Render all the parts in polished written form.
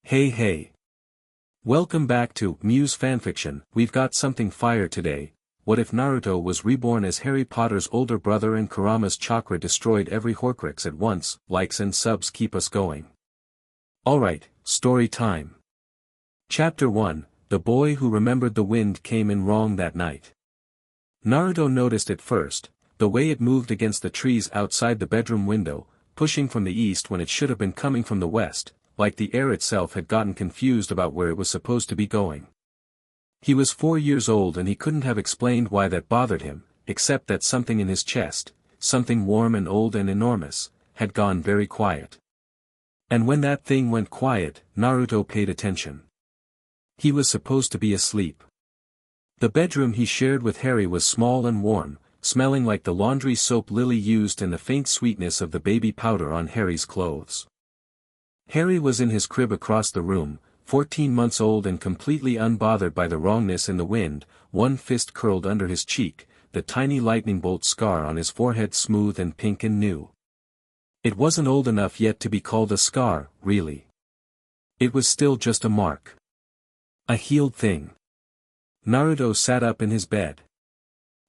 Hey. Welcome back to Muse Fanfiction. We've got something fire today. What if Naruto was reborn as Harry Potter's older brother and Kurama's chakra destroyed every Horcrux at once? Likes and subs keep us going. Alright, story time. Chapter 1, The Boy Who Remembered the Wind Came in Wrong That Night. Naruto noticed it first, the way it moved against the trees outside the bedroom window, pushing from the east when it should have been coming from the west, like the air itself had gotten confused about where it was supposed to be going. He was 4 years old and he couldn't have explained why that bothered him, except that something in his chest, something warm and old and enormous, had gone very quiet. And when that thing went quiet, Naruto paid attention. He was supposed to be asleep. The bedroom he shared with Harry was small and warm, smelling like the laundry soap Lily used and the faint sweetness of the baby powder on Harry's clothes. Harry was in his crib across the room, 14 months old and completely unbothered by the wrongness in the wind, one fist curled under his cheek, the tiny lightning bolt scar on his forehead smooth and pink and new. It wasn't old enough yet to be called a scar, really. It was still just a mark. A healed thing. Naruto sat up in his bed.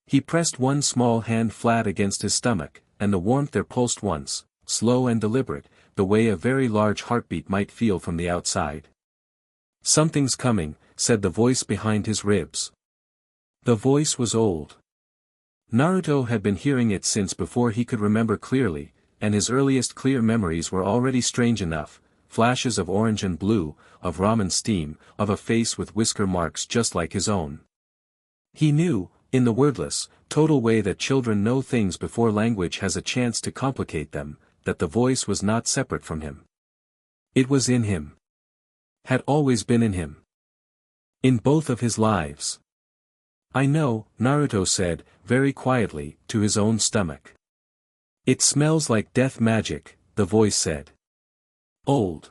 He pressed one small hand flat against his stomach, and the warmth there pulsed once, slow and deliberate, the way a very large heartbeat might feel from the outside. "Something's coming," said the voice behind his ribs. The voice was old. Naruto had been hearing it since before he could remember clearly, and his earliest clear memories were already strange enough, flashes of orange and blue, of ramen steam, of a face with whisker marks just like his own. He knew, in the wordless, total way that children know things before language has a chance to complicate them, that the voice was not separate from him. It was in him. Had always been in him. In both of his lives. "I know," Naruto said, very quietly, to his own stomach. "It smells like death magic," the voice said. "Old.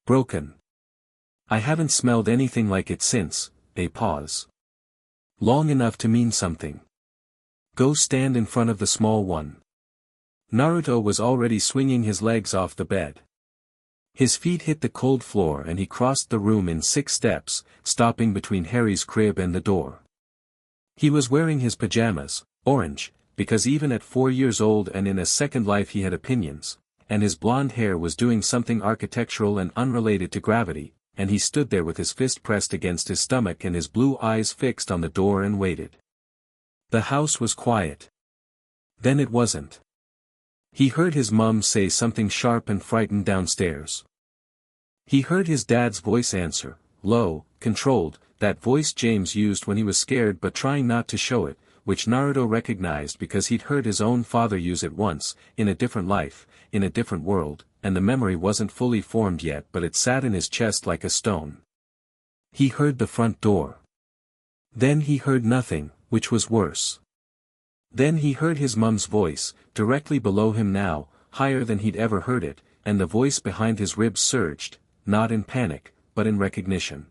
Broken. I haven't smelled anything like it since," a pause. "Long enough to mean something. Go stand in front of the small one." Naruto was already swinging his legs off the bed. His feet hit the cold floor and he crossed the room in 6 steps, stopping between Harry's crib and the door. He was wearing his pajamas, orange, because even at 4 years old and in a second life he had opinions, and his blonde hair was doing something architectural and unrelated to gravity, and he stood there with his fist pressed against his stomach and his blue eyes fixed on the door and waited. The house was quiet. Then it wasn't. He heard his mum say something sharp and frightened downstairs. He heard his dad's voice answer, low, controlled, that voice James used when he was scared but trying not to show it, which Naruto recognized because he'd heard his own father use it once, in a different life, in a different world, and the memory wasn't fully formed yet but it sat in his chest like a stone. He heard the front door. Then he heard nothing, which was worse. Then he heard his mum's voice, directly below him now, higher than he'd ever heard it, and the voice behind his ribs surged, not in panic, but in recognition.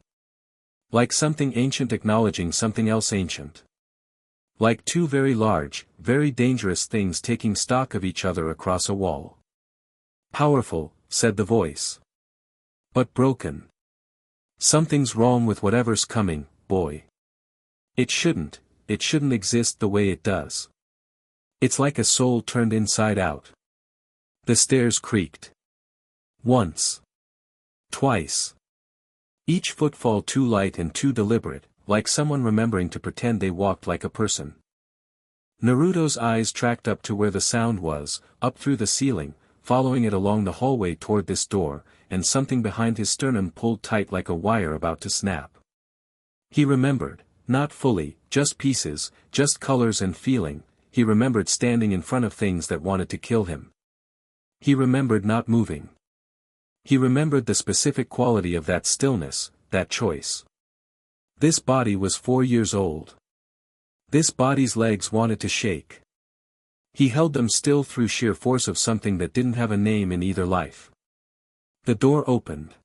Like something ancient acknowledging something else ancient. Like two very large, very dangerous things taking stock of each other across a wall. "Powerful," said the voice. "But broken. Something's wrong with whatever's coming, boy. It shouldn't exist the way it does. It's like a soul turned inside out." The stairs creaked. Once. Twice. Each footfall too light and too deliberate, like someone remembering to pretend they walked like a person. Naruto's eyes tracked up to where the sound was, up through the ceiling, following it along the hallway toward this door, and something behind his sternum pulled tight like a wire about to snap. He remembered, not fully, just pieces, just colors and feeling. He remembered standing in front of things that wanted to kill him. He remembered not moving. He remembered the specific quality of that stillness, that choice. This body was 4 years old. This body's legs wanted to shake. He held them still through sheer force of something that didn't have a name in either life. The door opened.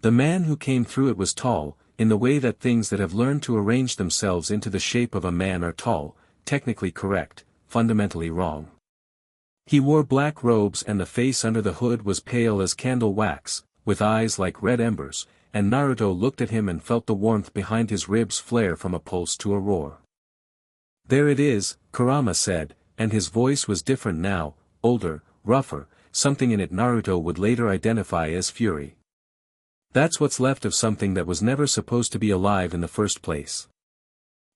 The man who came through it was tall, in the way that things that have learned to arrange themselves into the shape of a man are tall, technically correct, fundamentally wrong. He wore black robes and the face under the hood was pale as candle wax, with eyes like red embers, and Naruto looked at him and felt the warmth behind his ribs flare from a pulse to a roar. "There it is," Kurama said, and his voice was different now, older, rougher, something in it Naruto would later identify as fury. "That's what's left of something that was never supposed to be alive in the first place."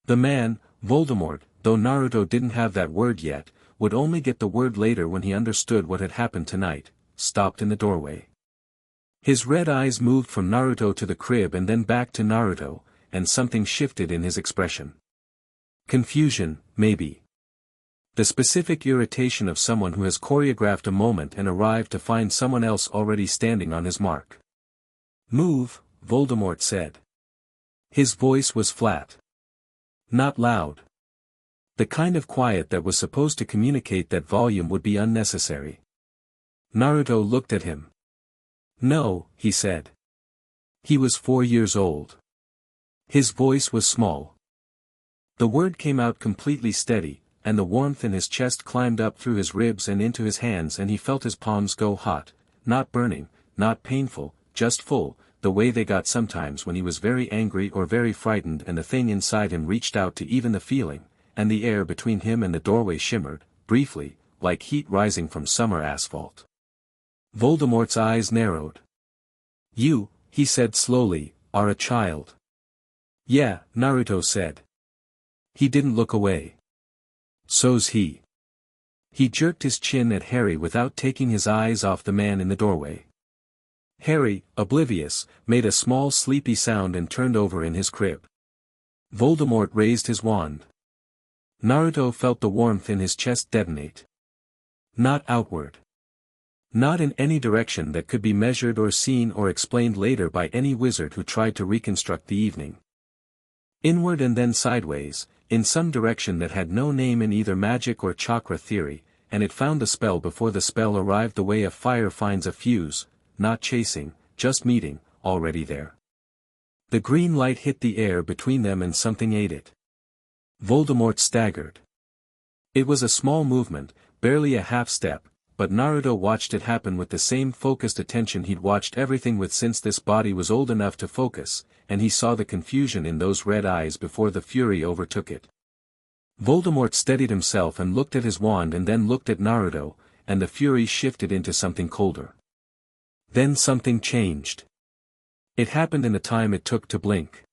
The man, Voldemort, though Naruto didn't have that word yet, would only get the word later when he understood what had happened tonight, stopped in the doorway. His red eyes moved from Naruto to the crib and then back to Naruto, and something shifted in his expression. Confusion, maybe. The specific irritation of someone who has choreographed a moment and arrived to find someone else already standing on his mark. "Move," Voldemort said. His voice was flat. Not loud. The kind of quiet that was supposed to communicate that volume would be unnecessary. Naruto looked at him. "No," he said. He was 4 years old. His voice was small. The word came out completely steady, and the warmth in his chest climbed up through his ribs and into his hands and he felt his palms go hot, not burning, not painful, just full, the way they got sometimes when he was very angry or very frightened and the thing inside him reached out to even the feeling, and the air between him and the doorway shimmered, briefly, like heat rising from summer asphalt. Voldemort's eyes narrowed. "You," he said slowly, "are a child." "Yeah," Naruto said. He didn't look away. "So's he." He jerked his chin at Harry without taking his eyes off the man in the doorway. Harry, oblivious, made a small sleepy sound and turned over in his crib. Voldemort raised his wand. Naruto felt the warmth in his chest detonate. Not outward. Not in any direction that could be measured or seen or explained later by any wizard who tried to reconstruct the evening. Inward and then sideways, in some direction that had no name in either magic or chakra theory, and it found the spell before the spell arrived the way a fire finds a fuse, not chasing, just meeting, already there. The green light hit the air between them and something ate it. Voldemort staggered. It was a small movement, barely a half step, but Naruto watched it happen with the same focused attention he'd watched everything with since this body was old enough to focus, and he saw the confusion in those red eyes before the fury overtook it. Voldemort steadied himself and looked at his wand and then looked at Naruto, and the fury shifted into something colder. Then something changed. It happened in the time it took to blink.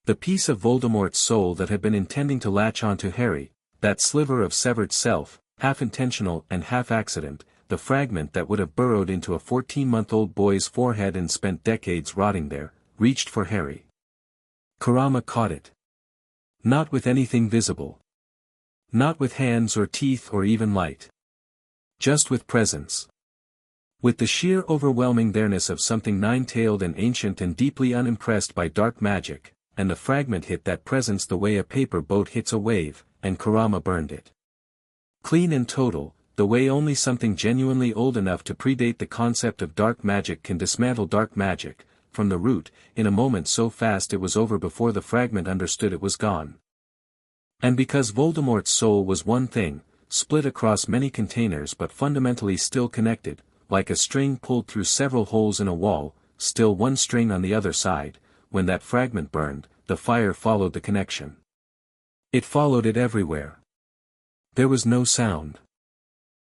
The piece of Voldemort's soul that had been intending to latch onto Harry, that sliver of severed self, half intentional and half accident, the fragment that would have burrowed into a 14-month-old boy's forehead and spent decades rotting there, reached for Harry. Kurama caught it. Not with anything visible. Not with hands or teeth or even light. Just with presence. With the sheer overwhelming there-ness of something nine-tailed and ancient and deeply unimpressed by dark magic, and the fragment hit that presence the way a paper boat hits a wave, and Kurama burned it. Clean and total, the way only something genuinely old enough to predate the concept of dark magic can dismantle dark magic, from the root, in a moment so fast it was over before the fragment understood it was gone. And because Voldemort's soul was one thing, split across many containers but fundamentally still connected, like a string pulled through several holes in a wall, still one string on the other side, when that fragment burned, the fire followed the connection. It followed it everywhere. There was no sound.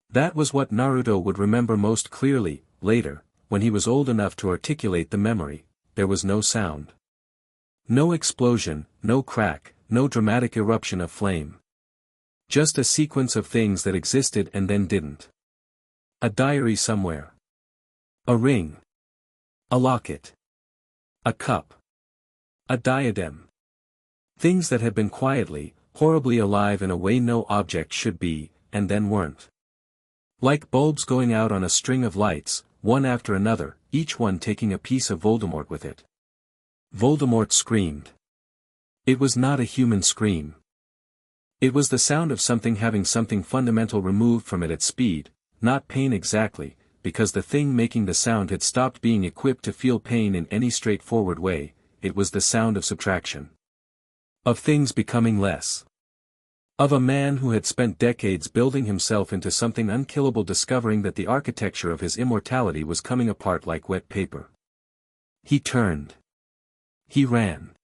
That was what Naruto would remember most clearly, later, when he was old enough to articulate the memory, there was no sound. No explosion, no crack, no dramatic eruption of flame. Just a sequence of things that existed and then didn't. A diary somewhere. A ring. A locket. A cup. A diadem. Things that had been quietly, horribly alive in a way no object should be, and then weren't. Like bulbs going out on a string of lights, one after another, each one taking a piece of Voldemort with it. Voldemort screamed. It was not a human scream. It was the sound of something having something fundamental removed from it at speed, not pain exactly, because the thing making the sound had stopped being equipped to feel pain in any straightforward way, it was the sound of subtraction. Of things becoming less. Of a man who had spent decades building himself into something unkillable, discovering that the architecture of his immortality was coming apart like wet paper. He turned. He ran.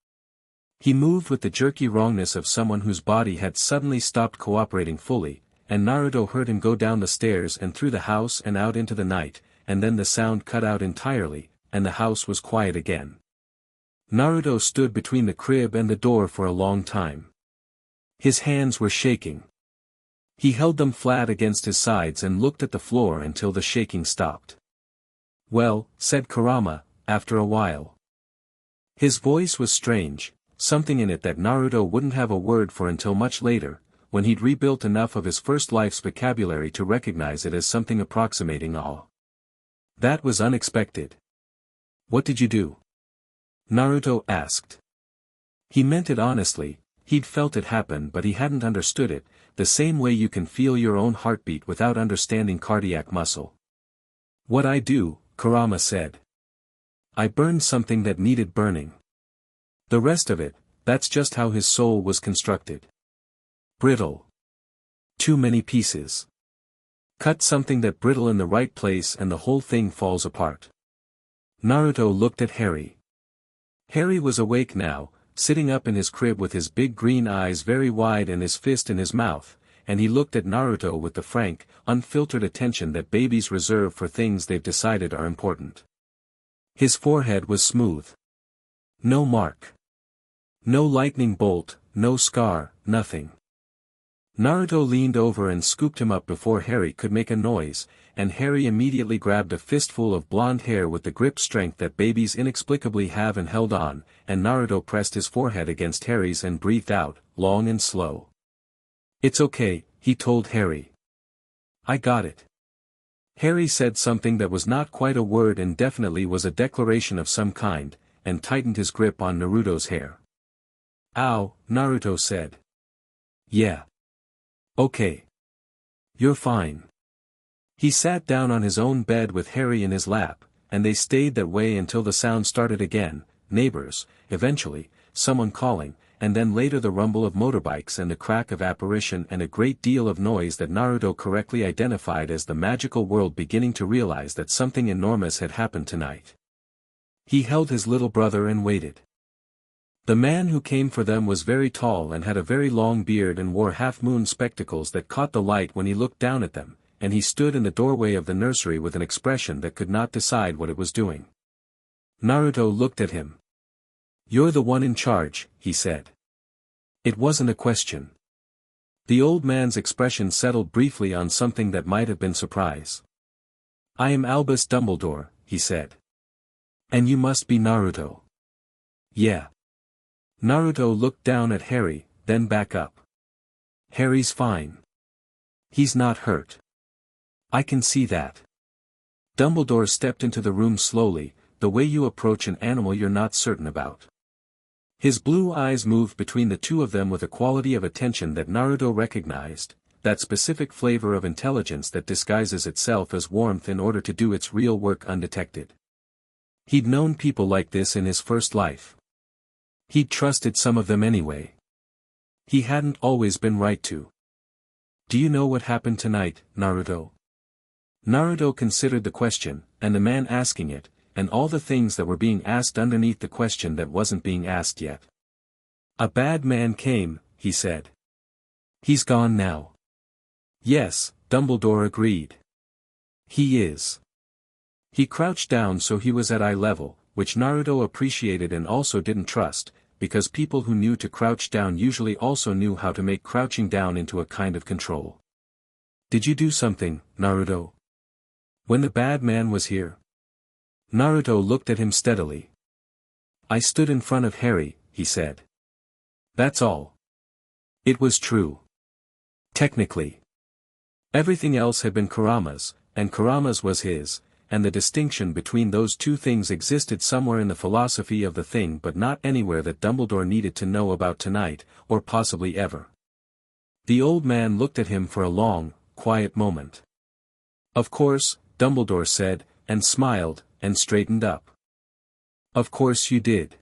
He moved with the jerky wrongness of someone whose body had suddenly stopped cooperating fully, and Naruto heard him go down the stairs and through the house and out into the night, and then the sound cut out entirely, and the house was quiet again. Naruto stood between the crib and the door for a long time. His hands were shaking. He held them flat against his sides and looked at the floor until the shaking stopped. "Well," said Kurama, after a while. His voice was strange, something in it that Naruto wouldn't have a word for until much later, when he'd rebuilt enough of his first life's vocabulary to recognize it as something approximating awe. "That was unexpected." "What did you do?" Naruto asked. He meant it honestly. He'd felt it happen, but he hadn't understood it, the same way you can feel your own heartbeat without understanding cardiac muscle. "What I do," Kurama said. "I burned something that needed burning. The rest of it, that's just how his soul was constructed. Brittle. Too many pieces. Cut something that brittle in the right place and the whole thing falls apart." Naruto looked at Harry. Harry was awake now, sitting up in his crib with his big green eyes very wide and his fist in his mouth, and he looked at Naruto with the frank, unfiltered attention that babies reserve for things they've decided are important. His forehead was smooth. No mark. No lightning bolt, no scar, nothing. Naruto leaned over and scooped him up before Harry could make a noise, and Harry immediately grabbed a fistful of blonde hair with the grip strength that babies inexplicably have and held on, and Naruto pressed his forehead against Harry's and breathed out, long and slow. "It's okay," he told Harry. "I got it." Harry said something that was not quite a word and definitely was a declaration of some kind, and tightened his grip on Naruto's hair. "Ow," Naruto said. "Yeah. Okay. You're fine." He sat down on his own bed with Harry in his lap, and they stayed that way until the sound started again, neighbors, eventually, someone calling, and then later the rumble of motorbikes and the crack of apparition and a great deal of noise that Naruto correctly identified as the magical world beginning to realize that something enormous had happened tonight. He held his little brother and waited. The man who came for them was very tall and had a very long beard and wore half-moon spectacles that caught the light when he looked down at them, and he stood in the doorway of the nursery with an expression that could not decide what it was doing. Naruto looked at him. "You're the one in charge," he said. It wasn't a question. The old man's expression settled briefly on something that might have been surprise. "I am Albus Dumbledore," he said. "And you must be Naruto." "Yeah." Naruto looked down at Harry, then back up. "Harry's fine. He's not hurt. I can see that." Dumbledore stepped into the room slowly, the way you approach an animal you're not certain about. His blue eyes moved between the two of them with a quality of attention that Naruto recognized, that specific flavor of intelligence that disguises itself as warmth in order to do its real work undetected. He'd known people like this in his first life. He'd trusted some of them anyway. He hadn't always been right to. "Do you know what happened tonight, Naruto?" Naruto considered the question, and the man asking it, and all the things that were being asked underneath the question that wasn't being asked yet. "A bad man came," he said. "He's gone now." "Yes," Dumbledore agreed. "He is." He crouched down so he was at eye level, which Naruto appreciated and also didn't trust, because people who knew to crouch down usually also knew how to make crouching down into a kind of control. "Did you do something, Naruto? When the bad man was here?" Naruto looked at him steadily. "I stood in front of Harry," he said. "That's all." It was true. Technically. Everything else had been Kurama's, and Kurama's was his, and the distinction between those two things existed somewhere in the philosophy of the thing but not anywhere that Dumbledore needed to know about tonight, or possibly ever. The old man looked at him for a long, quiet moment. "Of course," Dumbledore said, and smiled, and straightened up. "Of course you did."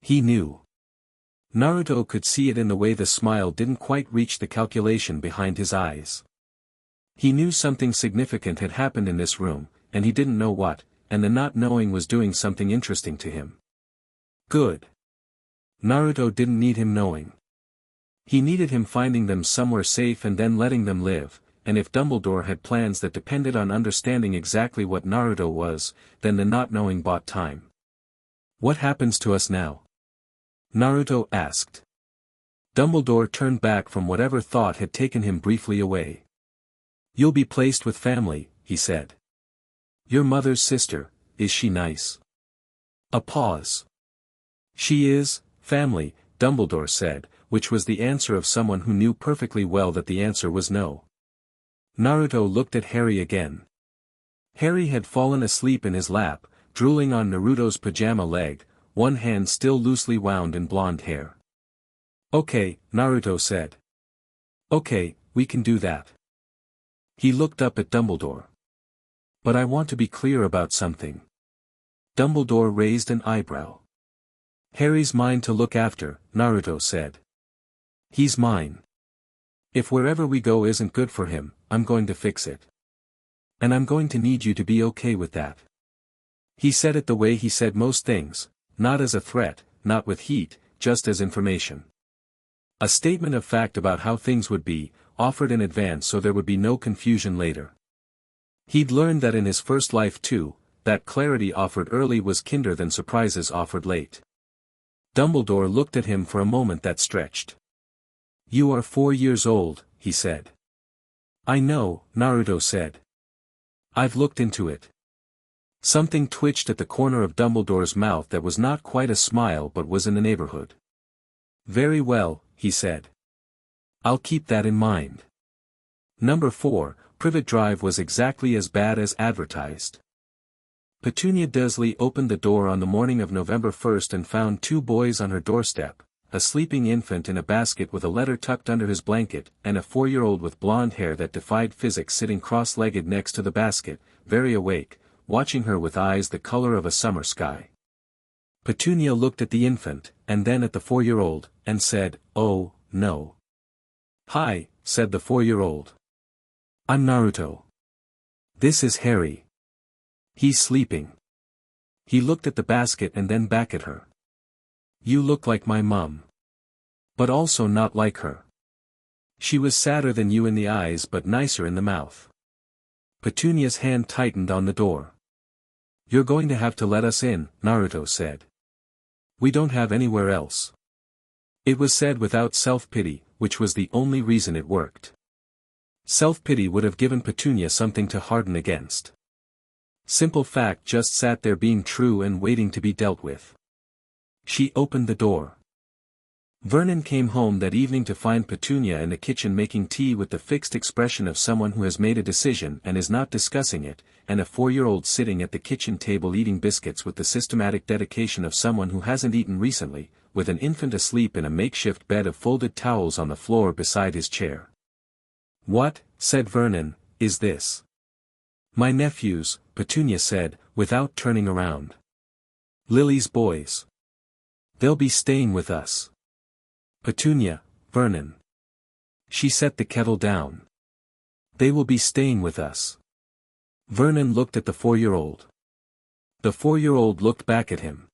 He knew. Naruto could see it in the way the smile didn't quite reach the calculation behind his eyes. He knew something significant had happened in this room, and he didn't know what, and the not knowing was doing something interesting to him. Good. Naruto didn't need him knowing. He needed him finding them somewhere safe and then letting them live, and if Dumbledore had plans that depended on understanding exactly what Naruto was, then the not knowing bought time. What happens to us now? Naruto asked. Dumbledore turned back from whatever thought had taken him briefly away. You'll be placed with family, he said. Your mother's sister, is she nice? A pause. She is, family, Dumbledore said, which was the answer of someone who knew perfectly well that the answer was no. Naruto looked at Harry again. Harry had fallen asleep in his lap, drooling on Naruto's pajama leg, one hand still loosely wound in blonde hair. Okay, Naruto said. Okay, we can do that. He looked up at Dumbledore. But I want to be clear about something. Dumbledore raised an eyebrow. Harry's mine to look after, Naruto said. He's mine. If wherever we go isn't good for him, I'm going to fix it. And I'm going to need you to be okay with that. He said it the way he said most things, not as a threat, not with heat, just as information. A statement of fact about how things would be, offered in advance so there would be no confusion later. He'd learned that in his first life too, that clarity offered early was kinder than surprises offered late. Dumbledore looked at him for a moment that stretched. You are 4 years old, he said. I know, Naruto said. I've looked into it. Something twitched at the corner of Dumbledore's mouth that was not quite a smile but was in the neighborhood. Very well, he said. I'll keep that in mind. Number 4, Privet Drive was exactly as bad as advertised. Petunia Dursley opened the door on the morning of November 1st and found 2 boys on her doorstep, a sleeping infant in a basket with a letter tucked under his blanket, and a 4-year-old with blonde hair that defied physics sitting cross-legged next to the basket, very awake, watching her with eyes the color of a summer sky. Petunia looked at the infant, and then at the 4-year-old, and said, "Oh, no." "Hi," said the 4-year-old. "I'm Naruto. This is Harry. He's sleeping." He looked at the basket and then back at her. "You look like my mum. But also not like her. She was sadder than you in the eyes but nicer in the mouth." Petunia's hand tightened on the door. "You're going to have to let us in," Naruto said. "We don't have anywhere else." It was said without self-pity, which was the only reason it worked. Self-pity would have given Petunia something to harden against. Simple fact just sat there being true and waiting to be dealt with. She opened the door. Vernon came home that evening to find Petunia in the kitchen making tea with the fixed expression of someone who has made a decision and is not discussing it, and a 4-year-old sitting at the kitchen table eating biscuits with the systematic dedication of someone who hasn't eaten recently, with an infant asleep in a makeshift bed of folded towels on the floor beside his chair. "What," said Vernon, "is this?" "My nephews," Petunia said, without turning around. "Lily's boys. They'll be staying with us." "Petunia, Vernon." She set the kettle down. "They will be staying with us." Vernon looked at the 4-year-old. The 4-year-old looked back at him.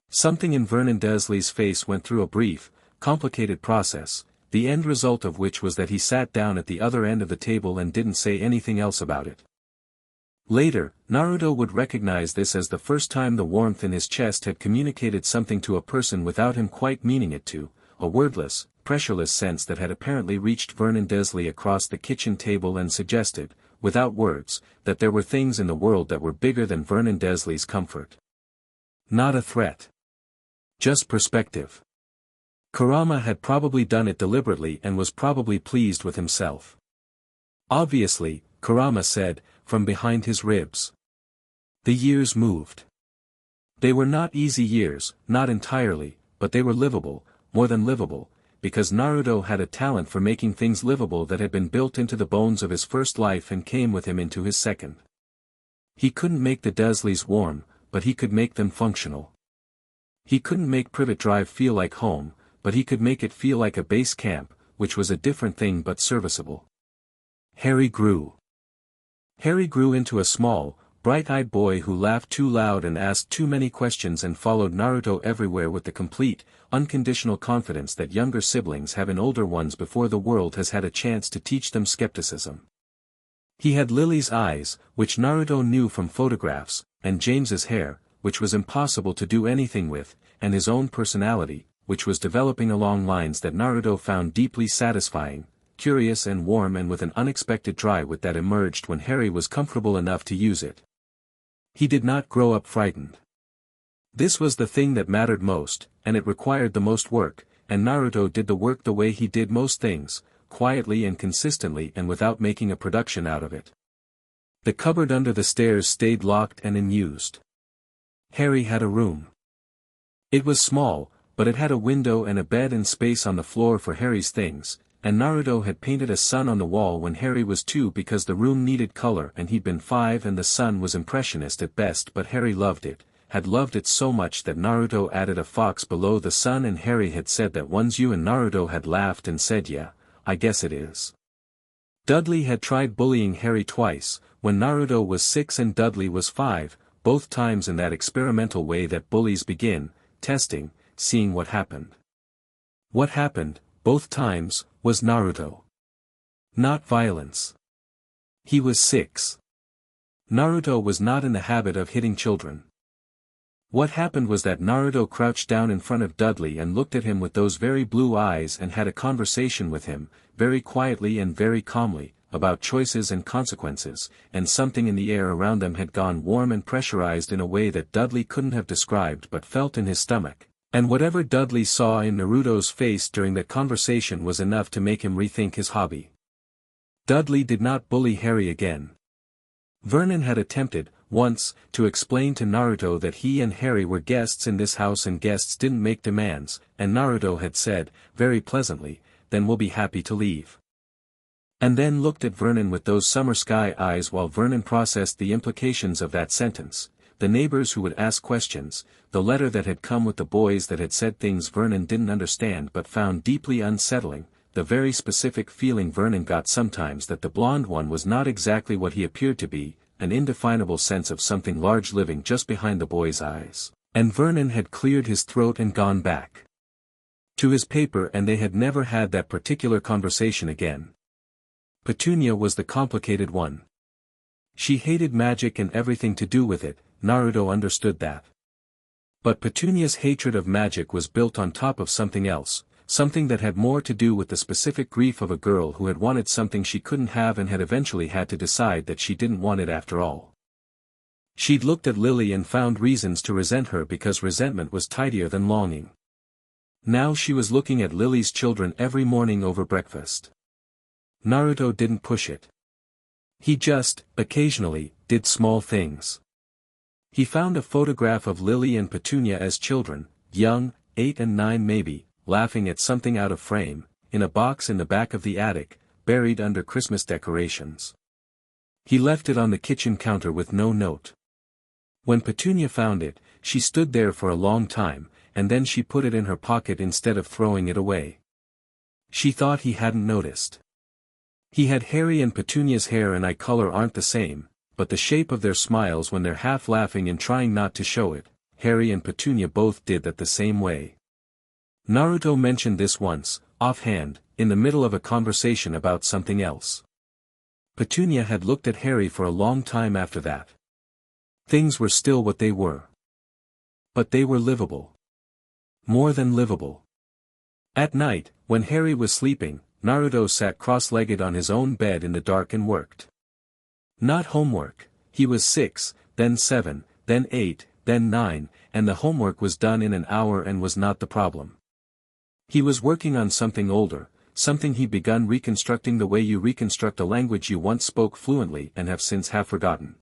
Something in Vernon Dursley's face went through a brief, complicated process, the end result of which was that he sat down at the other end of the table and didn't say anything else about it. Later, Naruto would recognize this as the first time the warmth in his chest had communicated something to a person without him quite meaning it to, a wordless, pressureless sense that had apparently reached Vernon Dursley across the kitchen table and suggested, without words, that there were things in the world that were bigger than Vernon Dursley's comfort. Not a threat. Just perspective. Kurama had probably done it deliberately and was probably pleased with himself. "Obviously," Kurama said, from behind his ribs. The years moved. They were not easy years, not entirely, but they were livable, more than livable, because Naruto had a talent for making things livable that had been built into the bones of his first life and came with him into his second. He couldn't make the Dursleys warm, but he could make them functional. He couldn't make Privet Drive feel like home, but he could make it feel like a base camp, which was a different thing but serviceable. Harry grew. Harry grew into a small, bright-eyed boy who laughed too loud and asked too many questions and followed Naruto everywhere with the complete, unconditional confidence that younger siblings have in older ones before the world has had a chance to teach them skepticism. He had Lily's eyes, which Naruto knew from photographs, and James's hair, which was impossible to do anything with, and his own personality, which was developing along lines that Naruto found deeply satisfying, curious and warm, and with an unexpected dry wit that emerged when Harry was comfortable enough to use it. He did not grow up frightened. This was the thing that mattered most, and it required the most work, and Naruto did the work the way he did most things, quietly and consistently and without making a production out of it. The cupboard under the stairs stayed locked and unused. Harry had a room. It was small, but it had a window and a bed and space on the floor for Harry's things, and Naruto had painted a sun on the wall when Harry was 2 because the room needed color and he'd been 5 and the sun was impressionist at best, but Harry loved it, had loved it so much that Naruto added a fox below the sun, and Harry had said that once you, and Naruto had laughed and said, "Yeah, I guess it is." Dudley had tried bullying Harry twice, when Naruto was 6 and Dudley was 5, both times in that experimental way that bullies begin, testing, seeing what happened. What happened, both times, was Naruto. Not violence. He was 6. Naruto was not in the habit of hitting children. What happened was that Naruto crouched down in front of Dudley and looked at him with those very blue eyes and had a conversation with him, very quietly and very calmly, about choices and consequences, and something in the air around them had gone warm and pressurized in a way that Dudley couldn't have described but felt in his stomach. And whatever Dudley saw in Naruto's face during that conversation was enough to make him rethink his hobby. Dudley did not bully Harry again. Vernon had attempted, once, to explain to Naruto that he and Harry were guests in this house and guests didn't make demands, and Naruto had said, very pleasantly, "Then we'll be happy to leave." And then looked at Vernon with those summer sky eyes while Vernon processed the implications of that sentence. The neighbors who would ask questions, the letter that had come with the boys that had said things Vernon didn't understand but found deeply unsettling, the very specific feeling Vernon got sometimes that the blonde one was not exactly what he appeared to be, an indefinable sense of something large living just behind the boy's eyes. And Vernon had cleared his throat and gone back to his paper, and they had never had that particular conversation again. Petunia was the complicated one. She hated magic and everything to do with it, Naruto understood that. But Petunia's hatred of magic was built on top of something else, something that had more to do with the specific grief of a girl who had wanted something she couldn't have and had eventually had to decide that she didn't want it after all. She'd looked at Lily and found reasons to resent her because resentment was tidier than longing. Now she was looking at Lily's children every morning over breakfast. Naruto didn't push it. He just, occasionally, did small things. He found a photograph of Lily and Petunia as children, young, 8 and 9 maybe, laughing at something out of frame, in a box in the back of the attic, buried under Christmas decorations. He left it on the kitchen counter with no note. When Petunia found it, she stood there for a long time, and then she put it in her pocket instead of throwing it away. She thought he hadn't noticed. He had Harry and Petunia's hair and eye color aren't the same, but the shape of their smiles when they're half laughing and trying not to show it, Harry and Petunia both did that the same way. Naruto mentioned this once, offhand, in the middle of a conversation about something else. Petunia had looked at Harry for a long time after that. Things were still what they were. But they were livable. More than livable. At night, when Harry was sleeping, Naruto sat cross-legged on his own bed in the dark and worked. Not homework. He was 6, then 7, then 8, then 9, and the homework was done in an hour and was not the problem. He was working on something older, something he'd begun reconstructing the way you reconstruct a language you once spoke fluently and have since half forgotten.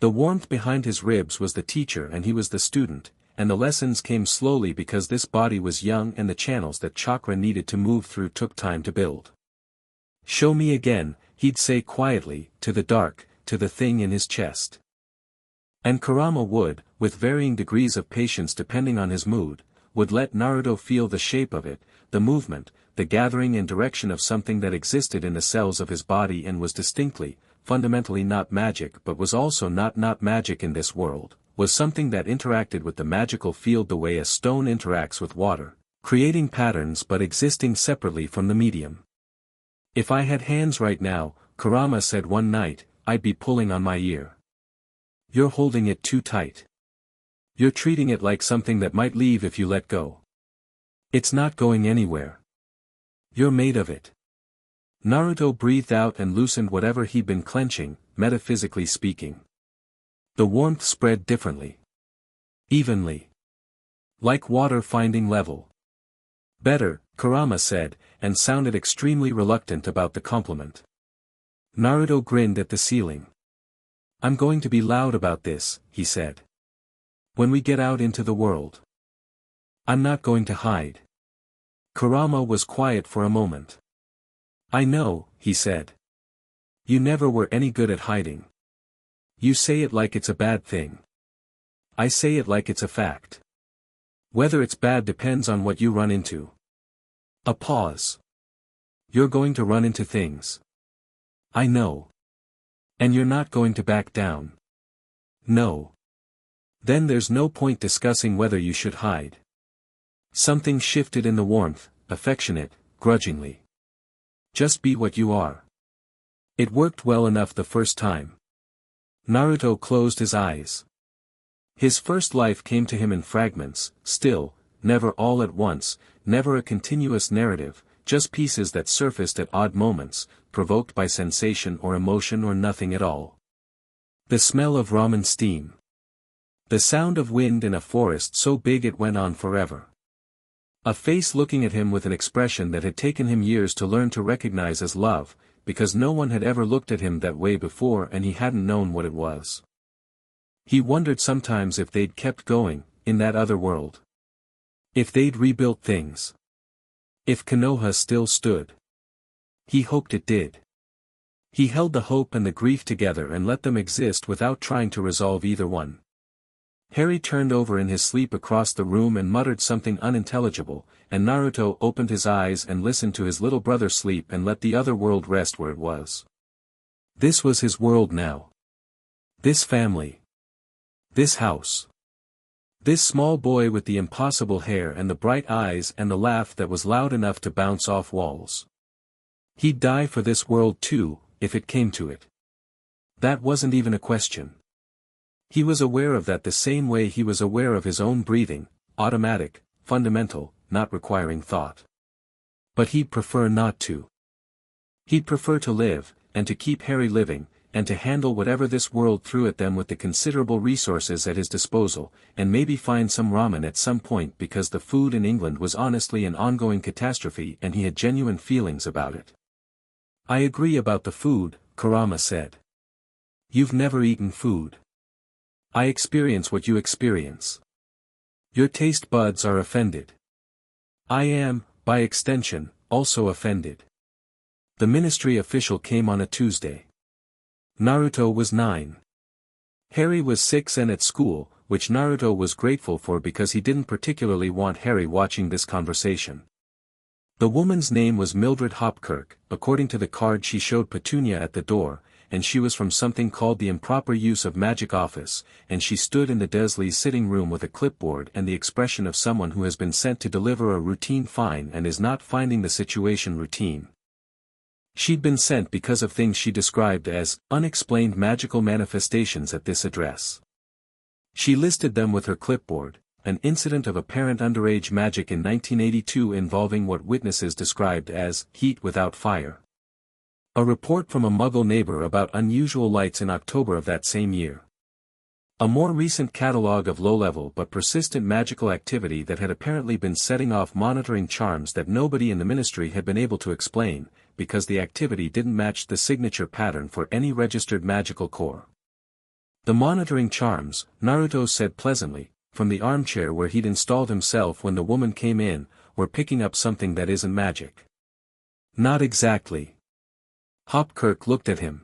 The warmth behind his ribs was the teacher and he was the student, and the lessons came slowly because this body was young and the channels that Chakra needed to move through took time to build. "Show me again," he'd say quietly, to the dark, to the thing in his chest. And Kurama would, with varying degrees of patience depending on his mood, would let Naruto feel the shape of it, the movement, the gathering and direction of something that existed in the cells of his body and was distinctly, fundamentally not magic but was also not magic in this world, was something that interacted with the magical field the way a stone interacts with water, creating patterns but existing separately from the medium. If I had hands right now, Kurama said one night, I'd be pulling on my ear. You're holding it too tight. You're treating it like something that might leave if you let go. It's not going anywhere. You're made of it. Naruto breathed out and loosened whatever he'd been clenching, metaphysically speaking. The warmth spread differently. Evenly. Like water finding level. Better, Kurama said, and sounded extremely reluctant about the compliment. Naruto grinned at the ceiling. I'm going to be loud about this, he said. When we get out into the world. I'm not going to hide. Kurama was quiet for a moment. I know, he said. You never were any good at hiding. You say it like it's a bad thing. I say it like it's a fact. Whether it's bad depends on what you run into. A pause. You're going to run into things. I know. And you're not going to back down. No. Then there's no point discussing whether you should hide. Something shifted in the warmth, affectionate, grudgingly. Just be what you are. It worked well enough the first time. Naruto closed his eyes. His first life came to him in fragments, still, never all at once, never a continuous narrative, just pieces that surfaced at odd moments, provoked by sensation or emotion or nothing at all. The smell of ramen steam. The sound of wind in a forest so big it went on forever. A face looking at him with an expression that had taken him years to learn to recognize as love, because no one had ever looked at him that way before and he hadn't known what it was. He wondered sometimes if they'd kept going, in that other world. If they'd rebuilt things. If Konoha still stood. He hoped it did. He held the hope and the grief together and let them exist without trying to resolve either one. Harry turned over in his sleep across the room and muttered something unintelligible, and Naruto opened his eyes and listened to his little brother sleep and let the other world rest where it was. This was his world now. This family. This house. This small boy with the impossible hair and the bright eyes and the laugh that was loud enough to bounce off walls. He'd die for this world too, if it came to it. That wasn't even a question. He was aware of that the same way he was aware of his own breathing, automatic, fundamental, not requiring thought. But he'd prefer not to. He'd prefer to live, and to keep Harry living, and to handle whatever this world threw at them with the considerable resources at his disposal, and maybe find some ramen at some point because the food in England was honestly an ongoing catastrophe and he had genuine feelings about it. I agree about the food, Kurama said. You've never eaten food. I experience what you experience. Your taste buds are offended. I am, by extension, also offended. The ministry official came on a Tuesday. Naruto was 9. Harry was 6 and at school, which Naruto was grateful for because he didn't particularly want Harry watching this conversation. The woman's name was Mildred Hopkirk, according to the card she showed Petunia at the door, and she was from something called the Improper Use of Magic Office, and she stood in the Desley's sitting room with a clipboard and the expression of someone who has been sent to deliver a routine fine and is not finding the situation routine. She'd been sent because of things she described as unexplained magical manifestations at this address. She listed them with her clipboard: an incident of apparent underage magic in 1982 involving what witnesses described as heat without fire. A report from a Muggle neighbor about unusual lights in October of that same year. A more recent catalogue of low-level but persistent magical activity that had apparently been setting off monitoring charms that nobody in the ministry had been able to explain, because the activity didn't match the signature pattern for any registered magical core. The monitoring charms, Naruto said pleasantly, from the armchair where he'd installed himself when the woman came in, were picking up something that isn't magic. Not exactly. Hopkirk looked at him.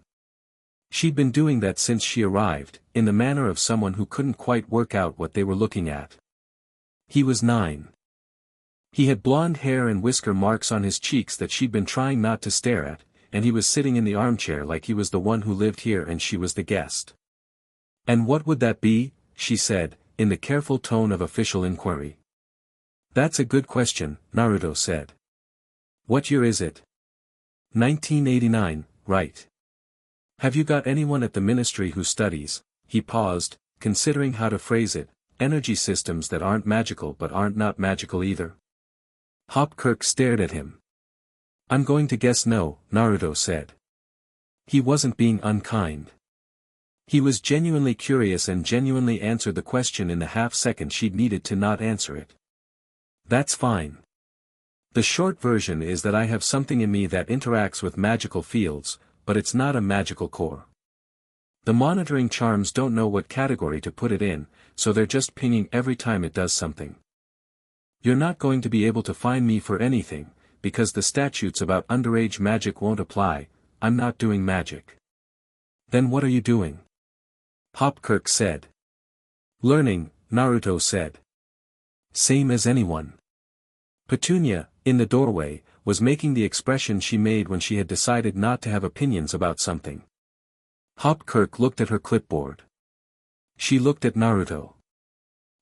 She'd been doing that since she arrived, in the manner of someone who couldn't quite work out what they were looking at. He was 9. He had blonde hair and whisker marks on his cheeks that she'd been trying not to stare at, and he was sitting in the armchair like he was the one who lived here and she was the guest. "And what would that be?" she said, in the careful tone of official inquiry. "That's a good question," Naruto said. "What year is it?" 1989, right. "Have you got anyone at the ministry who studies," he paused, considering how to phrase it, "energy systems that aren't magical but aren't not magical either?" Horcrux stared at him. "I'm going to guess no," Naruto said. He wasn't being unkind. He was genuinely curious and genuinely answered the question in the half-second she'd needed to not answer it. "That's fine. The short version is that I have something in me that interacts with magical fields, but it's not a magical core. The monitoring charms don't know what category to put it in, so they're just pinging every time it does something. You're not going to be able to find me for anything, because the statutes about underage magic won't apply. I'm not doing magic." "Then what are you doing?" Horcrux said. "Learning," Naruto said. "Same as anyone." Petunia, in the doorway, was making the expression she made when she had decided not to have opinions about something. Horcrux looked at her clipboard. She looked at Naruto.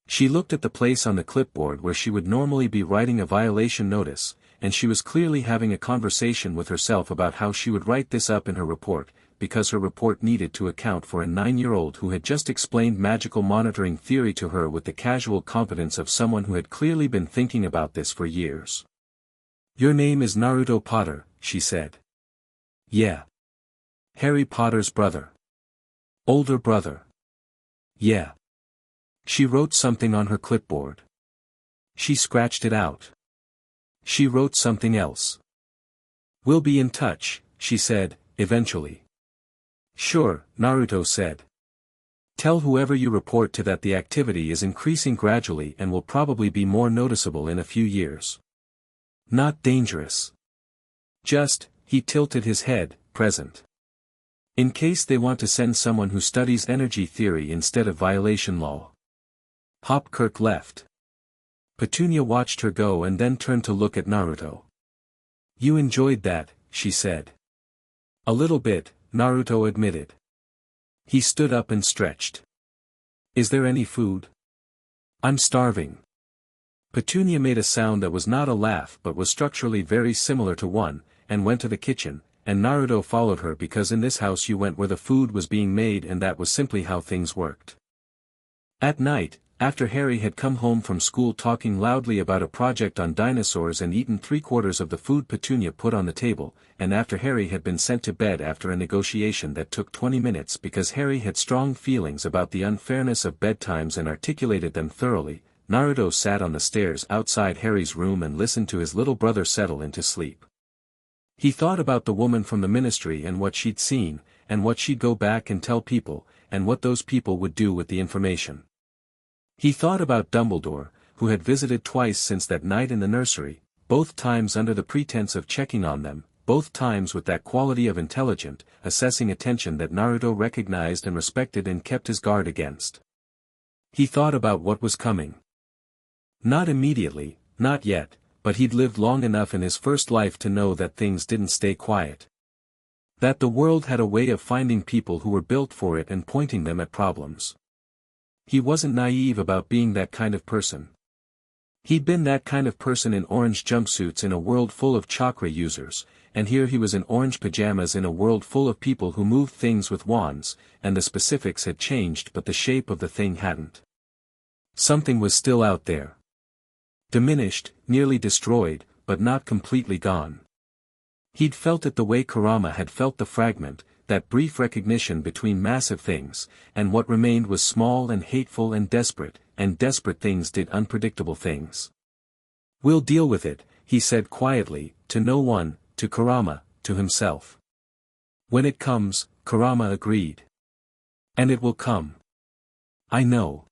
She looked at the place on the clipboard where she would normally be writing a violation notice, and she was clearly having a conversation with herself about how she would write this up in her report, because her report needed to account for a 9-year-old who had just explained magical monitoring theory to her with the casual competence of someone who had clearly been thinking about this for years. "Your name is Naruto Potter," she said. "Yeah." "Harry Potter's brother." "Older brother." "Yeah." She wrote something on her clipboard. She scratched it out. She wrote something else. "We'll be in touch," she said, eventually. "Sure," Naruto said. "Tell whoever you report to that the activity is increasing gradually and will probably be more noticeable in a few years. Not dangerous. Just," he tilted his head, "present. In case they want to send someone who studies energy theory instead of violation law." Horcrux left. Petunia watched her go and then turned to look at Naruto. "You enjoyed that," she said. "A little bit," Naruto admitted. He stood up and stretched. "Is there any food?" "I'm starving." Petunia made a sound that was not a laugh but was structurally very similar to one, and went to the kitchen, and Naruto followed her because in this house you went where the food was being made and that was simply how things worked. At night, after Harry had come home from school talking loudly about a project on dinosaurs and eaten 3/4 of the food Petunia put on the table, and after Harry had been sent to bed after a negotiation that took 20 minutes because Harry had strong feelings about the unfairness of bedtimes and articulated them thoroughly, Naruto sat on the stairs outside Harry's room and listened to his little brother settle into sleep. He thought about the woman from the ministry and what she'd seen, and what she'd go back and tell people, and what those people would do with the information. He thought about Dumbledore, who had visited twice since that night in the nursery, both times under the pretense of checking on them, both times with that quality of intelligent, assessing attention that Naruto recognized and respected and kept his guard against. He thought about what was coming. Not immediately, not yet, but he'd lived long enough in his first life to know that things didn't stay quiet. That the world had a way of finding people who were built for it and pointing them at problems. He wasn't naive about being that kind of person. He'd been that kind of person in orange jumpsuits in a world full of chakra users, and here he was in orange pajamas in a world full of people who moved things with wands, and the specifics had changed but the shape of the thing hadn't. Something was still out there. Diminished, nearly destroyed, but not completely gone. He'd felt it the way Kurama had felt the fragment, that brief recognition between massive things, and what remained was small and hateful and desperate things did unpredictable things. "We'll deal with it," he said quietly, to no one, to Kurama, to himself. "When it comes," Kurama agreed. "And it will come. I know."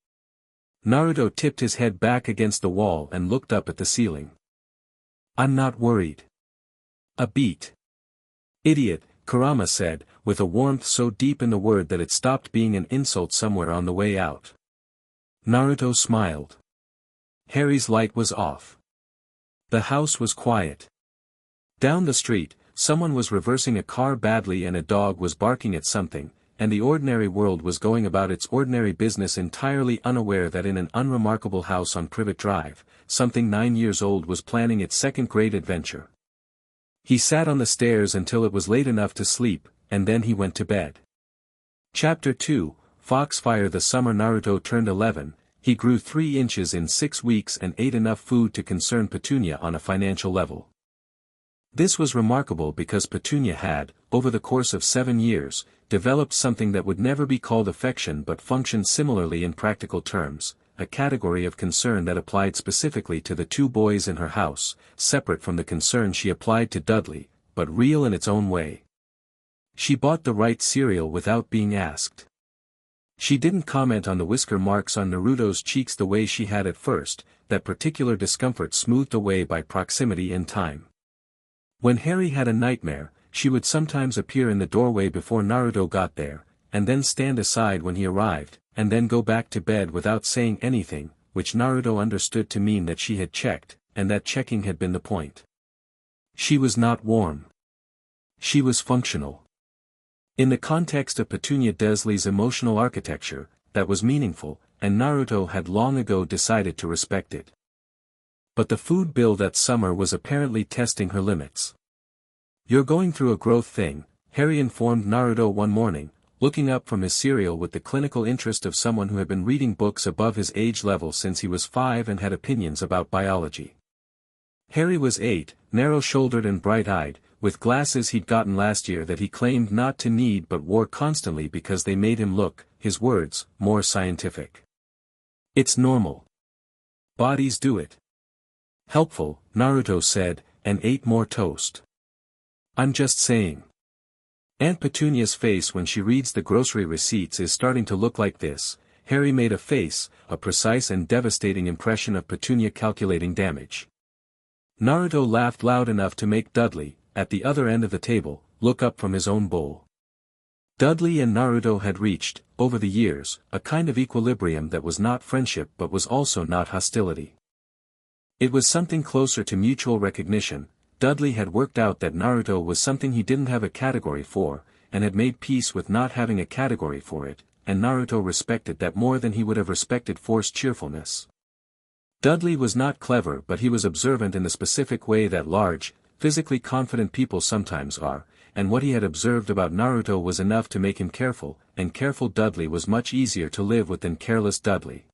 Naruto tipped his head back against the wall and looked up at the ceiling. "I'm not worried." "A beat." "Idiot," Kurama said, with a warmth so deep in the word that it stopped being an insult somewhere on the way out. Naruto smiled. Harry's light was off. The house was quiet. Down the street, someone was reversing a car badly and a dog was barking at something, and the ordinary world was going about its ordinary business entirely unaware that in an unremarkable house on Privet Drive, something 9 years old was planning its second-grade adventure. He sat on the stairs until it was late enough to sleep, and then he went to bed. Chapter 2, Foxfire. The summer Naruto turned 11, he grew 3 inches in 6 weeks and ate enough food to concern Petunia on a financial level. This was remarkable because Petunia had, over the course of 7 years, developed something that would never be called affection but functioned similarly in practical terms, a category of concern that applied specifically to the 2 boys in her house, separate from the concern she applied to Dudley, but real in its own way. She bought the right cereal without being asked. She didn't comment on the whisker marks on Naruto's cheeks the way she had at first, that particular discomfort smoothed away by proximity and time. When Harry had a nightmare, she would sometimes appear in the doorway before Naruto got there, and then stand aside when he arrived, and then go back to bed without saying anything, which Naruto understood to mean that she had checked, and that checking had been the point. She was not warm. She was functional. In the context of Petunia Desley's emotional architecture, that was meaningful, and Naruto had long ago decided to respect it. But the food bill that summer was apparently testing her limits. "You're going through a growth thing," Harry informed Naruto one morning, looking up from his cereal with the clinical interest of someone who had been reading books above his age level since he was 5 and had opinions about biology. Harry was 8, narrow-shouldered and bright-eyed, with glasses he'd gotten last year that he claimed not to need but wore constantly because they made him look, his words, more scientific. "It's normal. Bodies do it." "Helpful," Naruto said, and ate more toast. "I'm just saying. Aunt Petunia's face when she reads the grocery receipts is starting to look like this." Harry made a face, a precise and devastating impression of Petunia calculating damage. Naruto laughed loud enough to make Dudley, at the other end of the table, look up from his own bowl. Dudley and Naruto had reached, over the years, a kind of equilibrium that was not friendship but was also not hostility. It was something closer to mutual recognition. Dudley had worked out that Naruto was something he didn't have a category for, and had made peace with not having a category for it, and Naruto respected that more than he would have respected forced cheerfulness. Dudley was not clever but he was observant in the specific way that large, physically confident people sometimes are, and what he had observed about Naruto was enough to make him careful, and careful Dudley was much easier to live with than careless Dudley.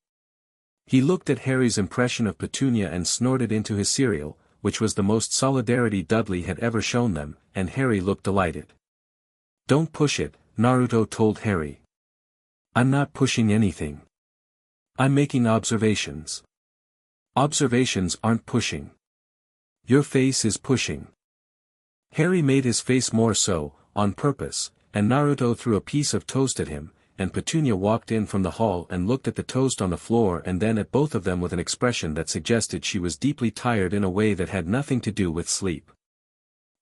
He looked at Harry's impression of Petunia and snorted into his cereal, which was the most solidarity Dudley had ever shown them, and Harry looked delighted. "Don't push it," Naruto told Harry. "I'm not pushing anything. I'm making observations." "Observations aren't pushing. Your face is pushing." Harry made his face more so, on purpose, and Naruto threw a piece of toast at him, and Petunia walked in from the hall and looked at the toast on the floor and then at both of them with an expression that suggested she was deeply tired in a way that had nothing to do with sleep.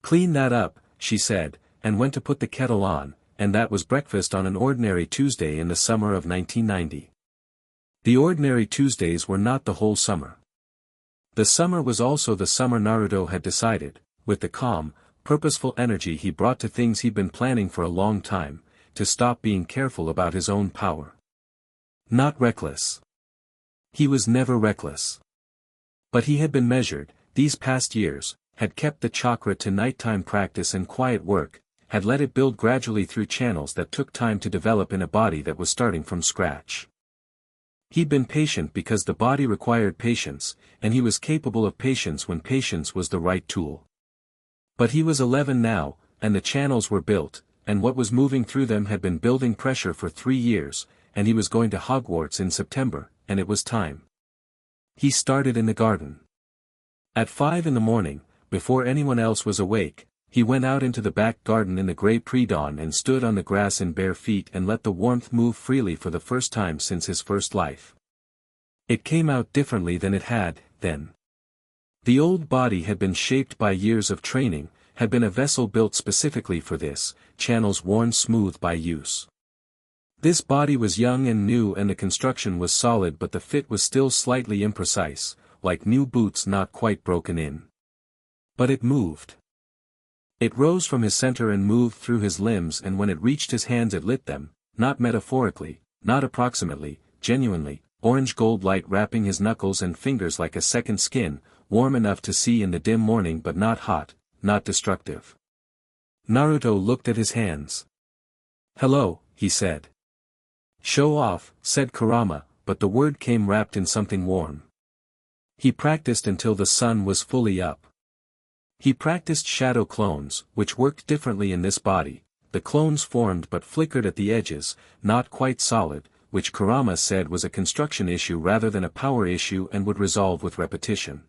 "Clean that up," she said, and went to put the kettle on, and that was breakfast on an ordinary Tuesday in the summer of 1990. The ordinary Tuesdays were not the whole summer. The summer was also the summer Naruto had decided, with the calm, purposeful energy he brought to things he'd been planning for a long time, to stop being careful about his own power. Not reckless. He was never reckless. But he had been measured, these past years, had kept the chakra to nighttime practice and quiet work, had let it build gradually through channels that took time to develop in a body that was starting from scratch. He'd been patient because the body required patience, and he was capable of patience when patience was the right tool. But he was 11 now, and the channels were built, and what was moving through them had been building pressure for 3 years, and he was going to Hogwarts in September, and it was time. He started in the garden. At 5 in the morning, before anyone else was awake, he went out into the back garden in the grey pre-dawn and stood on the grass in bare feet and let the warmth move freely for the first time since his first life. It came out differently than it had, then. The old body had been shaped by years of training, had been a vessel built specifically for this, channels worn smooth by use. This body was young and new and the construction was solid but the fit was still slightly imprecise, like new boots not quite broken in. But it moved. It rose from his center and moved through his limbs, and when it reached his hands it lit them, not metaphorically, not approximately, genuinely, orange gold light wrapping his knuckles and fingers like a second skin, warm enough to see in the dim morning but not hot, not destructive. Naruto looked at his hands. "Hello," he said. "Show off," said Kurama, but the word came wrapped in something warm. He practiced until the sun was fully up. He practiced shadow clones, which worked differently in this body. The clones formed but flickered at the edges, not quite solid, which Kurama said was a construction issue rather than a power issue and would resolve with repetition.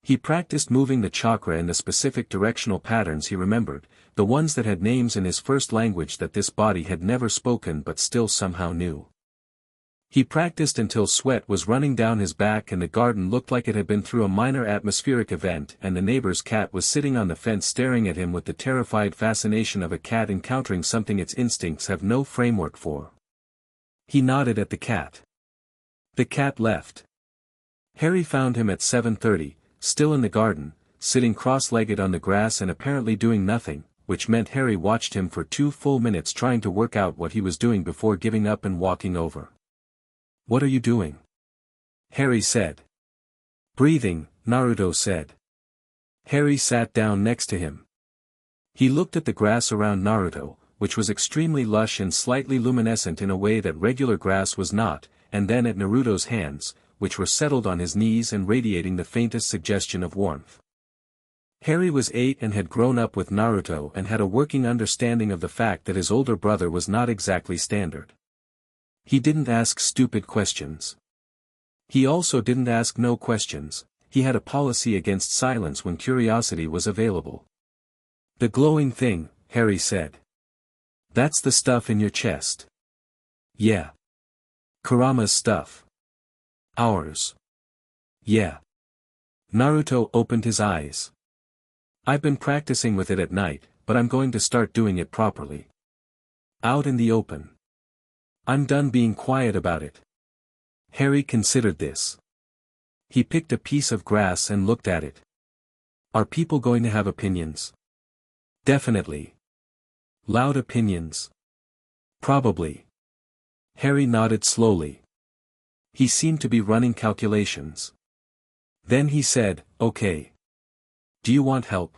He practiced moving the chakra in the specific directional patterns he remembered, the ones that had names in his first language that this body had never spoken but still somehow knew. He practiced until sweat was running down his back and the garden looked like it had been through a minor atmospheric event, and the neighbor's cat was sitting on the fence staring at him with the terrified fascination of a cat encountering something its instincts have no framework for. He nodded at the cat. The cat left. Harry found him at 7:30, still in the garden, sitting cross-legged on the grass and apparently doing nothing, which meant Harry watched him for 2 full minutes trying to work out what he was doing before giving up and walking over. "What are you doing?" Harry said. "Breathing," Naruto said. Harry sat down next to him. He looked at the grass around Naruto, which was extremely lush and slightly luminescent in a way that regular grass was not, and then at Naruto's hands, which were settled on his knees and radiating the faintest suggestion of warmth. Harry was 8 and had grown up with Naruto and had a working understanding of the fact that his older brother was not exactly standard. He didn't ask stupid questions. He also didn't ask no questions. He had a policy against silence when curiosity was available. "The glowing thing," Harry said. "That's the stuff in your chest." "Yeah." "Kurama's stuff." "Ours." "Yeah." Naruto opened his eyes. "I've been practicing with it at night, but I'm going to start doing it properly. Out in the open. I'm done being quiet about it." Harry considered this. He picked a piece of grass and looked at it. "Are people going to have opinions?" "Definitely." "Loud opinions?" "Probably." Harry nodded slowly. He seemed to be running calculations. Then he said, "Okay. Do you want help?"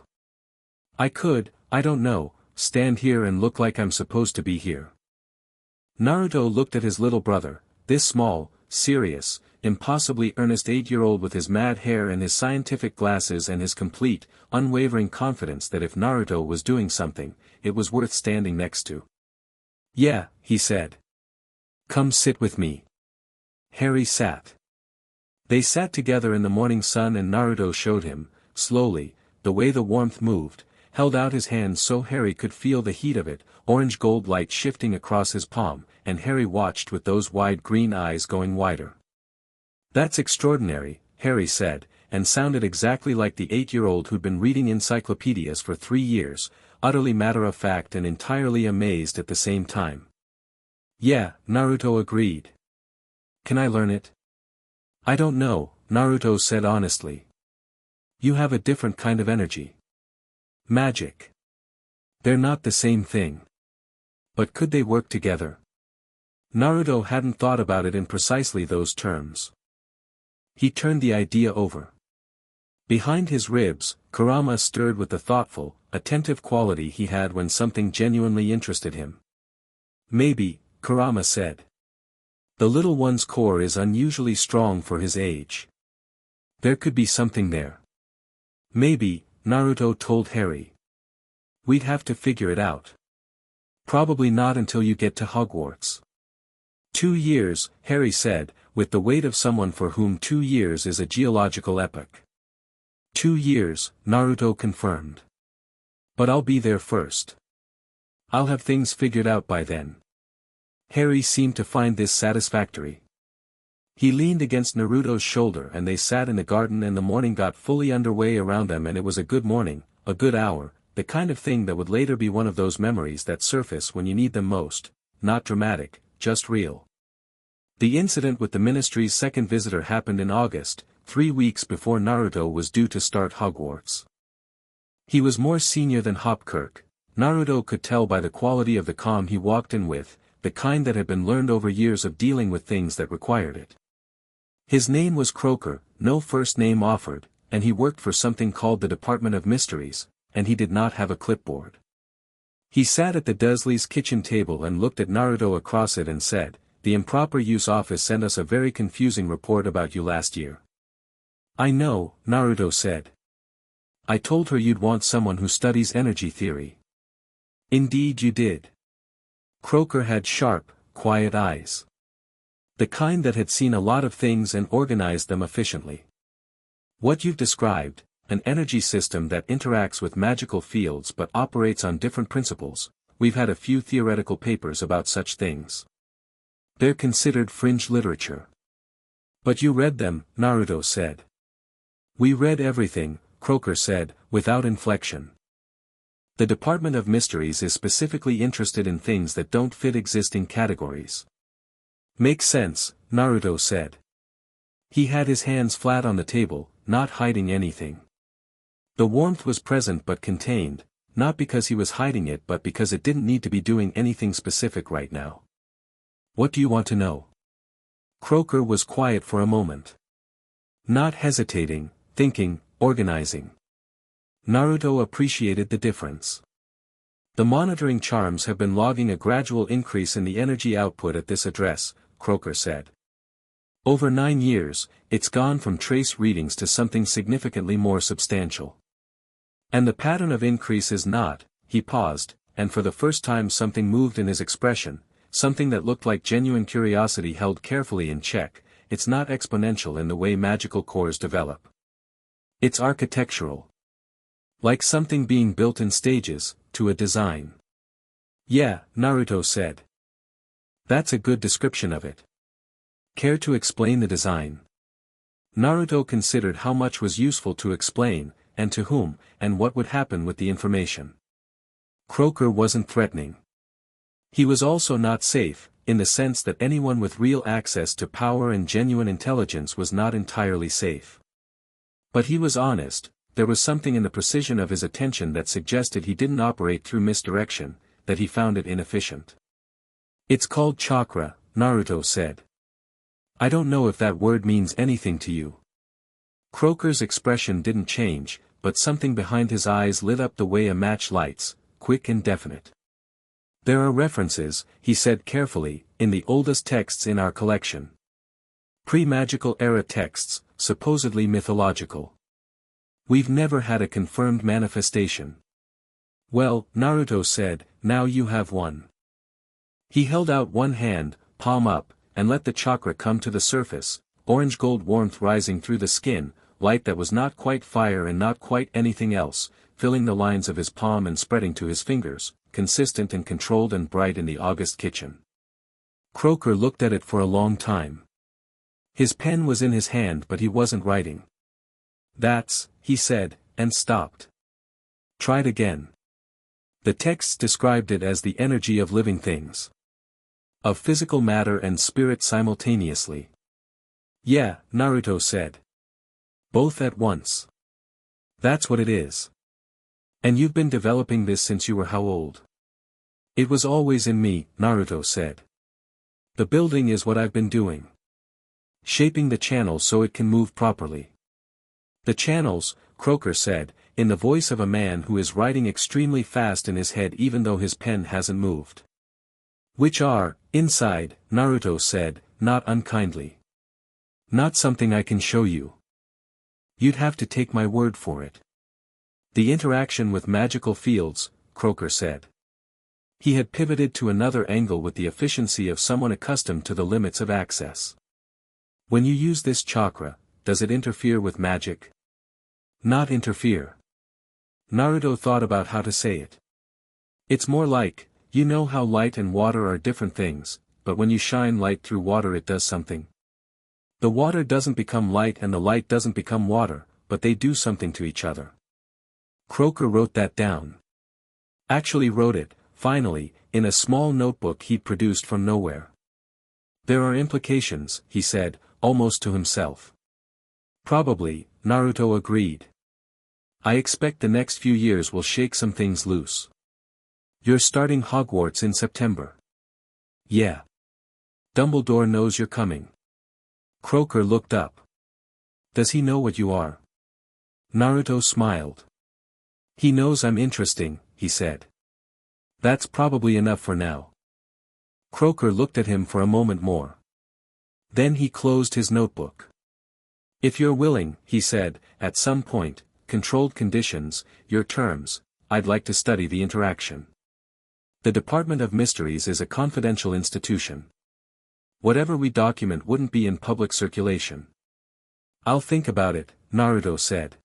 "I could, I don't know, stand here and look like I'm supposed to be here." Naruto looked at his little brother, this small, serious, impossibly earnest 8-year-old with his mad hair and his scientific glasses and his complete, unwavering confidence that if Naruto was doing something, it was worth standing next to. "Yeah," he said. "Come sit with me." Harry sat. They sat together in the morning sun and Naruto showed him, slowly, the way the warmth moved, held out his hand so Harry could feel the heat of it, orange gold light shifting across his palm, and Harry watched with those wide green eyes going wider. "That's extraordinary," Harry said, and sounded exactly like the 8-year-old who'd been reading encyclopedias for 3 years, utterly matter-of-fact and entirely amazed at the same time. "Yeah," Naruto agreed. "Can I learn it?" "I don't know," Naruto said honestly. "You have a different kind of energy. Magic. They're not the same thing. But could they work together?" Naruto hadn't thought about it in precisely those terms. He turned the idea over. Behind his ribs, Kurama stirred with the thoughtful, attentive quality he had when something genuinely interested him. "Maybe," Kurama said. "The little one's core is unusually strong for his age. There could be something there." "Maybe," Naruto told Harry. "We'd have to figure it out. Probably not until you get to Hogwarts." 2 years, Harry said, with the weight of someone for whom 2 years is a geological epoch. 2 years, Naruto confirmed. "But I'll be there first. I'll have things figured out by then." Harry seemed to find this satisfactory. He leaned against Naruto's shoulder and they sat in the garden and the morning got fully underway around them, and it was a good morning, a good hour, the kind of thing that would later be one of those memories that surface when you need them most, not dramatic, just real. The incident with the ministry's second visitor happened in August, 3 weeks before Naruto was due to start Hogwarts. He was more senior than Horcrux. Naruto could tell by the quality of the calm he walked in with, the kind that had been learned over years of dealing with things that required it. His name was Croker, no first name offered, and he worked for something called the Department of Mysteries, and he did not have a clipboard. He sat at the Dursleys' kitchen table and looked at Naruto across it and said, "The Improper Use Office sent us a very confusing report about you last year." "I know," Naruto said. "I told her you'd want someone who studies energy theory." "Indeed you did." Croker had sharp, quiet eyes. The kind that had seen a lot of things and organized them efficiently. "What you've described, an energy system that interacts with magical fields but operates on different principles, we've had a few theoretical papers about such things. They're considered fringe literature." "But you read them," Naruto said. "We read everything," Croker said, without inflection. "The Department of Mysteries is specifically interested in things that don't fit existing categories." "Makes sense," Naruto said. He had his hands flat on the table, not hiding anything. The warmth was present but contained, not because he was hiding it but because it didn't need to be doing anything specific right now. "What do you want to know?" Croker was quiet for a moment. Not hesitating, thinking, organizing. Naruto appreciated the difference. "The monitoring charms have been logging a gradual increase in the energy output at this address," Croker said. "Over 9 years, it's gone from trace readings to something significantly more substantial. And the pattern of increase is not," he paused, and for the first time something moved in his expression, something that looked like genuine curiosity held carefully in check, "it's not exponential in the way magical cores develop. It's architectural. Like something being built in stages, to a design." "Yeah," Naruto said. "That's a good description of it. Care to explain the design?" Naruto considered how much was useful to explain, and to whom, and what would happen with the information. Croker wasn't threatening. He was also not safe, in the sense that anyone with real access to power and genuine intelligence was not entirely safe. But he was honest. There was something in the precision of his attention that suggested he didn't operate through misdirection, that he found it inefficient. "It's called Chakra," Naruto said. "I don't know if that word means anything to you." Croker's expression didn't change, but something behind his eyes lit up the way a match lights, quick and definite. "There are references," he said carefully, "in the oldest texts in our collection. Pre-magical era texts, supposedly mythological. We've never had a confirmed manifestation." "Well," Naruto said, "now you have one." He held out one hand, palm up, and let the chakra come to the surface, orange-gold warmth rising through the skin, light that was not quite fire and not quite anything else, filling the lines of his palm and spreading to his fingers, consistent and controlled and bright in the August kitchen. Croker looked at it for a long time. His pen was in his hand but he wasn't writing. "That's," he said, and stopped. Tried again. The texts described it as the energy of living things. Of physical matter and spirit simultaneously. "Yeah," Naruto said. "Both at once. That's what it is. And you've been developing this since you were how old?" "It was always in me," Naruto said. "The building is what I've been doing. Shaping the channel so it can move properly." "The channels," Croker said, in the voice of a man who is writing extremely fast in his head even though his pen hasn't moved. "Which are, inside," Naruto said, not unkindly. "Not something I can show you. You'd have to take my word for it." "The interaction with magical fields," Croker said. He had pivoted to another angle with the efficiency of someone accustomed to the limits of access. "When you use this chakra, does it interfere with magic?" "Not interfere." Naruto thought about how to say it. "It's more like, you know how light and water are different things, but when you shine light through water it does something. The water doesn't become light and the light doesn't become water, but they do something to each other." Croker wrote that down. Actually wrote it, finally, in a small notebook he'd produced from nowhere. "There are implications," he said, almost to himself. Probably, Naruto agreed. I expect the next few years will shake some things loose. You're starting Hogwarts in September. Yeah. Dumbledore knows you're coming. Croaker looked up. Does he know what you are? Naruto smiled. He knows I'm interesting, he said. That's probably enough for now. Croaker looked at him for a moment more. Then he closed his notebook. If you're willing, he said, at some point, controlled conditions, your terms, I'd like to study the interaction. The Department of Mysteries is a confidential institution. Whatever we document wouldn't be in public circulation. I'll think about it, Naruto said.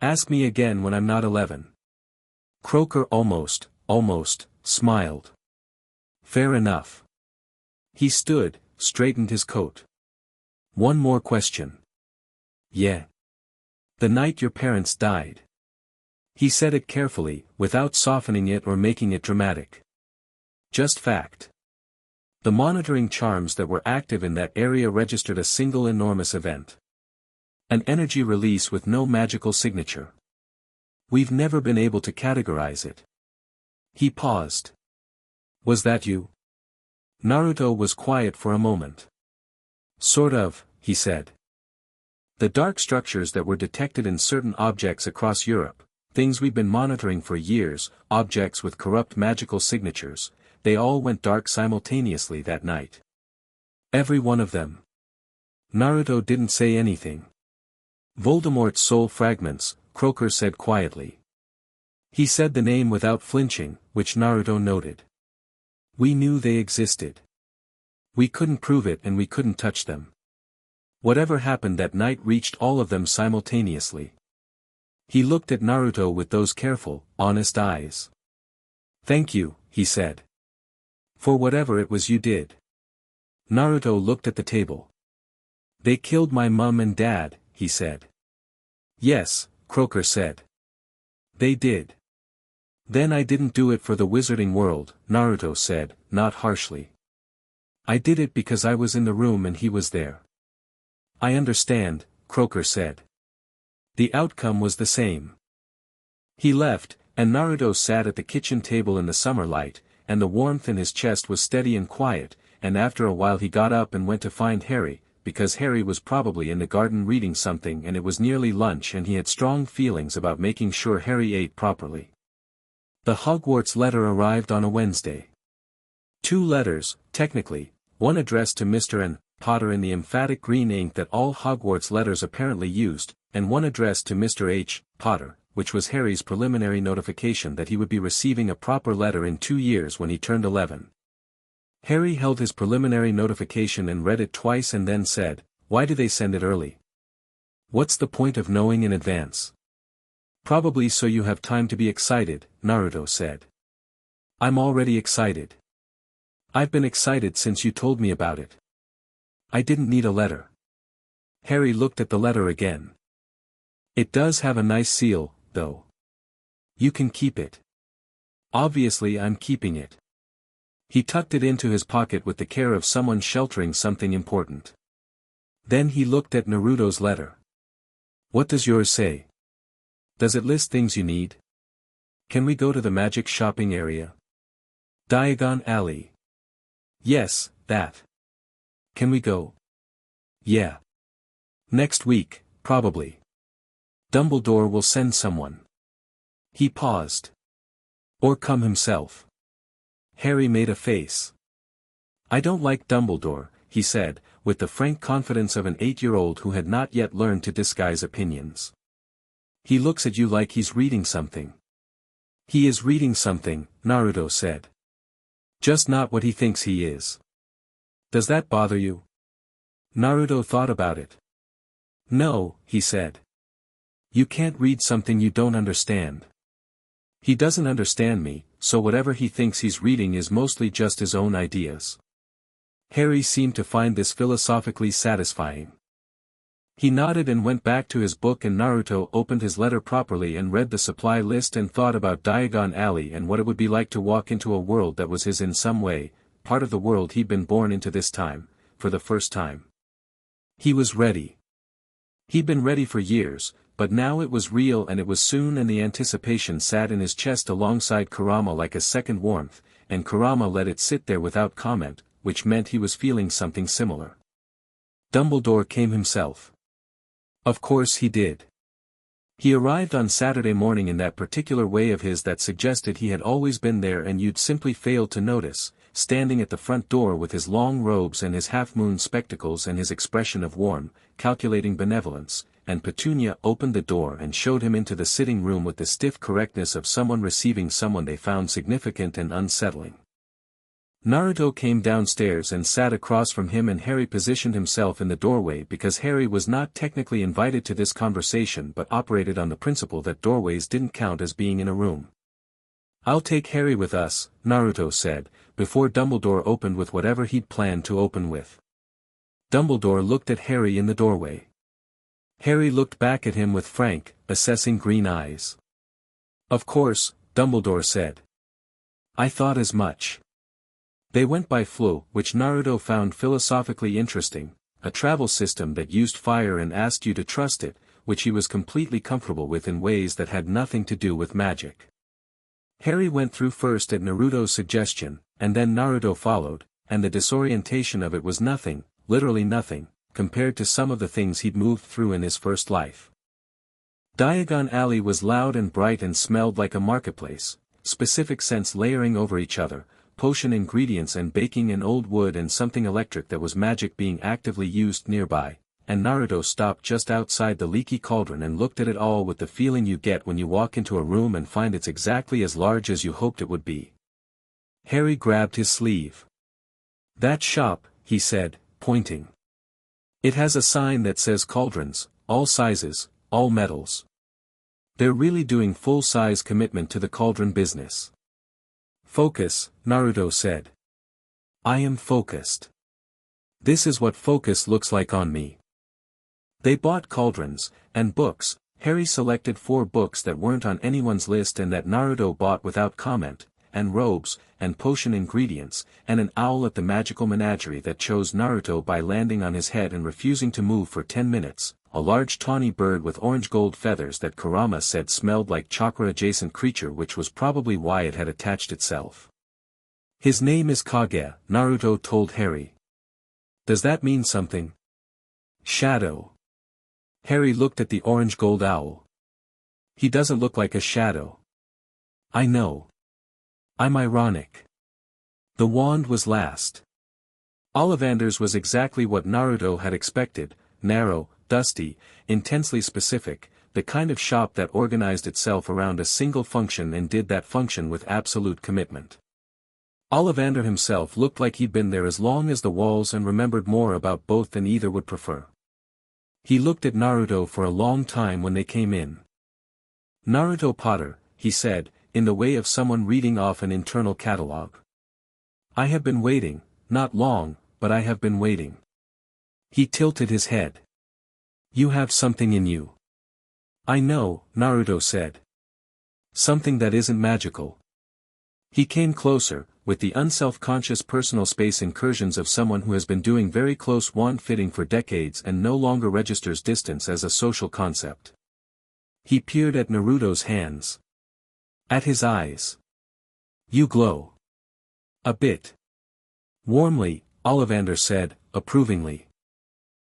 Ask me again when I'm not 11. Croaker almost, smiled. Fair enough. He stood, straightened his coat. One more question. Yeah. The night your parents died. He said it carefully, without softening it or making it dramatic. Just fact. The monitoring charms that were active in that area registered a single enormous event. An energy release with no magical signature. We've never been able to categorize it. He paused. Was that you? Naruto was quiet for a moment. Sort of, he said. The dark structures that were detected in certain objects across Europe, things we've been monitoring for years, objects with corrupt magical signatures, they all went dark simultaneously that night. Every one of them. Naruto didn't say anything. Voldemort's soul fragments, Croaker said quietly. He said the name without flinching, which Naruto noted. We knew they existed. We couldn't prove it and we couldn't touch them. Whatever happened that night reached all of them simultaneously. He looked at Naruto with those careful, honest eyes. Thank you, he said. For whatever it was you did. Naruto looked at the table. They killed my mum and dad, he said. Yes, Croaker said. They did. Then I didn't do it for the wizarding world, Naruto said, not harshly. I did it because I was in the room and he was there. I understand, Croaker said. The outcome was the same. He left, and Naruto sat at the kitchen table in the summer light, and the warmth in his chest was steady and quiet, and after a while he got up and went to find Harry, because Harry was probably in the garden reading something and it was nearly lunch and he had strong feelings about making sure Harry ate properly. The Hogwarts letter arrived on a Wednesday. 2 letters, technically, one addressed to Mr. N. Potter in the emphatic green ink that all Hogwarts letters apparently used, and one addressed to Mr. H. Potter, which was Harry's preliminary notification that he would be receiving a proper letter in 2 years when he turned 11. Harry held his preliminary notification and read it twice and then said, "Why do they send it early? What's the point of knowing in advance?" "Probably so you have time to be excited," Naruto said. "I'm already excited. I've been excited since you told me about it. I didn't need a letter." Harry looked at the letter again. "It does have a nice seal, though. You can keep it." "Obviously I'm keeping it." He tucked it into his pocket with the care of someone sheltering something important. Then he looked at Naruto's letter. "What does yours say? Does it list things you need? Can we go to the magic shopping area? Diagon Alley." "Yes, that. Can we go?" "Yeah. Next week, probably. Dumbledore will send someone." He paused. "Or come himself." Harry made a face. "I don't like Dumbledore," he said, with the frank confidence of an 8-year-old who had not yet learned to disguise opinions. "He looks at you like he's reading something." "He is reading something," Naruto said. "Just not what he thinks he is." "Does that bother you?" Naruto thought about it. "No," he said. "You can't read something you don't understand. He doesn't understand me, so whatever he thinks he's reading is mostly just his own ideas." Harry seemed to find this philosophically satisfying. He nodded and went back to his book, and Naruto opened his letter properly and read the supply list and thought about Diagon Alley and what it would be like to walk into a world that was his in some way, part of the world he'd been born into this time, for the first time. He was ready. He'd been ready for years, but now it was real and it was soon, and the anticipation sat in his chest alongside Kurama like a second warmth, and Kurama let it sit there without comment, which meant he was feeling something similar. Dumbledore came himself. Of course he did. He arrived on Saturday morning in that particular way of his that suggested he had always been there and you'd simply failed to notice, standing at the front door with his long robes and his half-moon spectacles and his expression of warm, calculating benevolence, and Petunia opened the door and showed him into the sitting room with the stiff correctness of someone receiving someone they found significant and unsettling. Naruto came downstairs and sat across from him, and Harry positioned himself in the doorway because Harry was not technically invited to this conversation but operated on the principle that doorways didn't count as being in a room. "I'll take Harry with us," Naruto said, before Dumbledore opened with whatever he'd planned to open with. Dumbledore looked at Harry in the doorway. Harry looked back at him with frank, assessing green eyes. "Of course," Dumbledore said. "I thought as much." They went by flow, which Naruto found philosophically interesting, a travel system that used fire and asked you to trust it, which he was completely comfortable with in ways that had nothing to do with magic. Harry went through first at Naruto's suggestion, and then Naruto followed, and the disorientation of it was nothing, literally nothing, compared to some of the things he'd moved through in his first life. Diagon Alley was loud and bright and smelled like a marketplace, specific scents layering over each other, potion ingredients and baking and old wood and something electric that was magic being actively used nearby, and Naruto stopped just outside the leaky cauldron and looked at it all with the feeling you get when you walk into a room and find it's exactly as large as you hoped it would be. Harry grabbed his sleeve. "That shop," he said, pointing. "It has a sign that says cauldrons, all sizes, all metals. They're really doing full-size commitment to the cauldron business." "Focus," Naruto said. "I am focused. This is what focus looks like on me." They bought cauldrons, and books. Harry selected 4 books that weren't on anyone's list and that Naruto bought without comment, and robes, and potion ingredients, and an owl at the magical menagerie that chose Naruto by landing on his head and refusing to move for 10 minutes, a large tawny bird with orange-gold feathers that Kurama said smelled like chakra-adjacent creature, which was probably why it had attached itself. "His name is Kage," Naruto told Harry. "Does that mean something?" "Shadow." Harry looked at the orange-gold owl. "He doesn't look like a shadow." "I know. I'm ironic." The wand was last. Ollivander's was exactly what Naruto had expected, narrow, dusty, intensely specific, the kind of shop that organized itself around a single function and did that function with absolute commitment. Ollivander himself looked like he'd been there as long as the walls and remembered more about both than either would prefer. He looked at Naruto for a long time when they came in. "Naruto Potter," he said, in the way of someone reading off an internal catalog. "I have been waiting, not long, but I have been waiting." He tilted his head. "You have something in you." "I know," Naruto said. "Something that isn't magical." He came closer, with the unself-conscious personal space incursions of someone who has been doing very close wand fitting for decades and no longer registers distance as a social concept. He peered at Naruto's hands. At his eyes. "You glow." "A bit." Warmly, Ollivander said, approvingly.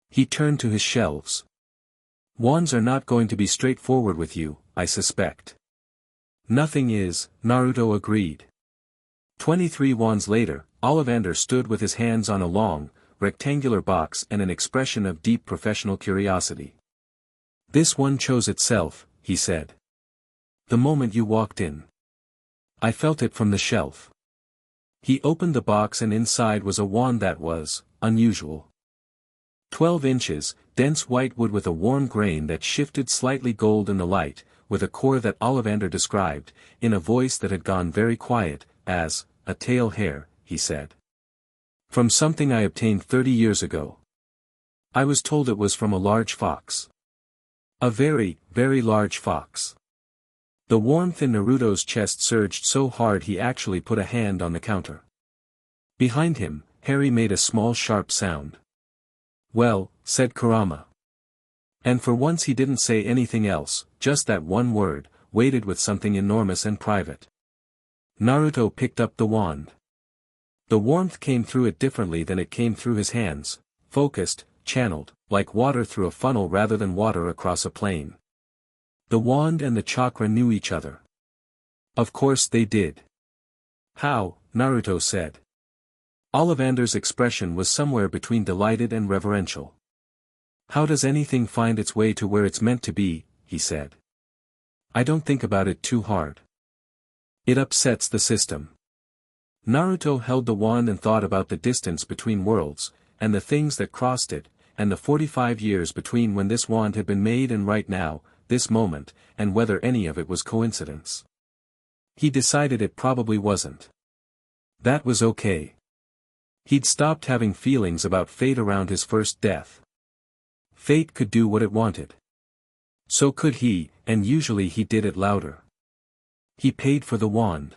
He turned to his shelves. "Wands are not going to be straightforward with you, I suspect." "Nothing is," Naruto agreed. 23 wands later, Ollivander stood with his hands on a long, rectangular box and an expression of deep professional curiosity. "This one chose itself," he said. "The moment you walked in. I felt it from the shelf." He opened the box and inside was a wand that was unusual. 12 inches, dense white wood with a warm grain that shifted slightly gold in the light, with a core that Ollivander described, in a voice that had gone very quiet, as a tail hair, he said. "From something I obtained 30 years ago. I was told it was from a large fox. A very, very large fox." The warmth in Naruto's chest surged so hard he actually put a hand on the counter. Behind him, Harry made a small sharp sound. "Well," said Kurama. And for once he didn't say anything else, just that one word, weighted with something enormous and private. Naruto picked up the wand. The warmth came through it differently than it came through his hands, focused, channeled, like water through a funnel rather than water across a plain. The wand and the chakra knew each other. Of course they did. How? Naruto said. Ollivander's expression was somewhere between delighted and reverential. How does anything find its way to where it's meant to be, he said. I don't think about it too hard. It upsets the system. Naruto held the wand and thought about the distance between worlds, and the things that crossed it, and the 45 years between when this wand had been made and right now, this moment, and whether any of it was coincidence. He decided it probably wasn't. That was okay. He'd stopped having feelings about fate around his first death. Fate could do what it wanted. So could he, and usually he did it louder. He paid for the wand.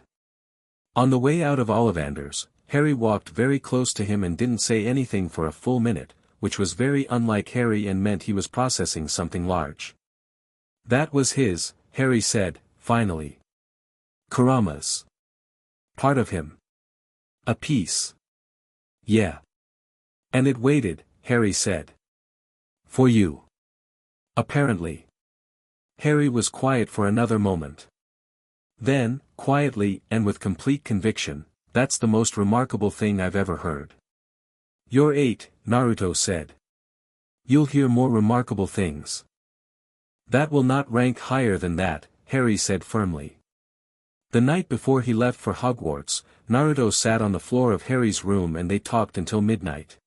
On the way out of Ollivander's, Harry walked very close to him and didn't say anything for a full minute, which was very unlike Harry and meant he was processing something large. That was his, Harry said, finally. Kurama's. Part of him. A piece. Yeah. And it waited, Harry said. For you. Apparently. Harry was quiet for another moment. Then, quietly and with complete conviction, that's the most remarkable thing I've ever heard. You're 8, Naruto said. You'll hear more remarkable things. That will not rank higher than that, Harry said firmly. The night before he left for Hogwarts, Naruto sat on the floor of Harry's room and they talked until midnight.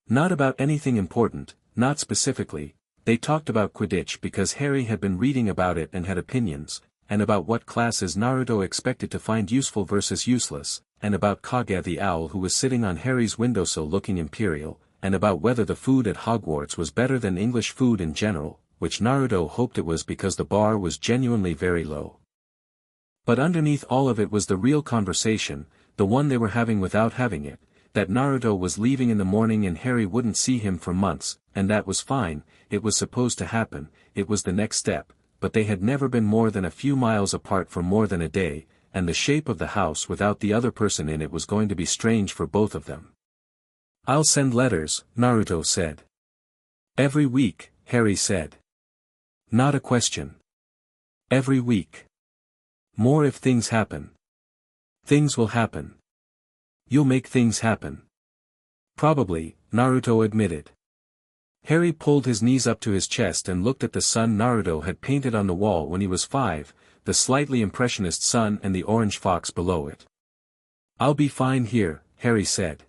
Not about anything important, not specifically, they talked about Quidditch because Harry had been reading about it and had opinions, and about what classes Naruto expected to find useful versus useless, and about Kage the owl who was sitting on Harry's windowsill looking imperial, and about whether the food at Hogwarts was better than English food in general, which Naruto hoped it was because the bar was genuinely very low. But underneath all of it was the real conversation, the one they were having without having it, that Naruto was leaving in the morning and Harry wouldn't see him for months, and that was fine, it was supposed to happen, it was the next step, but they had never been more than a few miles apart for more than a day, and the shape of the house without the other person in it was going to be strange for both of them. I'll send letters, Naruto said. Every week, Harry said. Not a question. Every week. More if things happen. Things will happen. You'll make things happen. Probably, Naruto admitted. Harry pulled his knees up to his chest and looked at the sun Naruto had painted on the wall when he was 5, the slightly impressionist sun and the orange fox below it. I'll be fine here, Harry said.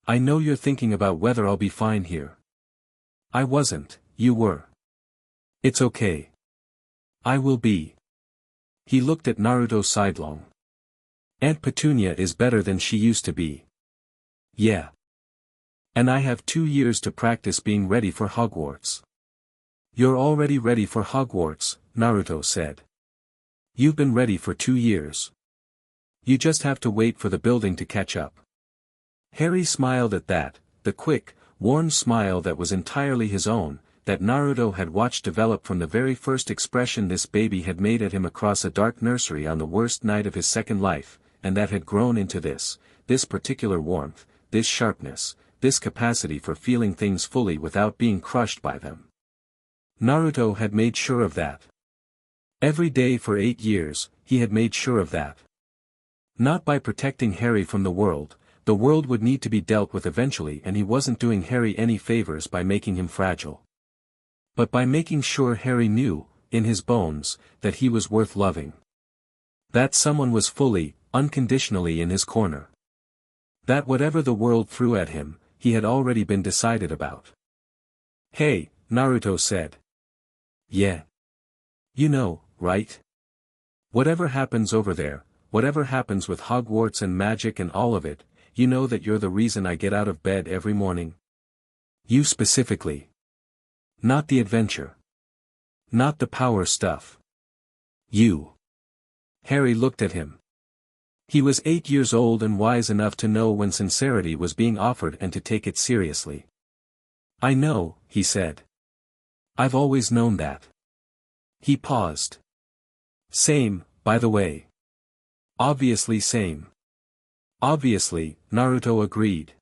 I know you're thinking about whether I'll be fine here. I wasn't, you were. It's okay. I will be. He looked at Naruto sidelong. Aunt Petunia is better than she used to be. Yeah. And I have 2 years to practice being ready for Hogwarts. You're already ready for Hogwarts, Naruto said. You've been ready for 2 years. You just have to wait for the building to catch up. Harry smiled at that, the quick, warm smile that was entirely his own, that Naruto had watched develop from the very first expression this baby had made at him across a dark nursery on the worst night of his second life, and that had grown into this particular warmth, this sharpness, this capacity for feeling things fully without being crushed by them. Naruto had made sure of that. Every day for 8 years, he had made sure of that. Not by protecting Harry from the world would need to be dealt with eventually and he wasn't doing Harry any favors by making him fragile. But by making sure Harry knew, in his bones, that he was worth loving. That someone was fully, unconditionally in his corner. That whatever the world threw at him, he had already been decided about. Hey, Naruto said. Yeah. You know, right? Whatever happens over there, whatever happens with Hogwarts and magic and all of it, you know that you're the reason I get out of bed every morning. You specifically. Not the adventure. Not the power stuff. You. Harry looked at him. He was 8 years old and wise enough to know when sincerity was being offered and to take it seriously. I know, he said. I've always known that. He paused. Same, by the way. Obviously same. Obviously, Naruto agreed.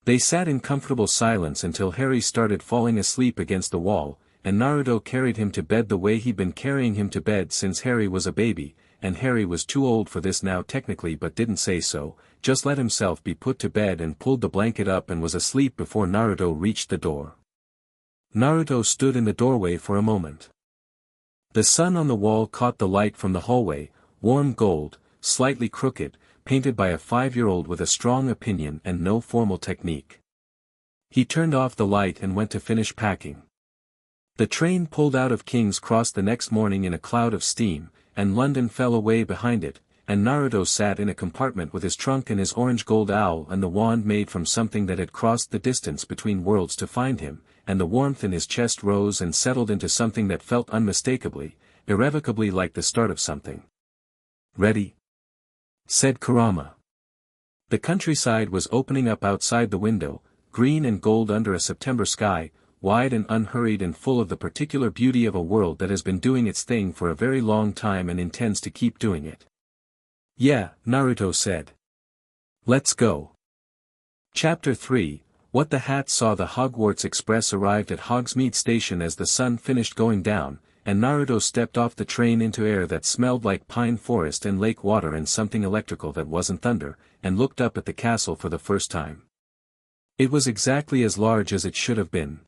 They sat in comfortable silence until Harry started falling asleep against the wall, and Naruto carried him to bed the way he'd been carrying him to bed since Harry was a baby, and Harry was too old for this now technically but didn't say so, just let himself be put to bed and pulled the blanket up and was asleep before Naruto reached the door. Naruto stood in the doorway for a moment. The sun on the wall caught the light from the hallway, warm gold, slightly crooked, painted by a 5-year-old with a strong opinion and no formal technique. He turned off the light and went to finish packing. The train pulled out of King's Cross the next morning in a cloud of steam, and London fell away behind it, and Naruto sat in a compartment with his trunk and his orange gold owl and the wand made from something that had crossed the distance between worlds to find him, and the warmth in his chest rose and settled into something that felt unmistakably, irrevocably like the start of something. Ready? Said Kurama. The countryside was opening up outside the window, green and gold under a September sky, wide and unhurried and full of the particular beauty of a world that has been doing its thing for a very long time and intends to keep doing it. Yeah, Naruto said. Let's go. Chapter 3, What the Hat saw. The Hogwarts Express arrived at Hogsmeade Station as the sun finished going down, and Naruto stepped off the train into air that smelled like pine forest and lake water and something electrical that wasn't thunder, and looked up at the castle for the first time. It was exactly as large as it should have been.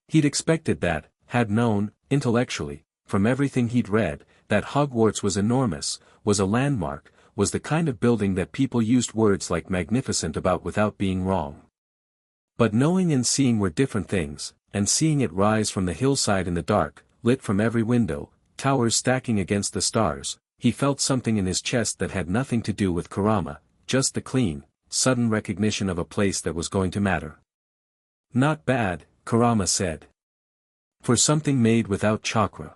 He'd expected that, had known, intellectually, from everything he'd read, that Hogwarts was enormous, was a landmark, was the kind of building that people used words like magnificent about without being wrong. But knowing and seeing were different things, and seeing it rise from the hillside in the dark, lit from every window, towers stacking against the stars, he felt something in his chest that had nothing to do with Kurama, just the clean, sudden recognition of a place that was going to matter. Not bad, Kurama said. For something made without chakra.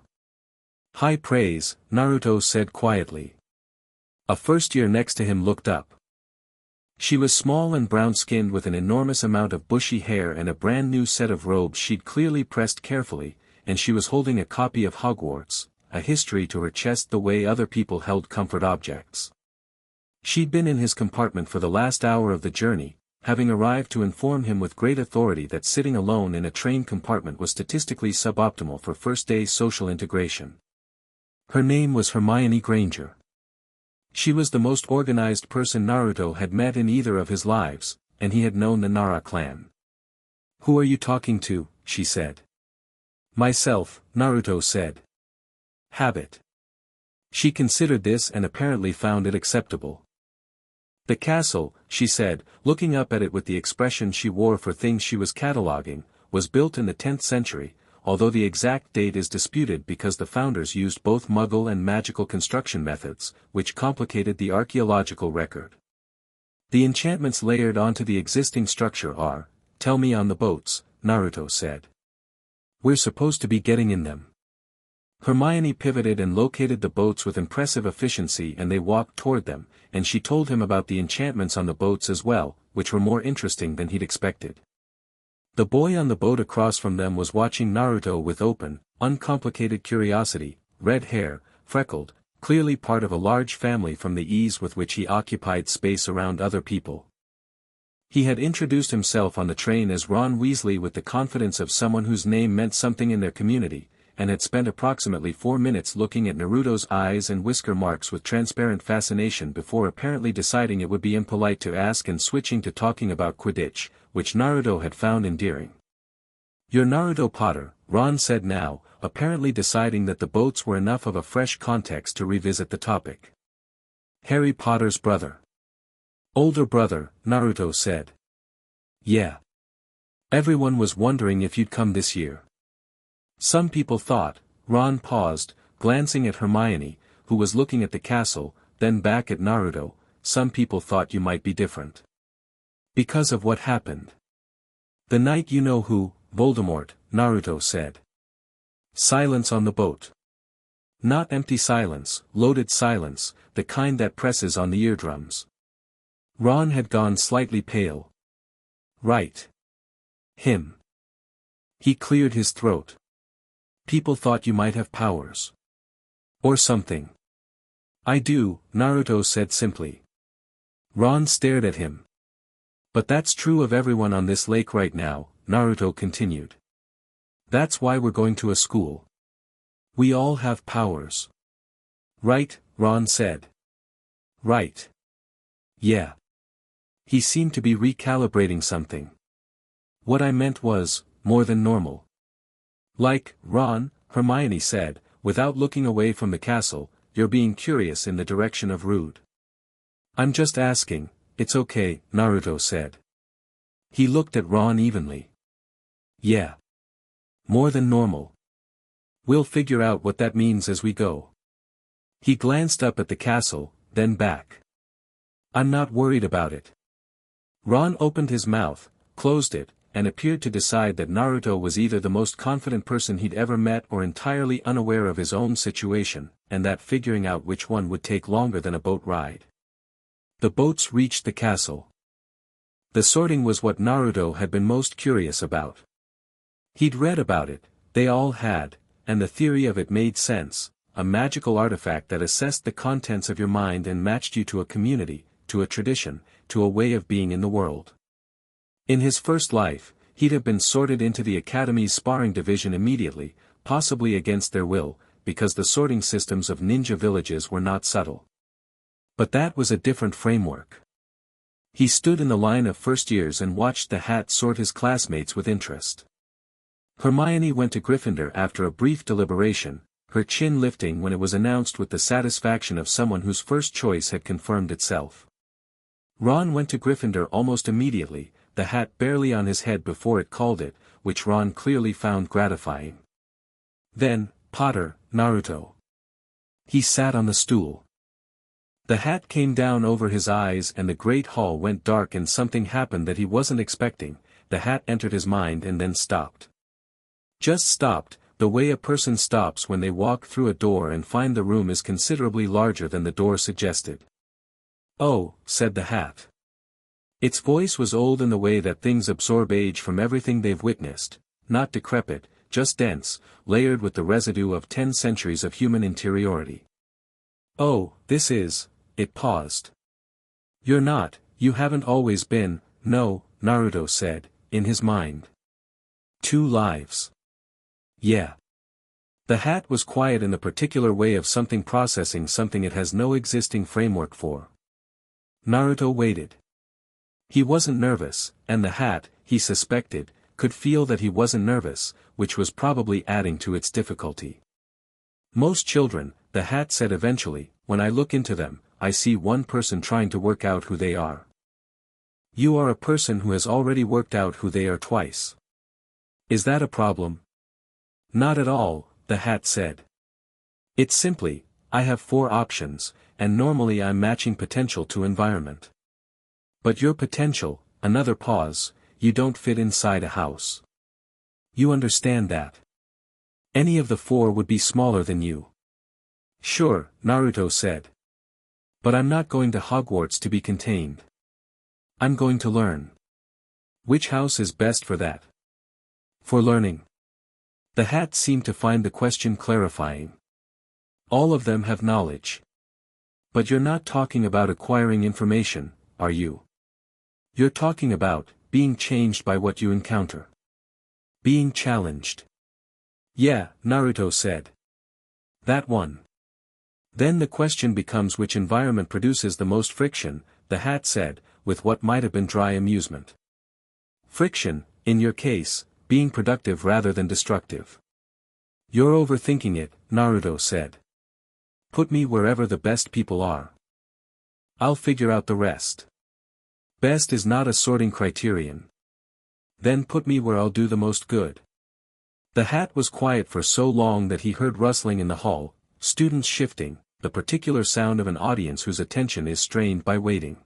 High praise, Naruto said quietly. A first year next to him looked up. She was small and brown-skinned with an enormous amount of bushy hair and a brand new set of robes she'd clearly pressed carefully, and she was holding a copy of Hogwarts, a history to her chest the way other people held comfort objects. She'd been in his compartment for the last hour of the journey, having arrived to inform him with great authority that sitting alone in a train compartment was statistically suboptimal for first-day social integration. Her name was Hermione Granger. She was the most organized person Naruto had met in either of his lives, and he had known the Nara clan. "Who are you talking to?" she said. "Myself," Naruto said. "Habit." She considered this and apparently found it acceptable. "The castle," she said, looking up at it with the expression she wore for things she was cataloging, was built in the 10th century, although the exact date is disputed because the founders used both Muggle and magical construction methods, which complicated the archaeological record. "The enchantments layered onto the existing structure are, tell me on the boats," Naruto said. "We're supposed to be getting in them." Hermione pivoted and located the boats with impressive efficiency and they walked toward them, and she told him about the enchantments on the boats as well, which were more interesting than he'd expected. The boy on the boat across from them was watching Naruto with open, uncomplicated curiosity, red hair, freckled, clearly part of a large family from the ease with which he occupied space around other people. He had introduced himself on the train as Ron Weasley with the confidence of someone whose name meant something in their community, and had spent approximately 4 minutes looking at Naruto's eyes and whisker marks with transparent fascination before apparently deciding it would be impolite to ask and switching to talking about Quidditch, which Naruto had found endearing. "You're Naruto Potter," Ron said now, apparently deciding that the boats were enough of a fresh context to revisit the topic. "Harry Potter's brother." "Older brother," Naruto said. "Yeah. Everyone was wondering if you'd come this year." "Some people thought," Ron paused, glancing at Hermione, who was looking at the castle, then back at Naruto, "some people thought you might be different. Because of what happened. The night you know who, Voldemort," Naruto said. Silence on the boat. Not empty silence, loaded silence, the kind that presses on the eardrums. Ron had gone slightly pale. "Right. Him." He cleared his throat. People thought you might have powers. Or something. I do, Naruto said simply. Ron stared at him. But that's true of everyone on this lake right now, Naruto continued. That's why we're going to a school. We all have powers. Right, Ron said. Right. Yeah. He seemed to be recalibrating something. What I meant was, more than normal. Like, Ron, Hermione said, without looking away from the castle, you're being curious in the direction of rude. I'm just asking, it's okay, Naruto said. He looked at Ron evenly. Yeah. More than normal. We'll figure out what that means as we go. He glanced up at the castle, then back. I'm not worried about it. Ron opened his mouth, closed it, and appeared to decide that Naruto was either the most confident person he'd ever met or entirely unaware of his own situation, and that figuring out which one would take longer than a boat ride. The boats reached the castle. The sorting was what Naruto had been most curious about. He'd read about it, they all had, and the theory of it made sense, a magical artifact that assessed the contents of your mind and matched you to a community, to a tradition, to a way of being in the world. In his first life, he'd have been sorted into the Academy's sparring division immediately, possibly against their will, because the sorting systems of ninja villages were not subtle. But that was a different framework. He stood in the line of first years and watched the hat sort his classmates with interest. Hermione went to Gryffindor after a brief deliberation, her chin lifting when it was announced with the satisfaction of someone whose first choice had confirmed itself. Ron went to Gryffindor almost immediately, the hat barely on his head before it called it, which Ron clearly found gratifying. Then, Potter, Naruto. He sat on the stool. The hat came down over his eyes and the great hall went dark and something happened that he wasn't expecting, the hat entered his mind and then stopped. Just stopped, the way a person stops when they walk through a door and find the room is considerably larger than the door suggested. Oh, said the hat. Its voice was old in the way that things absorb age from everything they've witnessed, not decrepit, just dense, layered with the residue of 10 centuries of human interiority. Oh, this is, it paused. You're not, you haven't always been, no, Naruto said, in his mind. 2 lives. Yeah. The hat was quiet in the particular way of something processing something it has no existing framework for. Naruto waited. He wasn't nervous, and the hat, he suspected, could feel that he wasn't nervous, which was probably adding to its difficulty. Most children, the hat said eventually, when I look into them, I see one person trying to work out who they are. You are a person who has already worked out who they are twice. Is that a problem? Not at all, the hat said. It's simply, I have 4 options, and normally I'm matching potential to environment. But your potential, another pause, you don't fit inside a house. You understand that. Any of the 4 would be smaller than you. Sure, Naruto said. But I'm not going to Hogwarts to be contained. I'm going to learn. Which house is best for that? For learning. The hat seemed to find the question clarifying. All of them have knowledge. But you're not talking about acquiring information, are you? You're talking about, being changed by what you encounter. Being challenged. Yeah, Naruto said. That one. Then the question becomes which environment produces the most friction, the hat said, with what might have been dry amusement. Friction, in your case, being productive rather than destructive. You're overthinking it, Naruto said. Put me wherever the best people are. I'll figure out the rest. Best is not a sorting criterion. Then put me where I'll do the most good. The hat was quiet for so long that he heard rustling in the hall, students shifting, the particular sound of an audience whose attention is strained by waiting.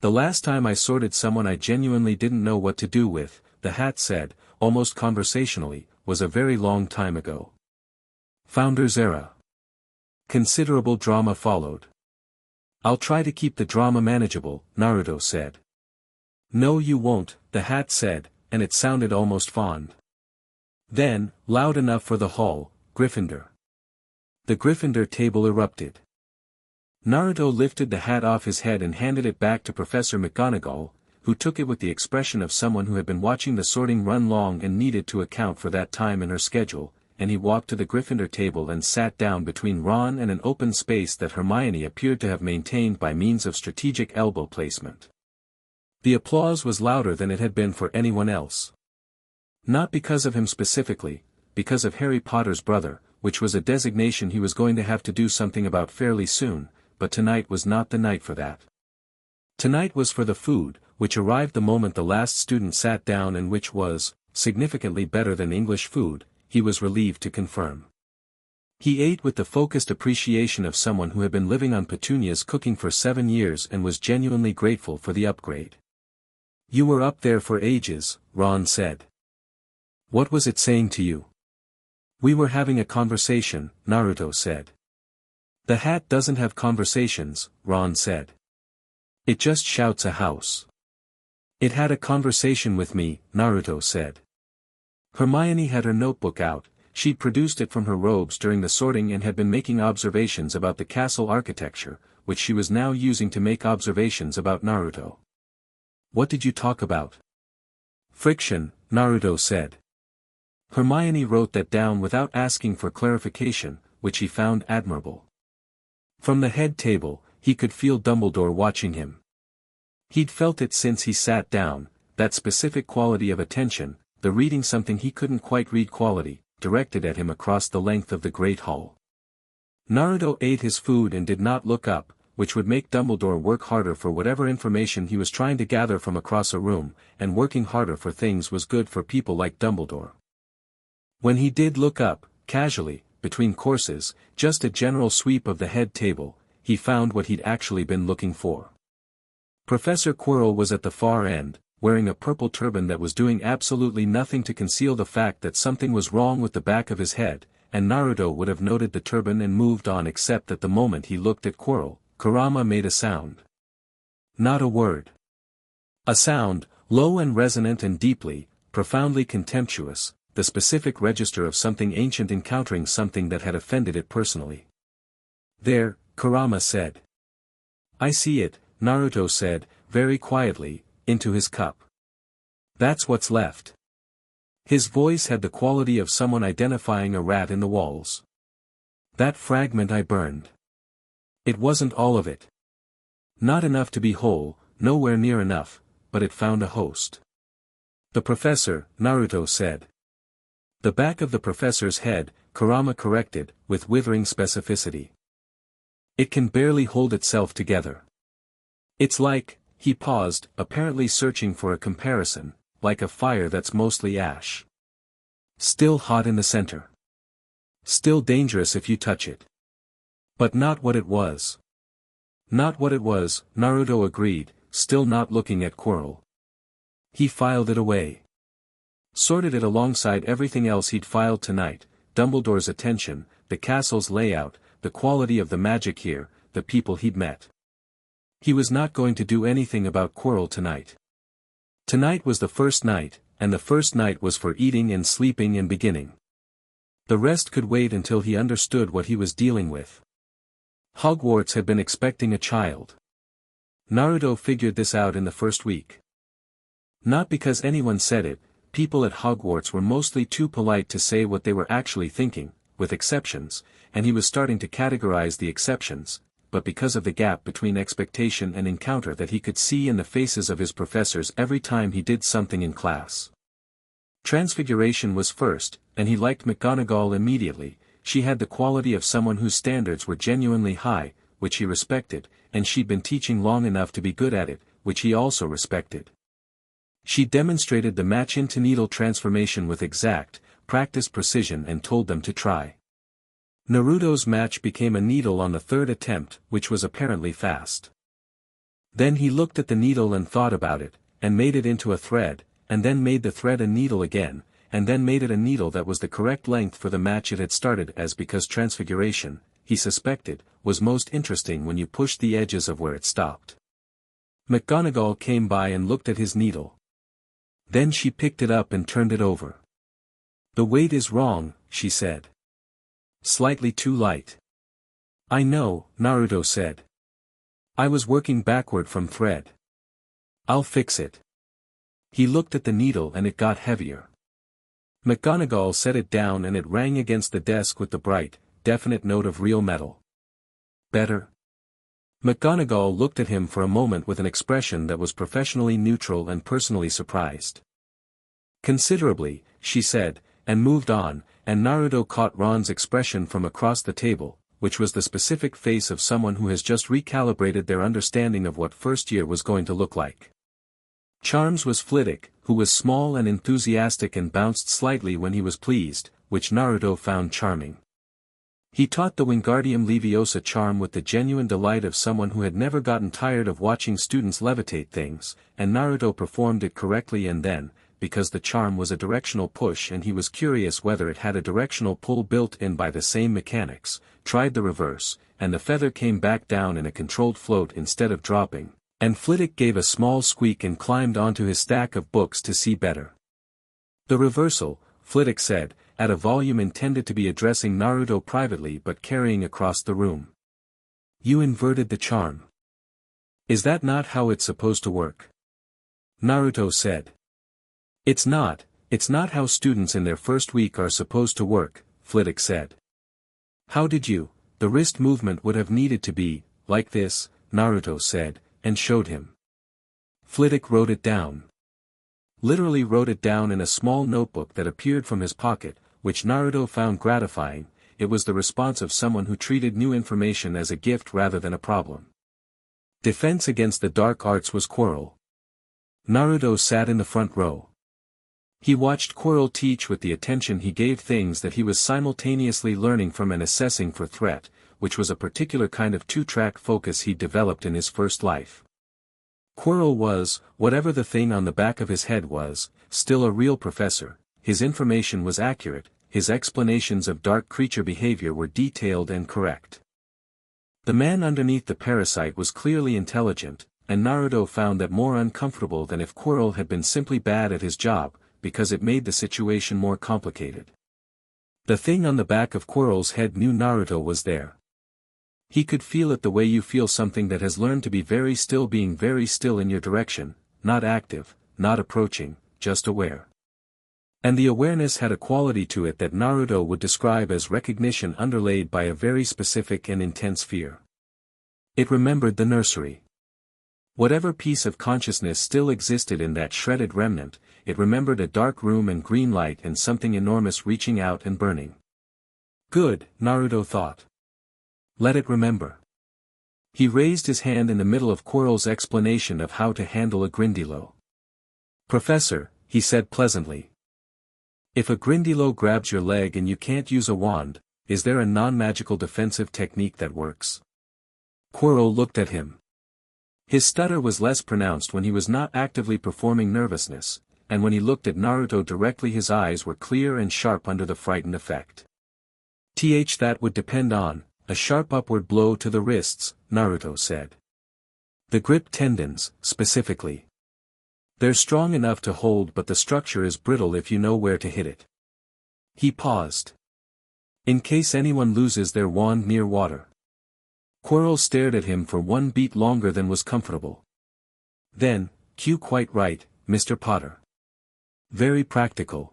The last time I sorted someone I genuinely didn't know what to do with, the hat said, almost conversationally, was a very long time ago. Founder's era. Considerable drama followed. I'll try to keep the drama manageable, Naruto said. No you won't, the hat said, and it sounded almost fond. Then, loud enough for the hall, Gryffindor. The Gryffindor table erupted. Naruto lifted the hat off his head and handed it back to Professor McGonagall, who took it with the expression of someone who had been watching the sorting run long and needed to account for that time in her schedule, and he walked to the Gryffindor table and sat down between Ron and an open space that Hermione appeared to have maintained by means of strategic elbow placement. The applause was louder than it had been for anyone else. Not because of him specifically, because of Harry Potter's brother, which was a designation he was going to have to do something about fairly soon, but tonight was not the night for that. Tonight was for the food, which arrived the moment the last student sat down and which was, significantly better than English food, he was relieved to confirm. He ate with the focused appreciation of someone who had been living on Petunia's cooking for 7 years and was genuinely grateful for the upgrade. "You were up there for ages," Ron said. "What was it saying to you?" "We were having a conversation," Naruto said. "The hat doesn't have conversations," Ron said. "It just shouts a house." "It had a conversation with me," Naruto said. Hermione had her notebook out. She'd produced it from her robes during the sorting and had been making observations about the castle architecture, which she was now using to make observations about Naruto. "What did you talk about?" "Friction," Naruto said. Hermione wrote that down without asking for clarification, which he found admirable. From the head table, he could feel Dumbledore watching him. He'd felt it since he sat down, that specific quality of attention, the reading something he couldn't quite read quality, directed at him across the length of the Great Hall. Naruto ate his food and did not look up, which would make Dumbledore work harder for whatever information he was trying to gather from across a room, and working harder for things was good for people like Dumbledore. When he did look up, casually, between courses, just a general sweep of the head table, he found what he'd actually been looking for. Professor Quirrell was at the far end, wearing a purple turban that was doing absolutely nothing to conceal the fact that something was wrong with the back of his head, and Naruto would have noted the turban and moved on except that the moment he looked at Quirrell, Kurama made a sound. Not a word. A sound, low and resonant and deeply, profoundly contemptuous, the specific register of something ancient encountering something that had offended it personally. "There," Kurama said. "I see it," Naruto said, very quietly, into his cup. "That's what's left." His voice had the quality of someone identifying a rat in the walls. "That fragment I burned. It wasn't all of it. Not enough to be whole, nowhere near enough, but it found a host." "The professor," Naruto said. "The back of the professor's head," Kurama corrected, with withering specificity. "It can barely hold itself together. It's like," he paused, apparently searching for a comparison, "like a fire that's mostly ash. Still hot in the center. Still dangerous if you touch it. But not what it was." "Not what it was," Naruto agreed, still not looking at Quirrell. He filed it away. Sorted it alongside everything else he'd filed tonight, Dumbledore's attention, the castle's layout, the quality of the magic here, the people he'd met. He was not going to do anything about Quirrell tonight. Tonight was the first night, and the first night was for eating and sleeping and beginning. The rest could wait until he understood what he was dealing with. Hogwarts had been expecting a child. Naruto figured this out in the first week. Not because anyone said it, people at Hogwarts were mostly too polite to say what they were actually thinking, with exceptions, and he was starting to categorize the exceptions, but because of the gap between expectation and encounter that he could see in the faces of his professors every time he did something in class. Transfiguration was first, and he liked McGonagall immediately. She had the quality of someone whose standards were genuinely high, which he respected, and she'd been teaching long enough to be good at it, which he also respected. She demonstrated the match-into-needle transformation with exact, practiced precision and told them to try. Naruto's match became a needle on the third attempt, which was apparently fast. Then he looked at the needle and thought about it, and made it into a thread, and then made the thread a needle again, and then made it a needle that was the correct length for the match it had started as, because transfiguration, he suspected, was most interesting when you pushed the edges of where it stopped. McGonagall came by and looked at his needle. Then she picked it up and turned it over. The weight is wrong, she said. Slightly too light. I know, Naruto said. I was working backward from thread. I'll fix it. He looked at the needle and it got heavier. McGonagall set it down and it rang against the desk with the bright, definite note of real metal. Better? McGonagall looked at him for a moment with an expression that was professionally neutral and personally surprised. Considerably, she said, and moved on, and Naruto caught Ron's expression from across the table, which was the specific face of someone who has just recalibrated their understanding of what first year was going to look like. Charms was Flitwick, who was small and enthusiastic and bounced slightly when he was pleased, which Naruto found charming. He taught the Wingardium Leviosa charm with the genuine delight of someone who had never gotten tired of watching students levitate things, and Naruto performed it correctly and then, because the charm was a directional push and he was curious whether it had a directional pull built in by the same mechanics, tried the reverse, and the feather came back down in a controlled float instead of dropping, and Flitwick gave a small squeak and climbed onto his stack of books to see better. The reversal, Flitwick said, at a volume intended to be addressing Naruto privately but carrying across the room. You inverted the charm. Is that not how it's supposed to work? Naruto said. It's not how students in their first week are supposed to work, Flitwick said. How did you? The wrist movement would have needed to be, like this, Naruto said, and showed him. Flitwick wrote it down. Literally wrote it down in a small notebook that appeared from his pocket, which Naruto found gratifying. It was the response of someone who treated new information as a gift rather than a problem. Defense against the dark arts was Quirrell. Naruto sat in the front row. He watched Quirrell teach with the attention he gave things that he was simultaneously learning from and assessing for threat, which was a particular kind of two-track focus he developed in his first life. Quirrell was, whatever the thing on the back of his head was, still a real professor. His information was accurate, his explanations of dark creature behavior were detailed and correct. The man underneath the parasite was clearly intelligent, and Naruto found that more uncomfortable than if Quirrell had been simply bad at his job, because it made the situation more complicated. The thing on the back of Quirrell's head knew Naruto was there. He could feel it the way you feel something that has learned to be very still being very still in your direction, not active, not approaching, just aware. And the awareness had a quality to it that Naruto would describe as recognition underlaid by a very specific and intense fear. It remembered the nursery. Whatever piece of consciousness still existed in that shredded remnant, it remembered a dark room and green light and something enormous reaching out and burning. Good, Naruto thought. Let it remember. He raised his hand in the middle of Quirrell's explanation of how to handle a Grindilo. Professor, he said pleasantly. If a Grindilo grabs your leg and you can't use a wand, is there a non-magical defensive technique that works? Quirrell looked at him. His stutter was less pronounced when he was not actively performing nervousness, and when he looked at Naruto directly his eyes were clear and sharp under the frightened effect. That would depend on a sharp upward blow to the wrists, Naruto said. The grip tendons, specifically. They're strong enough to hold but the structure is brittle if you know where to hit it. He paused. In case anyone loses their wand near water. Quirrell stared at him for one beat longer than was comfortable. Then, quite right, Mr. Potter. Very practical.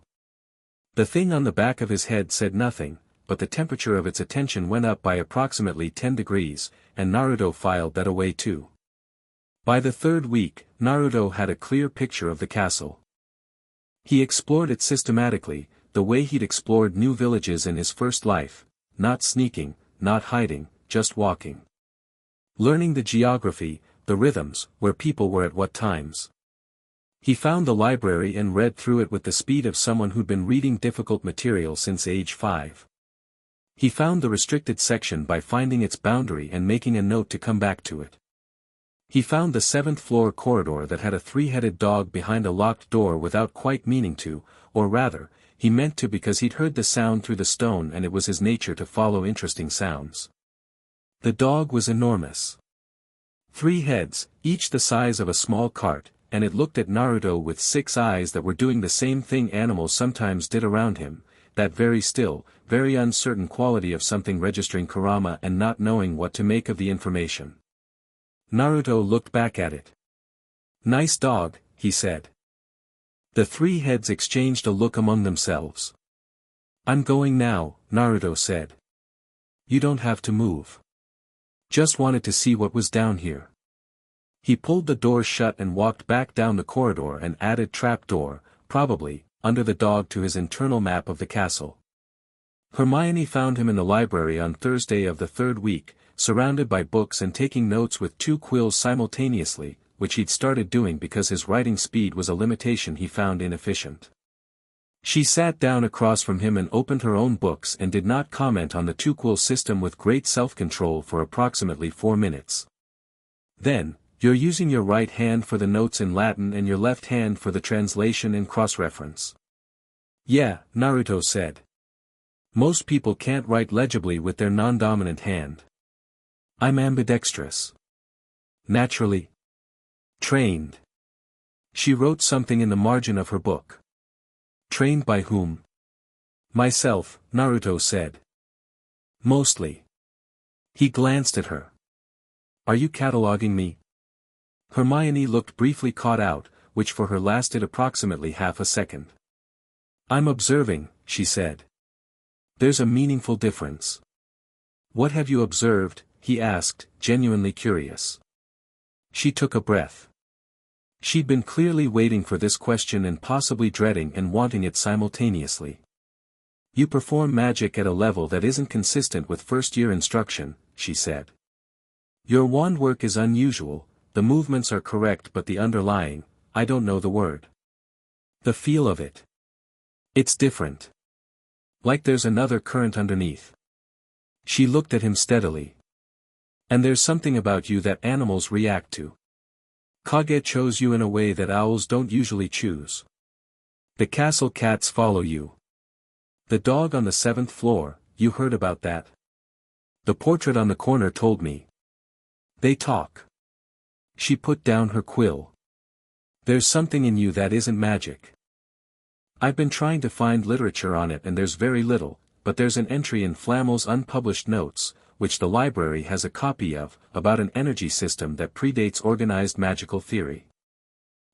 The thing on the back of his head said nothing, but the temperature of its attention went up by approximately 10 degrees, and Naruto filed that away too. By the third week, Naruto had a clear picture of the castle. He explored it systematically, the way he'd explored new villages in his first life, not sneaking, not hiding, just walking. Learning the geography, the rhythms, where people were at what times. He found the library and read through it with the speed of someone who'd been reading difficult material since age 5. He found the restricted section by finding its boundary and making a note to come back to it. He found the 7th floor corridor that had a 3-headed dog behind a locked door without quite meaning to, or rather, he meant to because he'd heard the sound through the stone and it was his nature to follow interesting sounds. The dog was enormous. 3 heads, each the size of a small cart, and it looked at Naruto with 6 eyes that were doing the same thing animals sometimes did around him, that very still, very uncertain quality of something registering Kurama and not knowing what to make of the information. Naruto looked back at it. "Nice dog," he said. The three heads exchanged a look among themselves. "I'm going now," Naruto said. "You don't have to move. Just wanted to see what was down here." He pulled the door shut and walked back down the corridor and added trapdoor, probably, under the dog to his internal map of the castle. Hermione found him in the library on Thursday of the third week, surrounded by books and taking notes with two quills simultaneously, which he'd started doing because his writing speed was a limitation he found inefficient. She sat down across from him and opened her own books and did not comment on the two-quill system with great self-control for approximately 4 minutes. Then, "You're using your right hand for the notes in Latin and your left hand for the translation and cross-reference." "Yeah," Naruto said. "Most people can't write legibly with their non-dominant hand. I'm ambidextrous. Naturally. Trained." She wrote something in the margin of her book. "Trained by whom?" "Myself," Naruto said. "Mostly." He glanced at her. "Are you cataloging me?" Hermione looked briefly caught out, which for her lasted approximately half a second. "I'm observing," she said. "There's a meaningful difference." "What have you observed?" he asked, genuinely curious. She took a breath. She'd been clearly waiting for this question and possibly dreading and wanting it simultaneously. "You perform magic at a level that isn't consistent with first-year instruction," she said. "Your wand work is unusual, the movements are correct but the underlying, I don't know the word. The feel of it. It's different. Like there's another current underneath." She looked at him steadily. "And there's something about you that animals react to. Kage chose you in a way that owls don't usually choose. The castle cats follow you. The dog on the 7th floor, you heard about that? The portrait on the corner told me. They talk." She put down her quill. "There's something in you that isn't magic. I've been trying to find literature on it and there's very little, but there's an entry in Flammel's unpublished notes, which the library has a copy of, about an energy system that predates organized magical theory.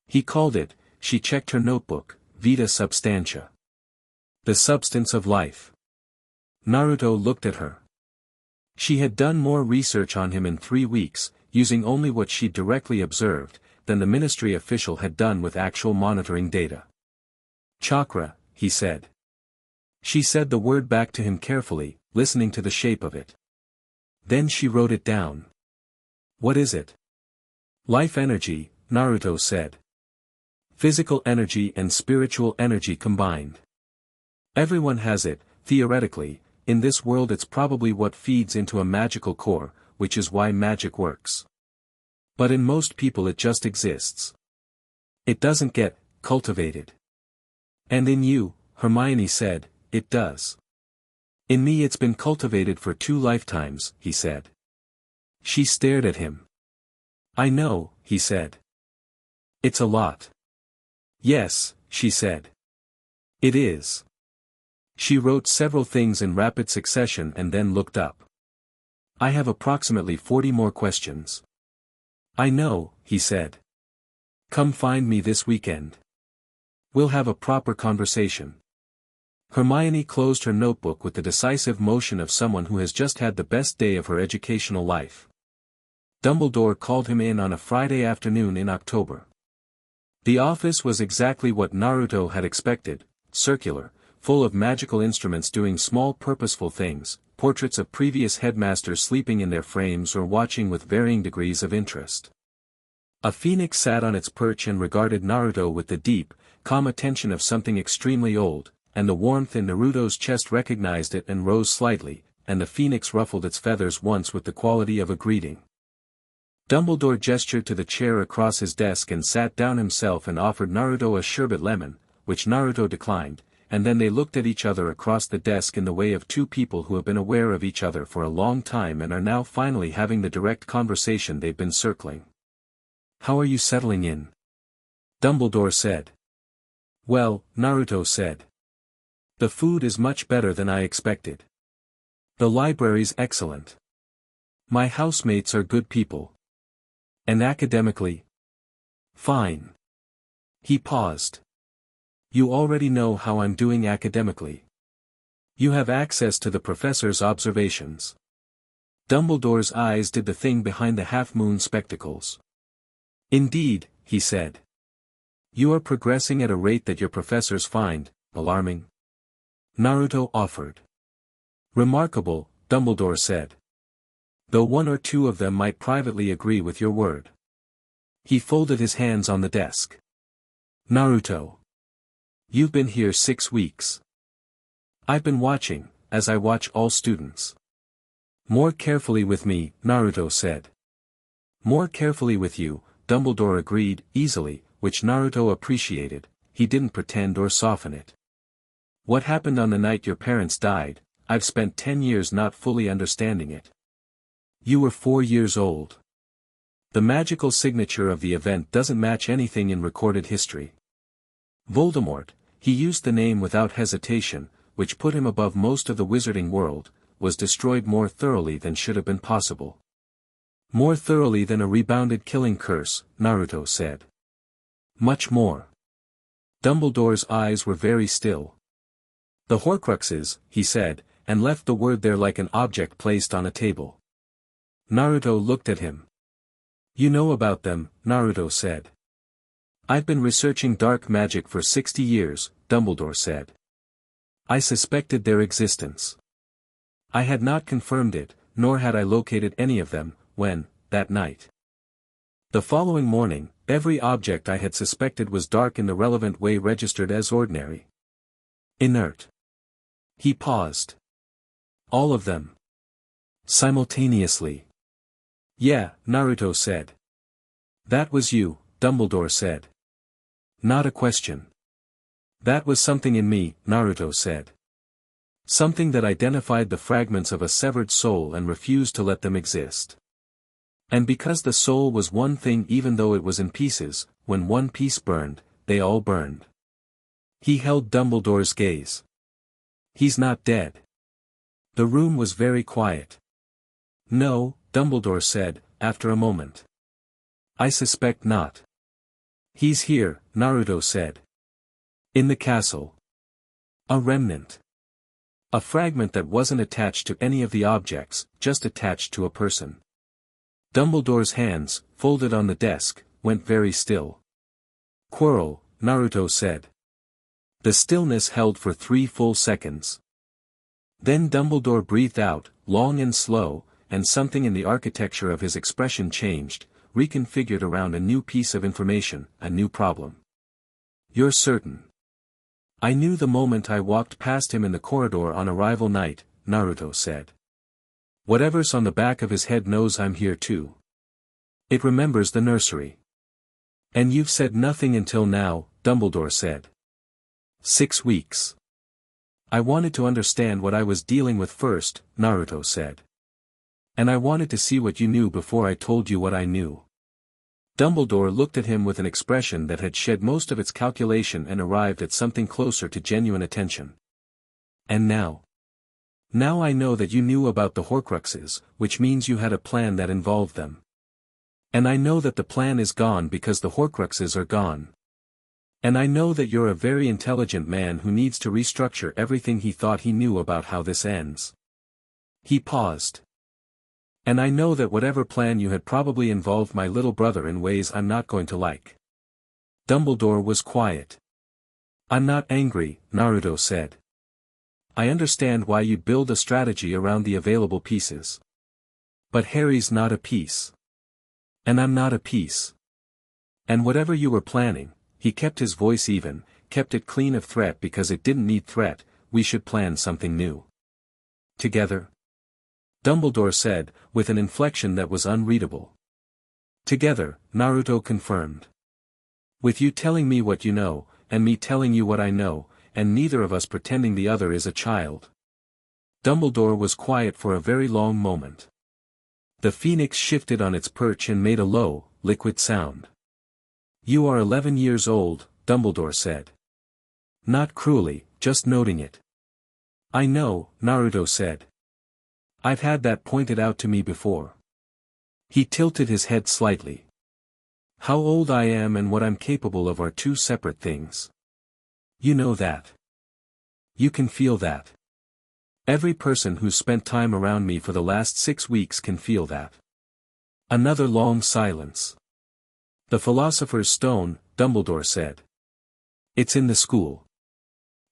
He called it," she checked her notebook, "Vita Substantia. The substance of life." Naruto looked at her. She had done more research on him in 3 weeks, using only what she'd directly observed, than the ministry official had done with actual monitoring data. "Chakra," he said. She said the word back to him carefully, listening to the shape of it. Then she wrote it down. "What is it?" "Life energy," Naruto said. "Physical energy and spiritual energy combined. Everyone has it, theoretically, in this world it's probably what feeds into a magical core, which is why magic works. But in most people it just exists. It doesn't get cultivated. And in you," Hermione said, "it does. In me it's been cultivated for 2 lifetimes," he said. She stared at him. "I know," he said. "It's a lot." "Yes," she said. "It is." She wrote several things in rapid succession and then looked up. "I have approximately 40 more questions." "I know," he said. "Come find me this weekend. We'll have a proper conversation." Hermione closed her notebook with the decisive motion of someone who has just had the best day of her educational life. Dumbledore called him in on a Friday afternoon in October. The office was exactly what Naruto had expected, circular, full of magical instruments doing small purposeful things, portraits of previous headmasters sleeping in their frames or watching with varying degrees of interest. A phoenix sat on its perch and regarded Naruto with the deep, calm attention of something extremely old, and the warmth in Naruto's chest recognized it and rose slightly, and the phoenix ruffled its feathers once with the quality of a greeting. Dumbledore gestured to the chair across his desk and sat down himself and offered Naruto a sherbet lemon, which Naruto declined, and then they looked at each other across the desk in the way of two people who have been aware of each other for a long time and are now finally having the direct conversation they've been circling. "How are you settling in?" Dumbledore said. "Well," Naruto said. The food is much better than I expected. The library's excellent. My housemates are good people. And academically? Fine. He paused. You already know how I'm doing academically. You have access to the professor's observations. Dumbledore's eyes did the thing behind the half-moon spectacles. Indeed, he said. You are progressing at a rate that your professors find alarming. Naruto offered. Remarkable, Dumbledore said. Though one or two of them might privately agree with your word. He folded his hands on the desk. Naruto. You've been here 6 weeks. I've been watching, as I watch all students. More carefully with me, Naruto said. More carefully with you, Dumbledore agreed, easily, which Naruto appreciated. He didn't pretend or soften it. What happened on the night your parents died, I've spent 10 years not fully understanding it. You were 4 years old. The magical signature of the event doesn't match anything in recorded history. Voldemort, he used the name without hesitation, which put him above most of the wizarding world, was destroyed more thoroughly than should have been possible. More thoroughly than a rebounded killing curse, Naruto said. Much more. Dumbledore's eyes were very still. The Horcruxes, he said, and left the word there like an object placed on a table. Naruto looked at him. You know about them, Naruto said. I've been researching dark magic for 60 years, Dumbledore said. I suspected their existence. I had not confirmed it, nor had I located any of them, when, that night. The following morning, every object I had suspected was dark in the relevant way registered as ordinary. Inert. He paused. All of them. Simultaneously. Yeah, Naruto said. That was you, Dumbledore said. Not a question. That was something in me, Naruto said. Something that identified the fragments of a severed soul and refused to let them exist. And because the soul was one thing even though it was in pieces, when one piece burned, they all burned. He held Dumbledore's gaze. He's not dead. The room was very quiet. No, Dumbledore said, after a moment. I suspect not. He's here, Naruto said. In the castle. A remnant. A fragment that wasn't attached to any of the objects, just attached to a person. Dumbledore's hands, folded on the desk, went very still. Quirrell, Naruto said. The stillness held for 3 full seconds. Then Dumbledore breathed out, long and slow, and something in the architecture of his expression changed, reconfigured around a new piece of information, a new problem. You're certain? I knew the moment I walked past him in the corridor on arrival night, Naruto said. Whatever's on the back of his head knows I'm here too. It remembers the nursery. And you've said nothing until now, Dumbledore said. 6 weeks. I wanted to understand what I was dealing with first, Naruto said. And I wanted to see what you knew before I told you what I knew. Dumbledore looked at him with an expression that had shed most of its calculation and arrived at something closer to genuine attention. And now? Now I know that you knew about the Horcruxes, which means you had a plan that involved them. And I know that the plan is gone because the Horcruxes are gone. And I know that you're a very intelligent man who needs to restructure everything he thought he knew about how this ends. He paused. And I know that whatever plan you had probably involved my little brother in ways I'm not going to like. Dumbledore was quiet. I'm not angry, Naruto said. I understand why you'd build a strategy around the available pieces. But Harry's not a piece. And I'm not a piece. And whatever you were planning, he kept his voice even, kept it clean of threat because it didn't need threat, we should plan something new. Together? Dumbledore said, with an inflection that was unreadable. Together, Naruto confirmed. With you telling me what you know, and me telling you what I know, and neither of us pretending the other is a child. Dumbledore was quiet for a very long moment. The phoenix shifted on its perch and made a low, liquid sound. You are 11 years old, Dumbledore said. Not cruelly, just noting it. I know, Naruto said. I've had that pointed out to me before. He tilted his head slightly. How old I am and what I'm capable of are two separate things. You know that. You can feel that. Every person who's spent time around me for the last 6 weeks can feel that. Another long silence. The Philosopher's Stone, Dumbledore said. It's in the school.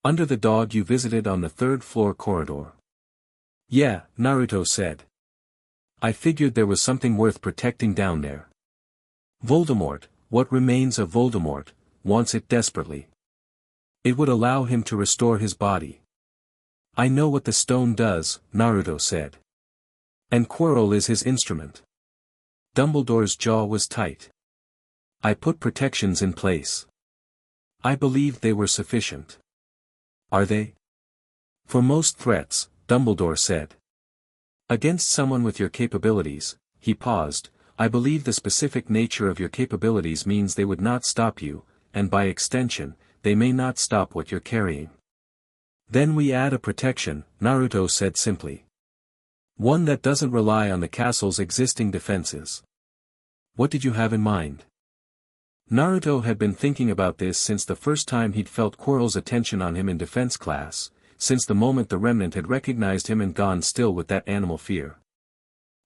Under the dog you visited on the 3rd floor corridor. Yeah, Naruto said. I figured there was something worth protecting down there. Voldemort, what remains of Voldemort, wants it desperately. It would allow him to restore his body. I know what the stone does, Naruto said. And Quirrell is his instrument. Dumbledore's jaw was tight. I put protections in place. I believed they were sufficient. Are they? For most threats, Dumbledore said. Against someone with your capabilities, he paused, I believe the specific nature of your capabilities means they would not stop you, and by extension, they may not stop what you're carrying. Then we add a protection, Naruto said simply. One that doesn't rely on the castle's existing defenses. What did you have in mind? Naruto had been thinking about this since the first time he'd felt Quirrell's attention on him in defense class, since the moment the remnant had recognized him and gone still with that animal fear.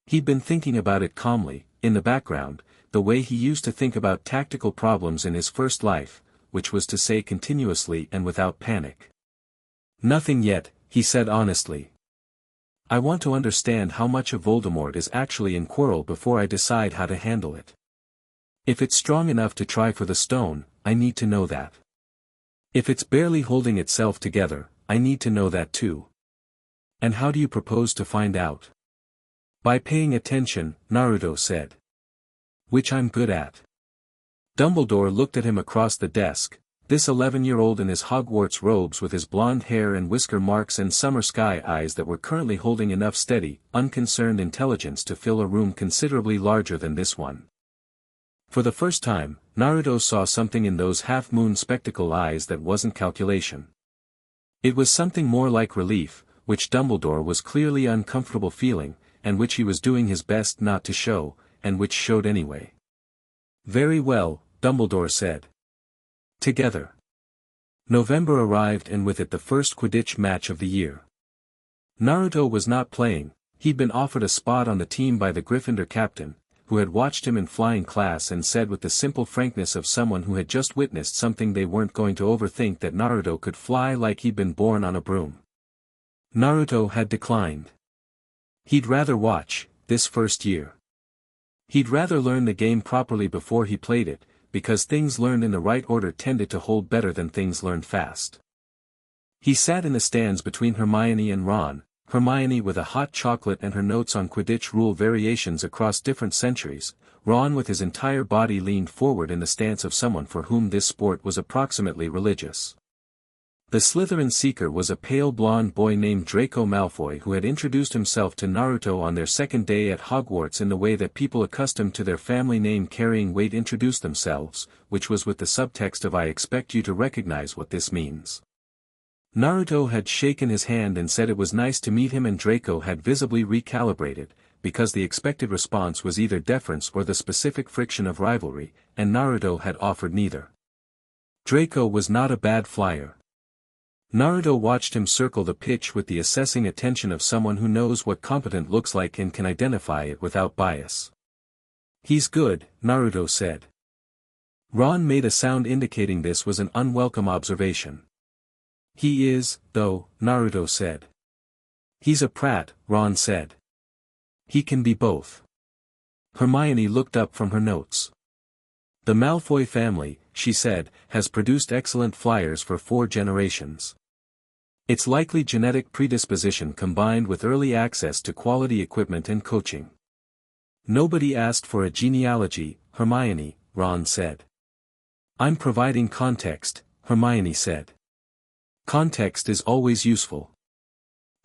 He'd been thinking about it calmly, in the background, the way he used to think about tactical problems in his first life, which was to say continuously and without panic. Nothing yet, he said honestly. I want to understand how much of Voldemort is actually in Quirrell before I decide how to handle it. If it's strong enough to try for the stone, I need to know that. If it's barely holding itself together, I need to know that too. And how do you propose to find out? By paying attention, Naruto said. Which I'm good at. Dumbledore looked at him across the desk, this 11-year-old in his Hogwarts robes with his blonde hair and whisker marks and summer sky eyes that were currently holding enough steady, unconcerned intelligence to fill a room considerably larger than this one. For the first time, Naruto saw something in those half-moon spectacle eyes that wasn't calculation. It was something more like relief, which Dumbledore was clearly uncomfortable feeling, and which he was doing his best not to show, and which showed anyway. Very well, Dumbledore said. Together. November arrived and with it the first Quidditch match of the year. Naruto was not playing, he'd been offered a spot on the team by the Gryffindor captain, who had watched him in flying class and said with the simple frankness of someone who had just witnessed something they weren't going to overthink that Naruto could fly like he'd been born on a broom. Naruto had declined. He'd rather watch, this first year. He'd rather learn the game properly before he played it, because things learned in the right order tended to hold better than things learned fast. He sat in the stands between Hermione and Ron, Hermione with a hot chocolate and her notes on Quidditch rule variations across different centuries, Ron with his entire body leaned forward in the stance of someone for whom this sport was approximately religious. The Slytherin seeker was a pale blonde boy named Draco Malfoy who had introduced himself to Naruto on their second day at Hogwarts in the way that people accustomed to their family name carrying weight introduce themselves, which was with the subtext of I expect you to recognize what this means. Naruto had shaken his hand and said it was nice to meet him and Draco had visibly recalibrated, because the expected response was either deference or the specific friction of rivalry, and Naruto had offered neither. Draco was not a bad flyer. Naruto watched him circle the pitch with the assessing attention of someone who knows what competent looks like and can identify it without bias. He's good, Naruto said. Ron made a sound indicating this was an unwelcome observation. He is, though, Naruto said. He's a prat, Ron said. He can be both. Hermione looked up from her notes. The Malfoy family, she said, has produced excellent flyers for 4 generations. It's likely genetic predisposition combined with early access to quality equipment and coaching. Nobody asked for a genealogy, Hermione, Ron said. I'm providing context, Hermione said. Context is always useful.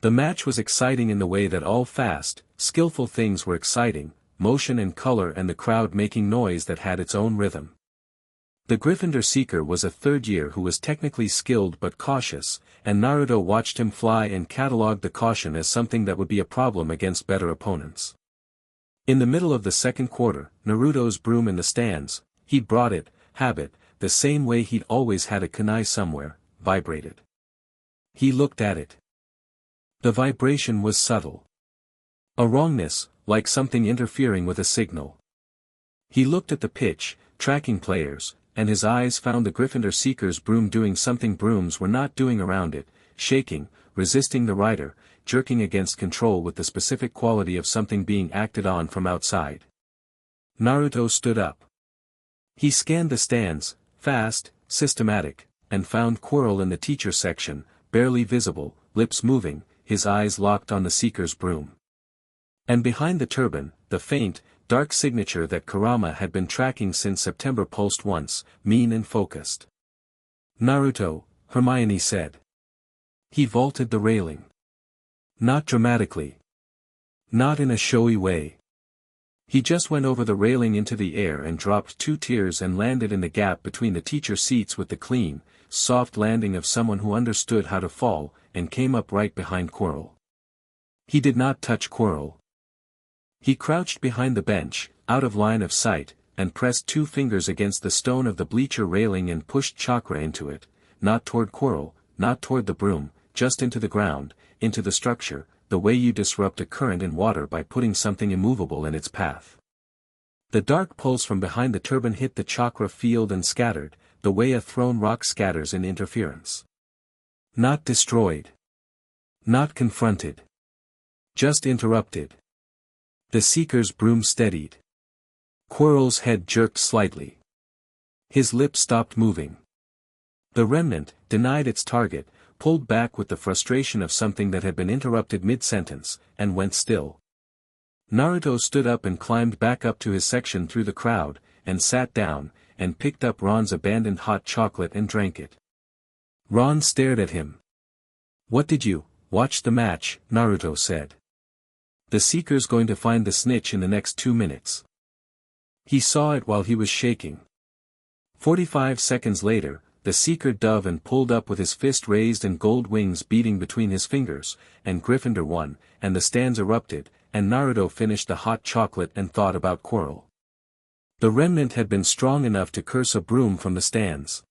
The match was exciting in the way that all fast, skillful things were exciting, motion and color and the crowd making noise that had its own rhythm. The Gryffindor Seeker was a third year who was technically skilled but cautious, and Naruto watched him fly and catalogued the caution as something that would be a problem against better opponents. In the middle of the second quarter, Naruto's broom in the stands, he'd brought it, habit, the same way he'd always had a kunai somewhere, vibrated. He looked at it. The vibration was subtle. A wrongness, like something interfering with a signal. He looked at the pitch, tracking players, and his eyes found the Gryffindor Seeker's broom doing something brooms were not doing around it, shaking, resisting the rider, jerking against control with the specific quality of something being acted on from outside. Naruto stood up. He scanned the stands, fast, systematic, and found Quirrell in the teacher section, barely visible, lips moving, his eyes locked on the Seeker's broom. And behind the turban, the faint, dark signature that Kurama had been tracking since September pulsed once, mean and focused. Naruto, Hermione said. He vaulted the railing. Not dramatically. Not in a showy way. He just went over the railing into the air and dropped 2 tiers and landed in the gap between the teacher seats with the clean, soft landing of someone who understood how to fall, and came up right behind Quirrell. He did not touch Quirrell. He crouched behind the bench, out of line of sight, and pressed 2 fingers against the stone of the bleacher railing and pushed Chakra into it, not toward Quirrell, not toward the broom, just into the ground, into the structure, the way you disrupt a current in water by putting something immovable in its path. The dark pulse from behind the turban hit the Chakra field and scattered, the way a thrown rock scatters in interference. Not destroyed. Not confronted. Just interrupted. The Seeker's broom steadied. Quirrell's head jerked slightly. His lips stopped moving. The remnant, denied its target, pulled back with the frustration of something that had been interrupted mid-sentence, and went still. Naruto stood up and climbed back up to his section through the crowd, and sat down, and picked up Ron's abandoned hot chocolate and drank it. Ron stared at him. "What did you, watch the match," Naruto said. "The Seeker's going to find the snitch in the next 2 minutes." He saw it while he was shaking. 45 seconds later, the Seeker dove and pulled up with his fist raised and gold wings beating between his fingers, and Gryffindor won, and the stands erupted, and Naruto finished the hot chocolate and thought about Quirrell. The remnant had been strong enough to curse a broom from the stands.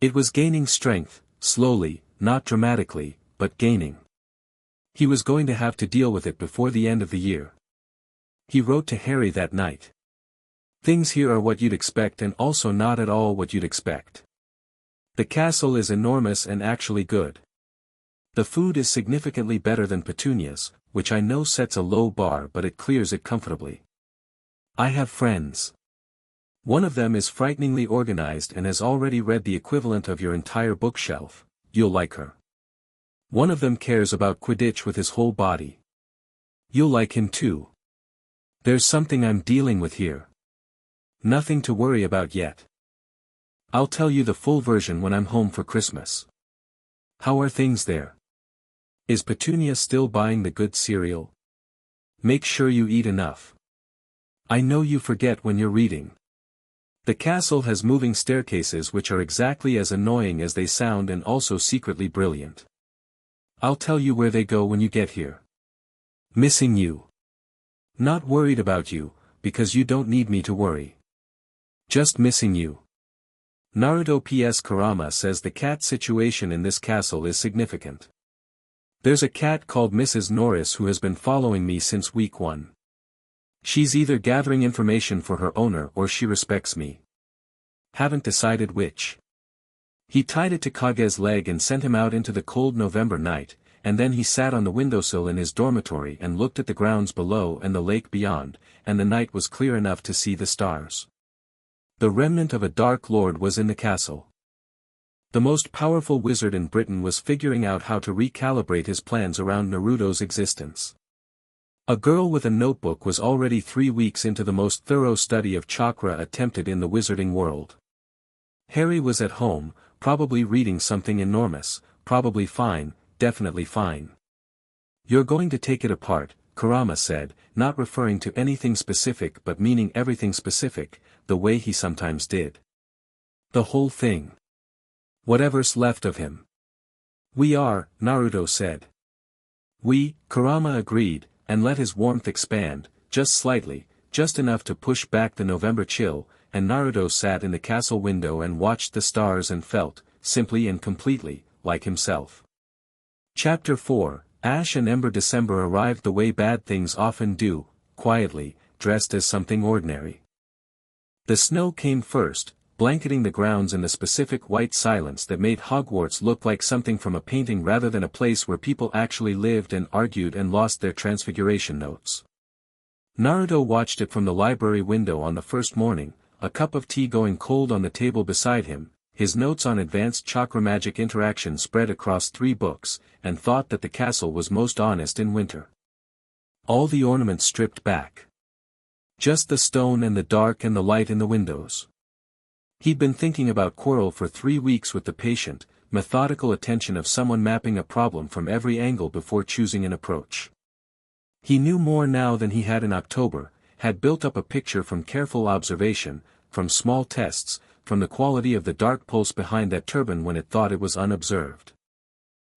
It was gaining strength, slowly, not dramatically, but gaining. He was going to have to deal with it before the end of the year. He wrote to Harry that night. "Things here are what you'd expect and also not at all what you'd expect. The castle is enormous and actually good. The food is significantly better than Petunia's, which I know sets a low bar but it clears it comfortably. I have friends. One of them is frighteningly organized and has already read the equivalent of your entire bookshelf. You'll like her. One of them cares about Quidditch with his whole body. You'll like him too. There's something I'm dealing with here. Nothing to worry about yet. I'll tell you the full version when I'm home for Christmas. How are things there? Is Petunia still buying the good cereal? Make sure you eat enough. I know you forget when you're reading. The castle has moving staircases which are exactly as annoying as they sound and also secretly brilliant. I'll tell you where they go when you get here. Missing you. Not worried about you, because you don't need me to worry. Just missing you. Naruto PS Kurama says the cat situation in this castle is significant. There's a cat called Mrs. Norris who has been following me since week 1. She's either gathering information for her owner or she respects me. Haven't decided which. He tied it to Kage's leg and sent him out into the cold November night, and then he sat on the windowsill in his dormitory and looked at the grounds below and the lake beyond, and the night was clear enough to see the stars. The remnant of a Dark Lord was in the castle. The most powerful wizard in Britain was figuring out how to recalibrate his plans around Naruto's existence. A girl with a notebook was already 3 weeks into the most thorough study of chakra attempted in the wizarding world. Harry was at home, probably reading something enormous, probably fine, definitely fine. You're going to take it apart, Kurama said, not referring to anything specific but meaning everything specific, the way he sometimes did. The whole thing. Whatever's left of him. We are, Naruto said. We, Kurama agreed, and let his warmth expand, just slightly, just enough to push back the November chill, and Naruto sat in the castle window and watched the stars and felt, simply and completely, like himself. Chapter 4, Ash and Ember. December arrived the way bad things often do, quietly, dressed as something ordinary. The snow came first, blanketing the grounds in the specific white silence that made Hogwarts look like something from a painting rather than a place where people actually lived and argued and lost their transfiguration notes. Naruto watched it from the library window on the first morning, a cup of tea going cold on the table beside him, his notes on advanced chakra magic interaction spread across 3 books, and thought that the castle was most honest in winter. All the ornaments stripped back. Just the stone and the dark and the light in the windows. He'd been thinking about Quirrell for 3 weeks with the patient, methodical attention of someone mapping a problem from every angle before choosing an approach. He knew more now than he had in October, had built up a picture from careful observation, from small tests, from the quality of the dark pulse behind that turban when it thought it was unobserved.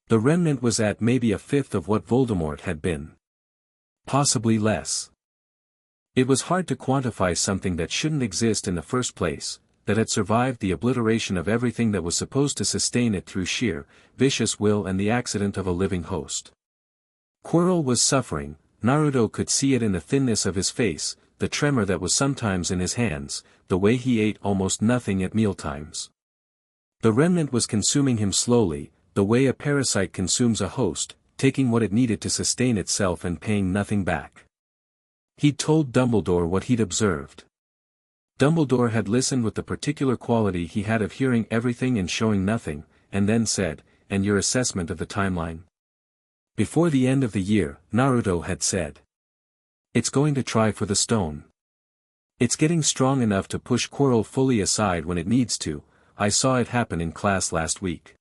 The remnant was at maybe a fifth of what Voldemort had been. Possibly less. It was hard to quantify something that shouldn't exist in the first place, that had survived the obliteration of everything that was supposed to sustain it through sheer, vicious will and the accident of a living host. Quirrell was suffering, Naruto could see it in the thinness of his face, the tremor that was sometimes in his hands, the way he ate almost nothing at mealtimes. The remnant was consuming him slowly, the way a parasite consumes a host, taking what it needed to sustain itself and paying nothing back. He'd told Dumbledore what he'd observed. Dumbledore had listened with the particular quality he had of hearing everything and showing nothing, and then said, "And your assessment of the timeline?" Before the end of the year, Naruto had said. "It's going to try for the stone. It's getting strong enough to push Quirrell fully aside when it needs to. I saw it happen in class last week."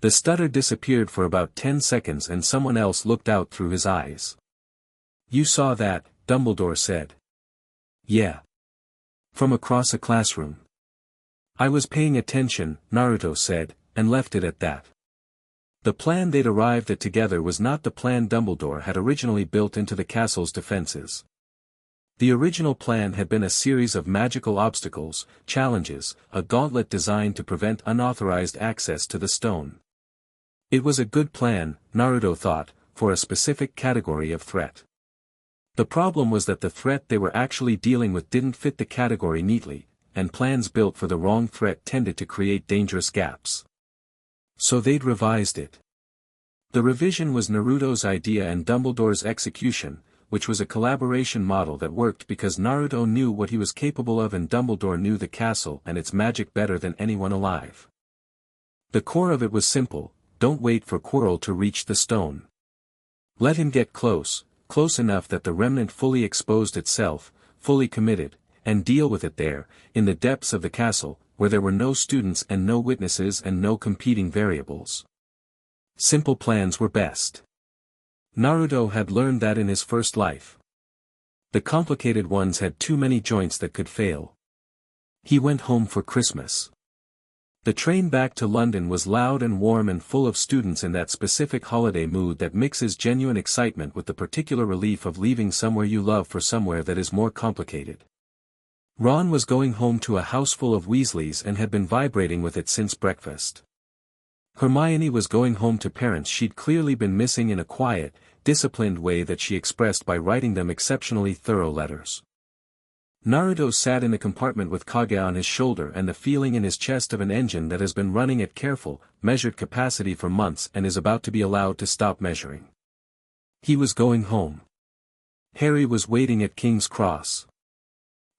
The stutter disappeared for about 10 seconds and someone else looked out through his eyes. "You saw that," Dumbledore said. "Yeah." From across a classroom. "I was paying attention," Naruto said, and left it at that. The plan they'd arrived at together was not the plan Dumbledore had originally built into the castle's defenses. The original plan had been a series of magical obstacles, challenges, a gauntlet designed to prevent unauthorized access to the stone. It was a good plan, Naruto thought, for a specific category of threat. The problem was that the threat they were actually dealing with didn't fit the category neatly, and plans built for the wrong threat tended to create dangerous gaps. So they'd revised it. The revision was Naruto's idea and Dumbledore's execution, which was a collaboration model that worked because Naruto knew what he was capable of and Dumbledore knew the castle and its magic better than anyone alive. The core of it was simple: don't wait for Quirrell to reach the stone. Let him get close enough that the remnant fully exposed itself, fully committed, and deal with it there, in the depths of the castle, where there were no students and no witnesses and no competing variables. Simple plans were best. Naruto had learned that in his first life. The complicated ones had too many joints that could fail. He went home for Christmas. The train back to London was loud and warm and full of students in that specific holiday mood that mixes genuine excitement with the particular relief of leaving somewhere you love for somewhere that is more complicated. Ron was going home to a house full of Weasleys and had been vibrating with it since breakfast. Hermione was going home to parents she'd clearly been missing in a quiet, disciplined way that she expressed by writing them exceptionally thorough letters. Naruto sat in the compartment with Kage on his shoulder and the feeling in his chest of an engine that has been running at careful, measured capacity for months and is about to be allowed to stop measuring. He was going home. Harry was waiting at King's Cross.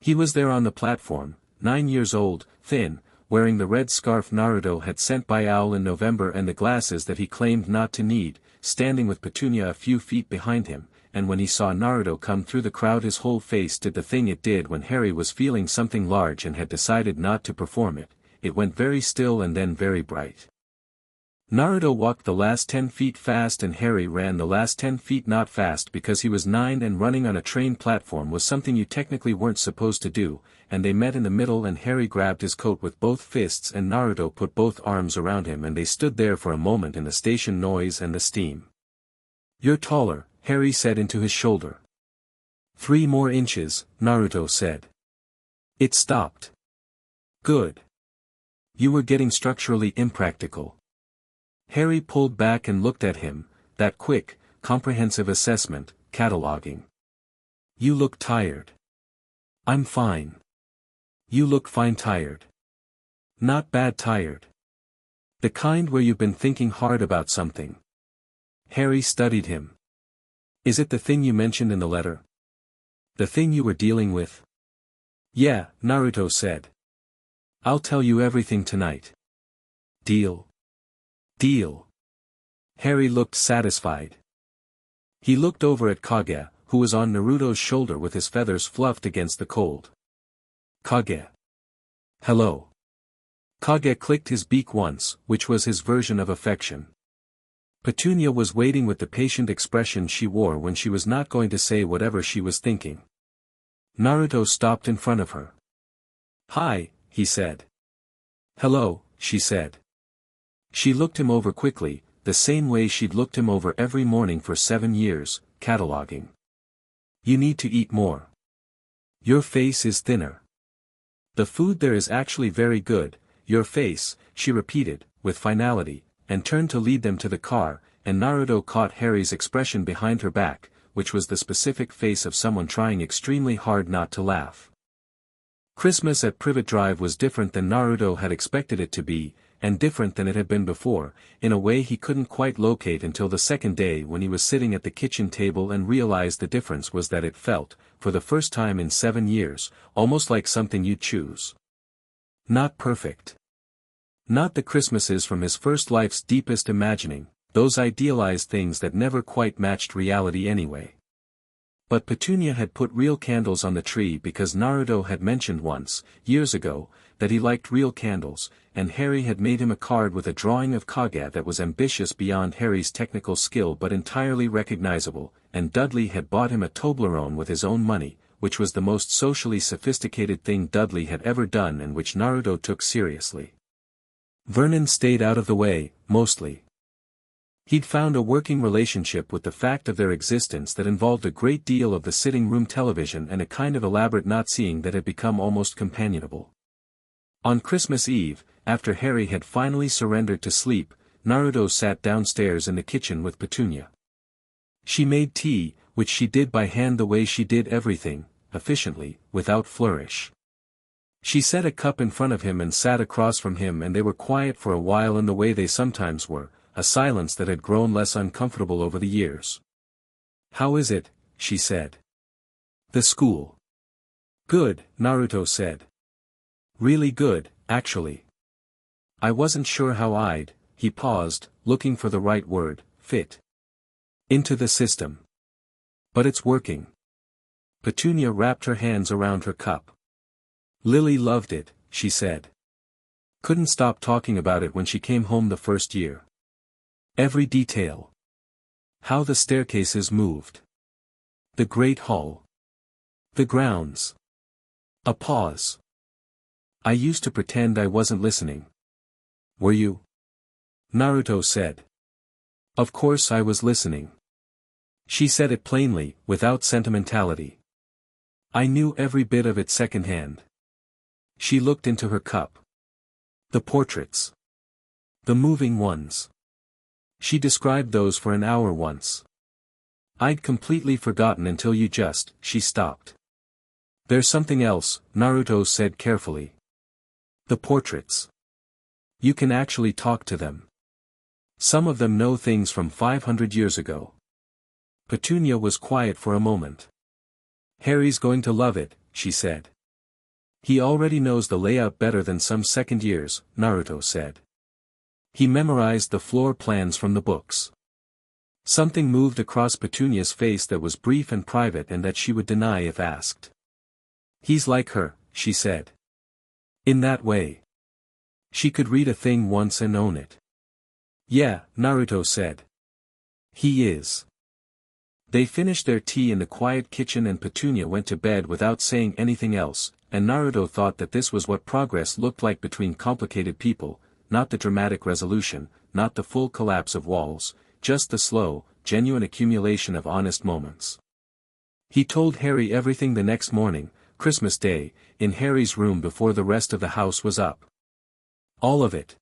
He was there on the platform, 9 years old, thin, wearing the red scarf Naruto had sent by Owl in November and the glasses that he claimed not to need, standing with Petunia a few feet behind him, and when he saw Naruto come through the crowd his whole face did the thing it did when Harry was feeling something large and had decided not to perform it. It went very still and then very bright. Naruto walked the last 10 feet fast and Harry ran the last 10 feet not fast because he was 9 and running on a train platform was something you technically weren't supposed to do, and they met in the middle and Harry grabbed his coat with both fists and Naruto put both arms around him and they stood there for a moment in the station noise and the steam. "You're taller," Harry said into his shoulder. "3 more inches," Naruto said. It stopped. "Good. You were getting structurally impractical." Harry pulled back and looked at him, that quick, comprehensive assessment, cataloging. "You look tired." "I'm fine." "You look fine tired." "Not bad tired. The kind where you've been thinking hard about something." Harry studied him. "Is it the thing you mentioned in the letter? The thing you were dealing with?" "Yeah," Naruto said. "I'll tell you everything tonight." "Deal?" "Deal." Harry looked satisfied. He looked over at Kage, who was on Naruto's shoulder with his feathers fluffed against the cold. "Kage." "Hello." Kage clicked his beak once, which was his version of affection. Petunia was waiting with the patient expression she wore when she was not going to say whatever she was thinking. Naruto stopped in front of her. "Hi," he said. "Hello," she said. She looked him over quickly, the same way she'd looked him over every morning for 7 years, cataloging. "You need to eat more. Your face is thinner. The food there is actually very good, your face," she repeated, with finality, and turned to lead them to the car, and Naruto caught Harry's expression behind her back, which was the specific face of someone trying extremely hard not to laugh. Christmas at Privet Drive was different than Naruto had expected it to be, and different than it had been before, in a way he couldn't quite locate until the second day when he was sitting at the kitchen table and realized the difference was that it felt, for the first time in 7 years, almost like something you'd choose. Not perfect. Not the Christmases from his first life's deepest imagining, those idealized things that never quite matched reality anyway. But Petunia had put real candles on the tree because Naruto had mentioned once, years ago, that he liked real candles, and Harry had made him a card with a drawing of Kage that was ambitious beyond Harry's technical skill but entirely recognizable, and Dudley had bought him a Toblerone with his own money, which was the most socially sophisticated thing Dudley had ever done and which Naruto took seriously. Vernon stayed out of the way, mostly. He'd found a working relationship with the fact of their existence that involved a great deal of the sitting room television and a kind of elaborate not seeing that had become almost companionable. On Christmas Eve, after Harry had finally surrendered to sleep, Naruto sat downstairs in the kitchen with Petunia. She made tea, which she did by hand the way she did everything, efficiently, without flourish. She set a cup in front of him and sat across from him and they were quiet for a while in the way they sometimes were, a silence that had grown less uncomfortable over the years. "How is it?" she said. "The school." "Good," Naruto said. "Really good, actually. I wasn't sure how I'd," he paused, looking for the right word, "fit into the system. But it's working." Petunia wrapped her hands around her cup. "Lily loved it," she said. "Couldn't stop talking about it when she came home the first year. Every detail. How the staircases moved. The great hall. The grounds." A pause. "I used to pretend I wasn't listening." "Were you?" Naruto said. "Of course I was listening." She said it plainly, without sentimentality. "I knew every bit of it secondhand." She looked into her cup. "The portraits. The moving ones. She described those for an hour once. I'd completely forgotten until you just," she stopped. "There's something else," Naruto said carefully. "The portraits. You can actually talk to them. Some of them know things from 500 years ago." Petunia was quiet for a moment. "Harry's going to love it," she said. "He already knows the layout better than some second years," Naruto said. "He memorized the floor plans from the books." Something moved across Petunia's face that was brief and private and that she would deny if asked. "He's like her," she said. "In that way. She could read a thing once and own it. Yeah, Naruto said. He is. They finished their tea in the quiet kitchen and Petunia went to bed without saying anything else, and Naruto thought that this was what progress looked like between complicated people, not the dramatic resolution, not the full collapse of walls, just the slow, genuine accumulation of honest moments. He told Harry everything the next morning, Christmas Day, in Harry's room before the rest of the house was up. All of it.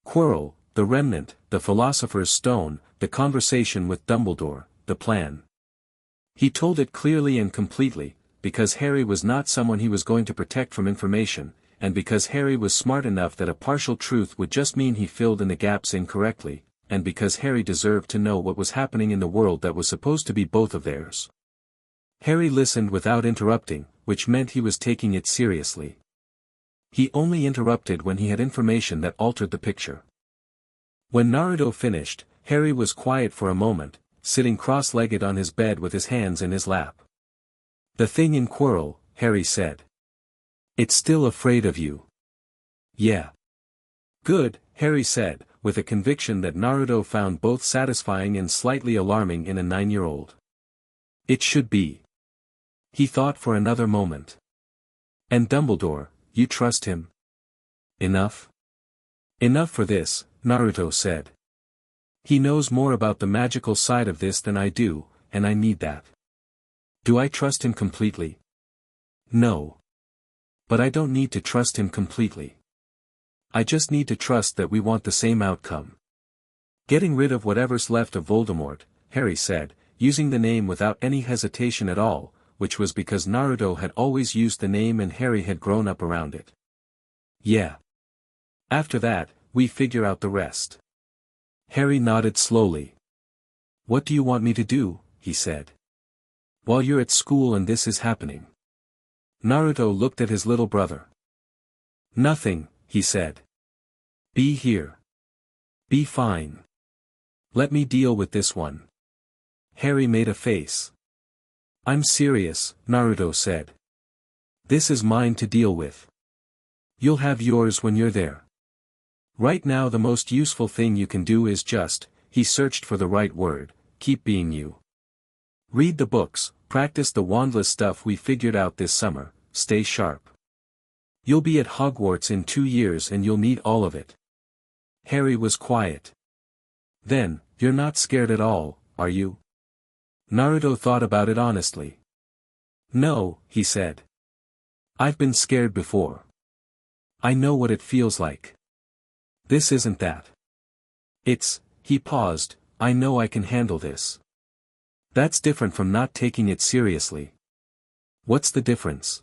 Quirrell, the remnant, the philosopher's stone, the conversation with Dumbledore, the plan. He told it clearly and completely, because Harry was not someone he was going to protect from information, and because Harry was smart enough that a partial truth would just mean he filled in the gaps incorrectly, and because Harry deserved to know what was happening in the world that was supposed to be both of theirs. Harry listened without interrupting, which meant he was taking it seriously. He only interrupted when he had information that altered the picture. When Naruto finished, Harry was quiet for a moment, sitting cross-legged on his bed with his hands in his lap. The thing in Quirrell, Harry said. It's still afraid of you. Yeah. Good, Harry said, with a conviction that Naruto found both satisfying and slightly alarming in a 9-year-old. It should be. He thought for another moment. And Dumbledore, you trust him? Enough? Enough for this, Naruto said. He knows more about the magical side of this than I do, and I need that. Do I trust him completely? No. But I don't need to trust him completely. I just need to trust that we want the same outcome. Getting rid of whatever's left of Voldemort, Harry said, using the name without any hesitation at all, which was because Naruto had always used the name and Harry had grown up around it. Yeah. After that, we figure out the rest. Harry nodded slowly. What do you want me to do, he said. While you're at school and this is happening. Naruto looked at his little brother. Nothing, he said. Be here. Be fine. Let me deal with this one. Harry made a face. I'm serious, Naruto said. This is mine to deal with. You'll have yours when you're there. Right now the most useful thing you can do is just, he searched for the right word, keep being you. Read the books, practice the wandless stuff we figured out this summer, stay sharp. You'll be at Hogwarts in 2 years and you'll need all of it. Harry was quiet. Then, you're not scared at all, are you? Naruto thought about it honestly. No, he said. I've been scared before. I know what it feels like. This isn't that. It's, he paused, I know I can handle this. That's different from not taking it seriously. What's the difference?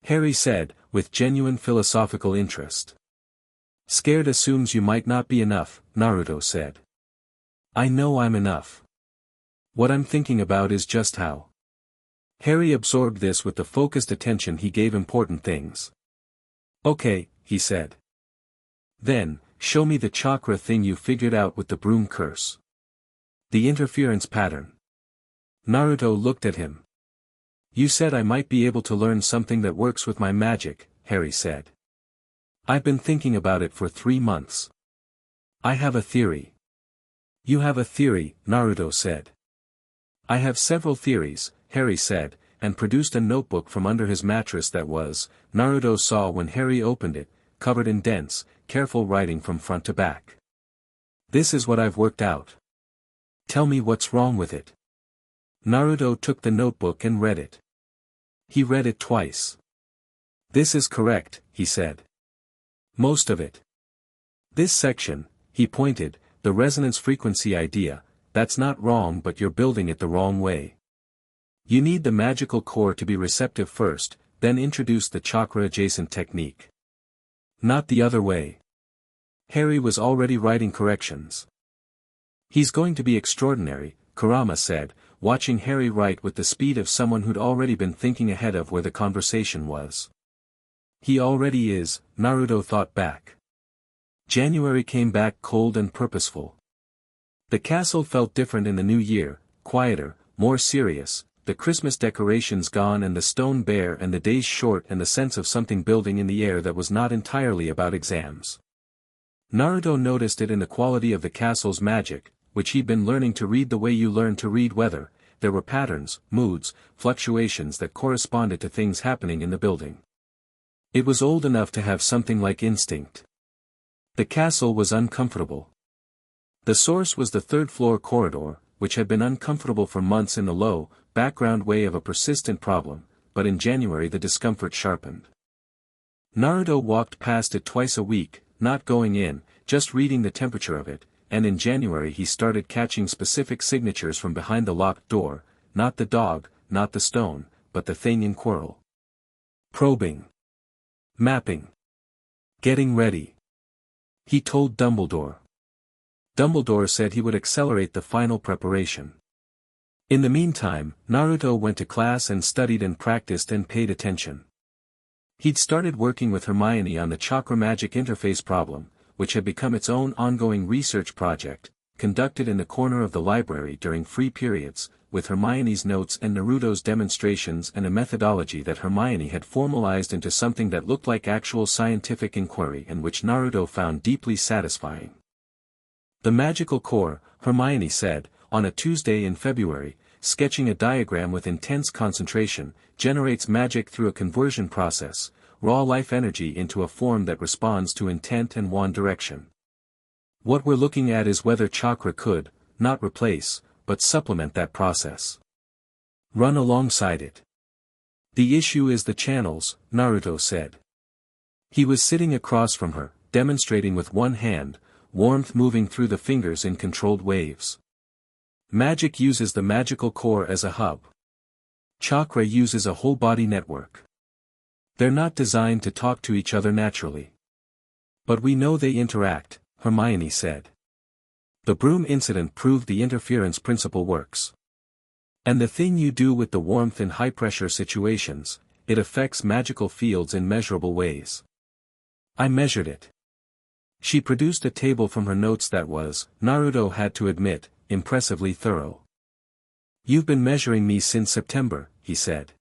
Harry said, with genuine philosophical interest. Scared assumes you might not be enough, Naruto said. I know I'm enough. What I'm thinking about is just how. Harry absorbed this with the focused attention he gave important things. Okay, he said. Then, show me the chakra thing you figured out with the broom curse. The interference pattern. Naruto looked at him. You said I might be able to learn something that works with my magic, Harry said. I've been thinking about it for 3 months. I have a theory. You have a theory, Naruto said. I have several theories, Harry said, and produced a notebook from under his mattress that was, Naruto saw when Harry opened it, covered in dense, careful writing from front to back. This is what I've worked out. Tell me what's wrong with it. Naruto took the notebook and read it. He read it twice. This is correct, he said. Most of it. This section, he pointed, the resonance frequency idea, that's not wrong but you're building it the wrong way. You need the magical core to be receptive first, then introduce the chakra-adjacent technique. Not the other way. Harry was already writing corrections. He's going to be extraordinary, Kurama said, watching Harry write with the speed of someone who'd already been thinking ahead of where the conversation was. He already is, Naruto thought back. January came back cold and purposeful. The castle felt different in the new year, quieter, more serious, the Christmas decorations gone and the stone bare and the days short and the sense of something building in the air that was not entirely about exams. Naruto noticed it in the quality of the castle's magic, which he'd been learning to read the way you learn to read weather. There were patterns, moods, fluctuations that corresponded to things happening in the building. It was old enough to have something like instinct. The castle was uncomfortable. The source was the third-floor corridor, which had been uncomfortable for months in the low, background way of a persistent problem, but in January the discomfort sharpened. Naruto walked past it twice a week, not going in, just reading the temperature of it, and in January he started catching specific signatures from behind the locked door, not the dog, not the stone, but the thing in quarrel. Probing. Mapping. Getting ready. He told Dumbledore. Dumbledore said he would accelerate the final preparation. In the meantime, Naruto went to class and studied and practiced and paid attention. He'd started working with Hermione on the Chakra magic interface problem, which had become its own ongoing research project, conducted in the corner of the library during free periods, with Hermione's notes and Naruto's demonstrations and a methodology that Hermione had formalized into something that looked like actual scientific inquiry and which Naruto found deeply satisfying. The magical core, Hermione said, on a Tuesday in February, sketching a diagram with intense concentration, generates magic through a conversion process, raw life energy into a form that responds to intent and one direction. What we're looking at is whether chakra could, not replace, but supplement that process. Run alongside it. The issue is the channels, Naruto said. He was sitting across from her, demonstrating with one hand, warmth moving through the fingers in controlled waves. Magic uses the magical core as a hub. Chakra uses a whole body network. They're not designed to talk to each other naturally. But we know they interact, Hermione said. The broom incident proved the interference principle works. And the thing you do with the warmth in high-pressure situations, it affects magical fields in measurable ways. I measured it. She produced a table from her notes that was, Naruto had to admit, impressively thorough. You've been measuring me since September, he said.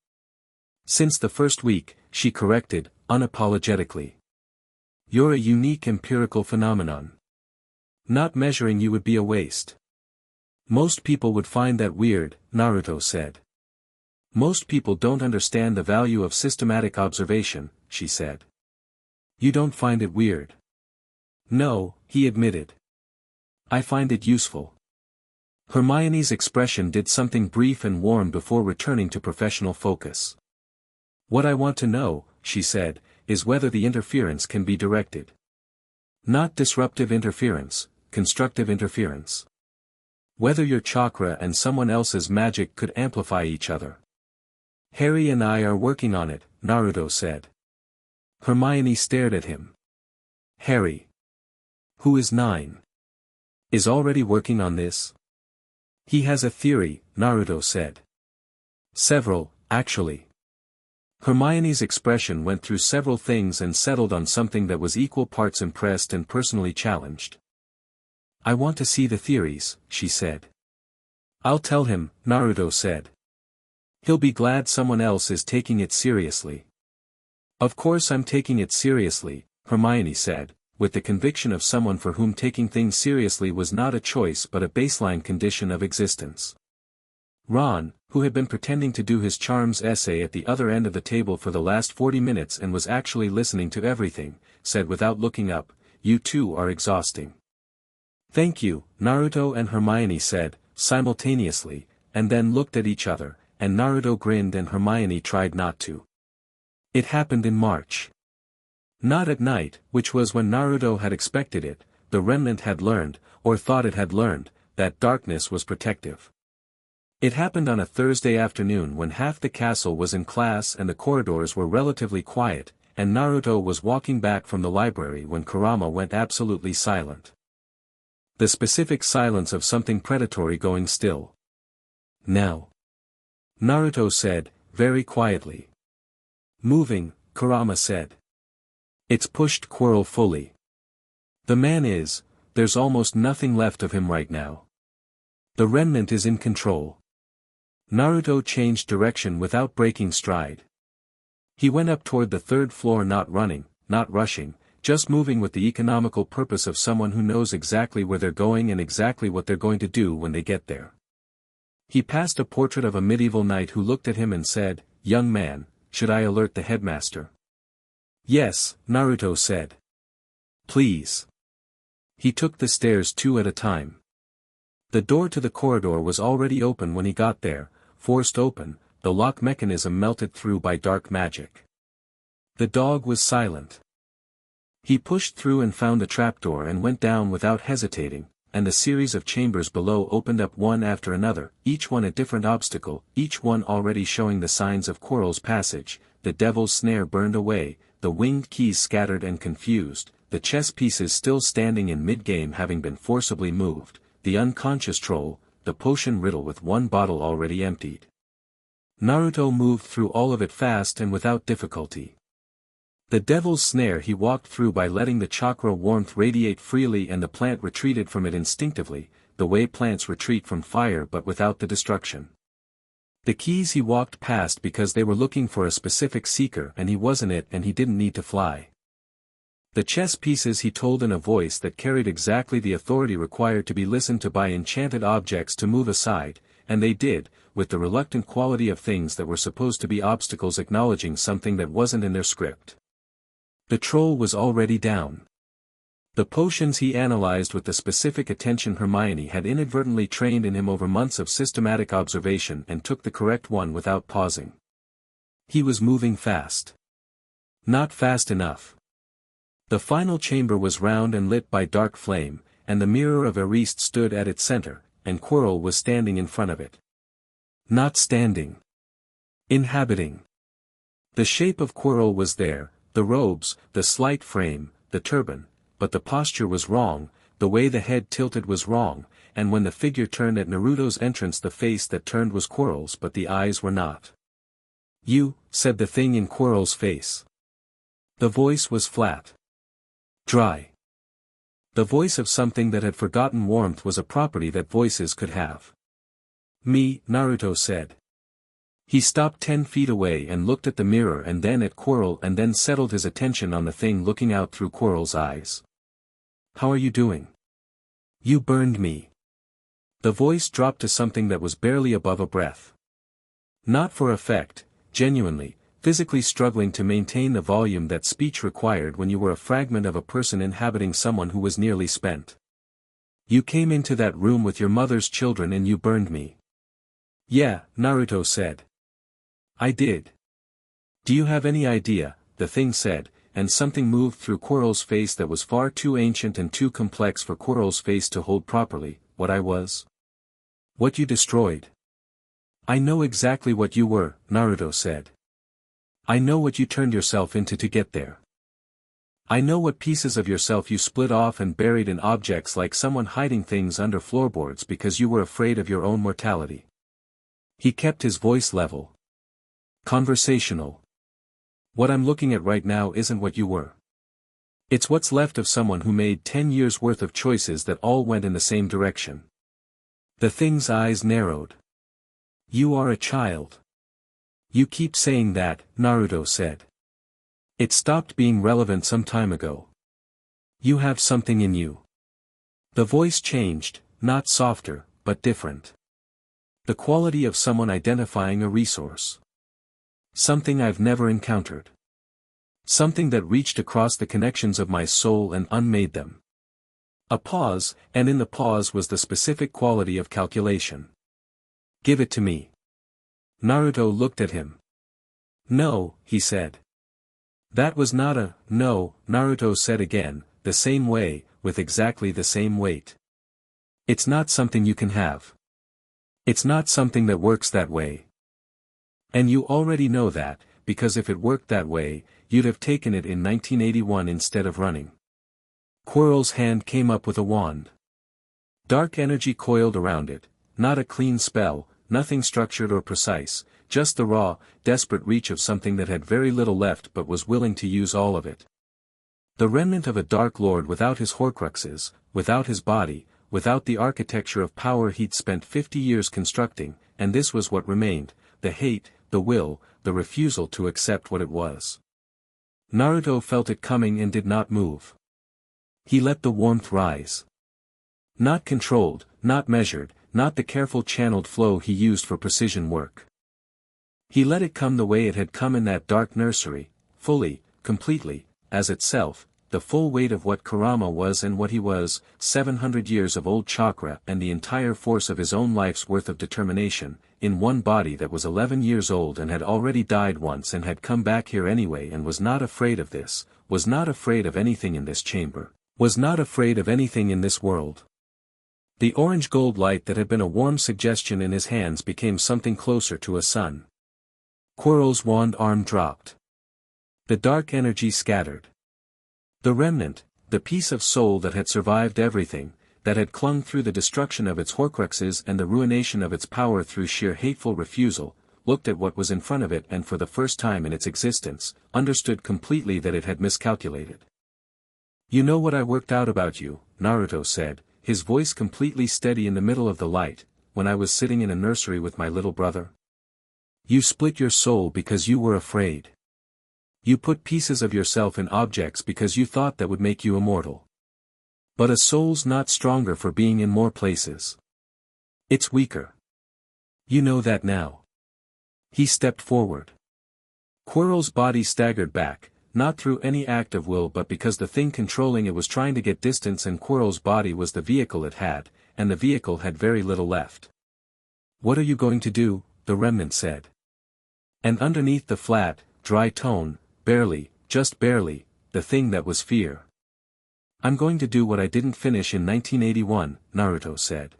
Since the first week, she corrected, unapologetically. You're a unique empirical phenomenon. Not measuring you would be a waste. Most people would find that weird, Naruto said. Most people don't understand the value of systematic observation, she said. You don't find it weird. No, he admitted. I find it useful. Hermione's expression did something brief and warm before returning to professional focus. What I want to know, she said, is whether the interference can be directed. Not disruptive interference, constructive interference. Whether your chakra and someone else's magic could amplify each other. Harry and I are working on it, Naruto said. Hermione stared at him. Harry, who is 9, is already working on this? He has a theory, Naruto said. Several, actually. Hermione's expression went through several things and settled on something that was equal parts impressed and personally challenged. I want to see the theories, she said. I'll tell him, Naruto said. He'll be glad someone else is taking it seriously. Of course I'm taking it seriously, Hermione said, with the conviction of someone for whom taking things seriously was not a choice but a baseline condition of existence. Ron, who had been pretending to do his charms essay at the other end of the table for the last 40 minutes and was actually listening to everything, said without looking up, You two are exhausting. Thank you, Naruto and Hermione said, simultaneously, and then looked at each other, and Naruto grinned and Hermione tried not to. It happened in March. Not at night, which was when Naruto had expected it. The remnant had learned, or thought it had learned, that darkness was protective. It happened on a Thursday afternoon when half the castle was in class and the corridors were relatively quiet, and Naruto was walking back from the library when Kurama went absolutely silent. The specific silence of something predatory going still. Now. Naruto said, very quietly. Moving, Kurama said. It's pushed Quirrell fully. The man is, there's almost nothing left of him right now. The remnant is in control. Naruto changed direction without breaking stride. He went up toward the third floor, not running, not rushing, just moving with the economical purpose of someone who knows exactly where they're going and exactly what they're going to do when they get there. He passed a portrait of a medieval knight who looked at him and said, "Young man, should I alert the headmaster?" "Yes," Naruto said. "Please." He took the stairs 2 at a time. The door to the corridor was already open when he got there, forced open, the lock mechanism melted through by dark magic. The dog was silent. He pushed through and found the trapdoor and went down without hesitating, and the series of chambers below opened up one after another, each one a different obstacle, each one already showing the signs of Quirrell's passage. The devil's snare burned away, the winged keys scattered and confused, the chess pieces still standing in mid-game having been forcibly moved, the unconscious troll, the potion riddle with one bottle already emptied. Naruto moved through all of it fast and without difficulty. The devil's snare he walked through by letting the chakra warmth radiate freely, and the plant retreated from it instinctively, the way plants retreat from fire but without the destruction. The keys he walked past because they were looking for a specific seeker and he wasn't it, and he didn't need to fly. The chess pieces he told in a voice that carried exactly the authority required to be listened to by enchanted objects to move aside, and they did, with the reluctant quality of things that were supposed to be obstacles acknowledging something that wasn't in their script. The troll was already down. The potions he analyzed with the specific attention Hermione had inadvertently trained in him over months of systematic observation, and took the correct one without pausing. He was moving fast. Not fast enough. The final chamber was round and lit by dark flame, and the mirror of Eriste stood at its center, and Quirrell was standing in front of it. Not standing. Inhabiting. The shape of Quirrell was there, the robes, the slight frame, the turban, but the posture was wrong, the way the head tilted was wrong, and when the figure turned at Naruto's entrance the face that turned was Quirrell's but the eyes were not. "You," said the thing in Quirrell's face. The voice was flat. Dry. The voice of something that had forgotten warmth was a property that voices could have. "Me," Naruto said. He stopped 10 feet away and looked at the mirror and then at Quirrell and then settled his attention on the thing looking out through Quirrell's eyes. "How are you doing?" "You burned me." The voice dropped to something that was barely above a breath. Not for effect, genuinely, physically struggling to maintain the volume that speech required when you were a fragment of a person inhabiting someone who was nearly spent. "You came into that room with your mother's children and you burned me." "Yeah," Naruto said. "I did." "Do you have any idea," the thing said, and something moved through Quirrell's face that was far too ancient and too complex for Quirrell's face to hold properly, "what I was? What you destroyed?" "I know exactly what you were," Naruto said. "I know what you turned yourself into to get there. I know what pieces of yourself you split off and buried in objects like someone hiding things under floorboards because you were afraid of your own mortality." He kept his voice level. Conversational. "What I'm looking at right now isn't what you were. It's what's left of someone who made 10 years worth of choices that all went in the same direction." The thing's eyes narrowed. "You are a child." "You keep saying that," Naruto said. "It stopped being relevant some time ago. You have something in you." The voice changed, not softer, but different. The quality of someone identifying a resource. Something I've never encountered. Something that reached across the connections of my soul and unmade them. A pause, and in the pause was the specific quality of calculation. "Give it to me." Naruto looked at him. "No," he said. "That was not a no," Naruto said again, the same way, with exactly the same weight. "It's not something you can have. It's not something that works that way. And you already know that, because if it worked that way, you'd have taken it in 1981 instead of running." Quirrell's hand came up with a wand. Dark energy coiled around it, not a clean spell, nothing structured or precise, just the raw, desperate reach of something that had very little left but was willing to use all of it. The remnant of a Dark Lord without his Horcruxes, without his body, without the architecture of power he'd spent 50 years constructing, and this was what remained, the hate, the will, the refusal to accept what it was. Naruto felt it coming and did not move. He let the warmth rise. Not controlled, not measured, not the careful channeled flow he used for precision work. He let it come the way it had come in that dark nursery, fully, completely, as itself, the full weight of what Kurama was and what he was, 700 years of old chakra and the entire force of his own life's worth of determination, in one body that was 11 years old and had already died once and had come back here anyway and was not afraid of this, was not afraid of anything in this chamber, was not afraid of anything in this world. The orange gold light that had been a warm suggestion in his hands became something closer to a sun. Quirrell's wand arm dropped. The dark energy scattered. The remnant, the piece of soul that had survived everything, that had clung through the destruction of its Horcruxes and the ruination of its power through sheer hateful refusal, looked at what was in front of it and for the first time in its existence, understood completely that it had miscalculated. "You know what I worked out about you," Naruto said, his voice completely steady in the middle of the light, "when I was sitting in a nursery with my little brother? You split your soul because you were afraid. You put pieces of yourself in objects because you thought that would make you immortal. But a soul's not stronger for being in more places. It's weaker. You know that now." He stepped forward. Quirrell's body staggered back, not through any act of will but because the thing controlling it was trying to get distance and Quirrell's body was the vehicle it had, and the vehicle had very little left. "What are you going to do?" the remnant said. And underneath the flat, dry tone, barely, just barely, the thing that was fear. "I'm going to do what I didn't finish in 1981, Naruto said.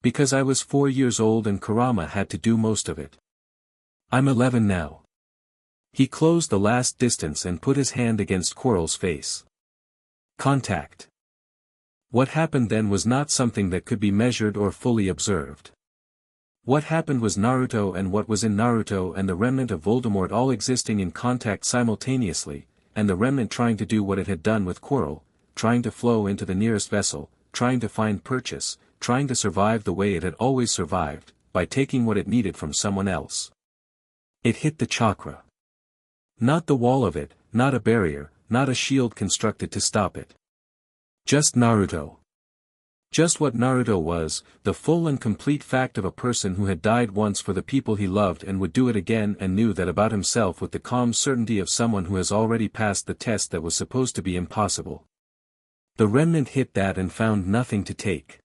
Because I was 4 years old and Kurama had to do most of it. I'm 11 now." He closed the last distance and put his hand against Quirrell's face. Contact. What happened then was not something that could be measured or fully observed. What happened was Naruto and what was in Naruto and the remnant of Voldemort all existing in contact simultaneously, and the remnant trying to do what it had done with Quirrell, trying to flow into the nearest vessel, trying to find purchase, trying to survive the way it had always survived, by taking what it needed from someone else. It hit the chakra. Not the wall of it, not a barrier, not a shield constructed to stop it. Just Naruto. Just what Naruto was, the full and complete fact of a person who had died once for the people he loved and would do it again and knew that about himself with the calm certainty of someone who has already passed the test that was supposed to be impossible. The remnant hit that and found nothing to take.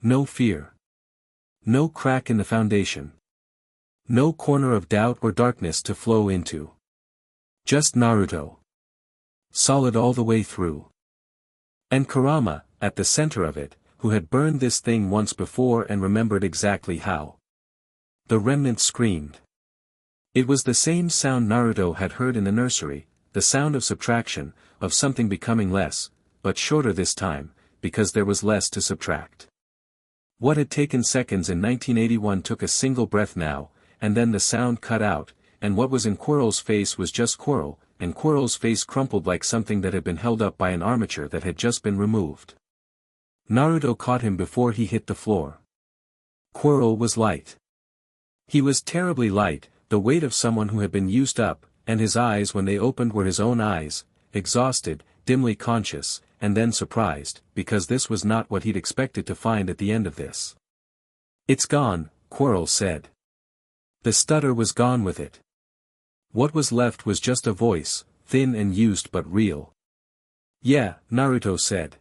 No fear. No crack in the foundation. No corner of doubt or darkness to flow into. Just Naruto. Solid all the way through. And Kurama, at the center of it, who had burned this thing once before and remembered exactly how. The remnant screamed. It was the same sound Naruto had heard in the nursery, the sound of subtraction, of something becoming less, but shorter this time, because there was less to subtract. What had taken seconds in 1981 took a single breath now, and then the sound cut out, and what was in Quirrell's face was just Quirrell, and Quirrell's face crumpled like something that had been held up by an armature that had just been removed. Naruto caught him before he hit the floor. Quirrell was light. He was terribly light, the weight of someone who had been used up, and his eyes when they opened were his own eyes, exhausted, dimly conscious, and then surprised, because this was not what he'd expected to find at the end of this. "It's gone," Quirrell said. The stutter was gone with it. What was left was just a voice, thin and used but real. "Yeah," Naruto said.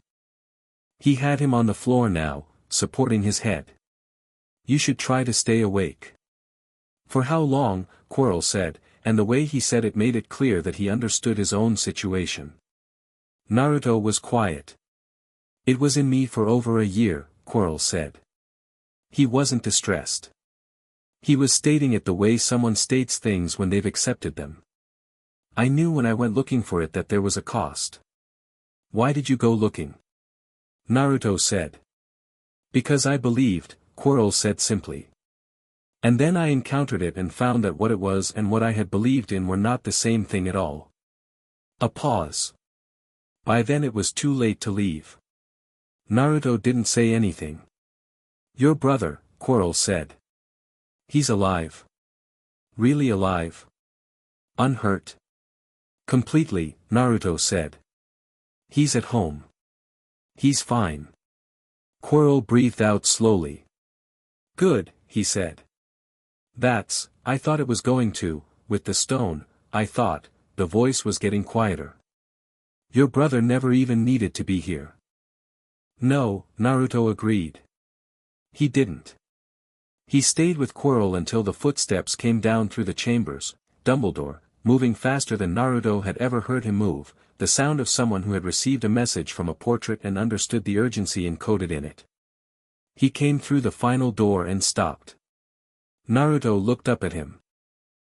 He had him on the floor now, supporting his head. "You should try to stay awake." "For how long?" Quirrell said, and the way he said it made it clear that he understood his own situation. Naruto was quiet. "It was in me for over a year," Quirrell said. He wasn't distressed. He was stating it the way someone states things when they've accepted them. "I knew when I went looking for it that there was a cost." "Why did you go looking?" Naruto said. "Because I believed," Quirrell said simply. "And then I encountered it and found that what it was and what I had believed in were not the same thing at all." A pause. By then it was too late to leave. Naruto didn't say anything. "Your brother," Quirrell said. "He's alive." "Really alive? Unhurt?" Completely, Naruto said. He's at home. He's fine. Quirrell breathed out slowly. Good, he said. I thought it was going to, with the stone, I thought. The voice was getting quieter. Your brother never even needed to be here. No, Naruto agreed. He didn't. He stayed with Quirrell until the footsteps came down through the chambers. Dumbledore, moving faster than Naruto had ever heard him move, the sound of someone who had received a message from a portrait and understood the urgency encoded in it. He came through the final door and stopped. Naruto looked up at him.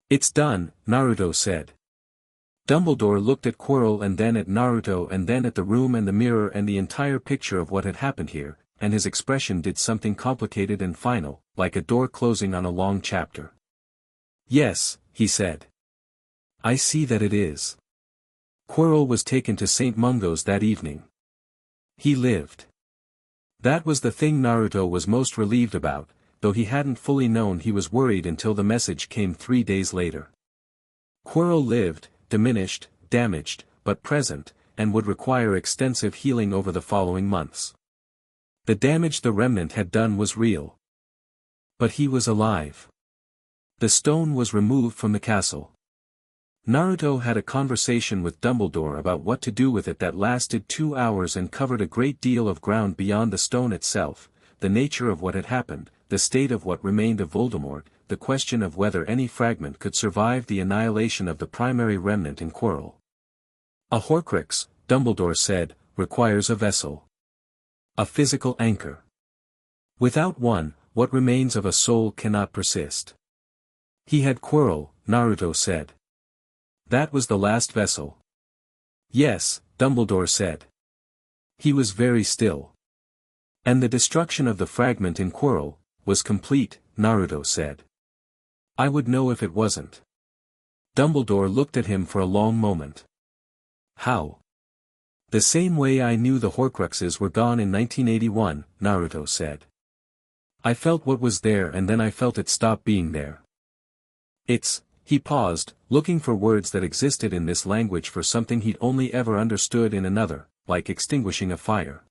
It's done, Naruto said. Dumbledore looked at Quirrell and then at Naruto and then at the room and the mirror and the entire picture of what had happened here, and his expression did something complicated and final, like a door closing on a long chapter. Yes, he said. I see that it is. Quirrell was taken to St. Mungo's that evening. He lived. That was the thing Naruto was most relieved about, though he hadn't fully known he was worried until the message came 3 days later. Quirrell lived, diminished, damaged, but present, and would require extensive healing over the following months. The damage the remnant had done was real. But he was alive. The stone was removed from the castle. Naruto had a conversation with Dumbledore about what to do with it that lasted 2 hours and covered a great deal of ground beyond the stone itself, the nature of what had happened, the state of what remained of Voldemort, the question of whether any fragment could survive the annihilation of the primary remnant in Quirrell. A Horcrux, Dumbledore said, requires a vessel. A physical anchor. Without one, what remains of a soul cannot persist. He had Quirrell, Naruto said. That was the last vessel. Yes, Dumbledore said. He was very still. And the destruction of the fragment in Quirrell was complete, Naruto said. I would know if it wasn't. Dumbledore looked at him for a long moment. How? The same way I knew the Horcruxes were gone in 1981, Naruto said. I felt what was there and then I felt it stop being there. He paused, looking for words that existed in this language for something he'd only ever understood in another, like extinguishing a fire.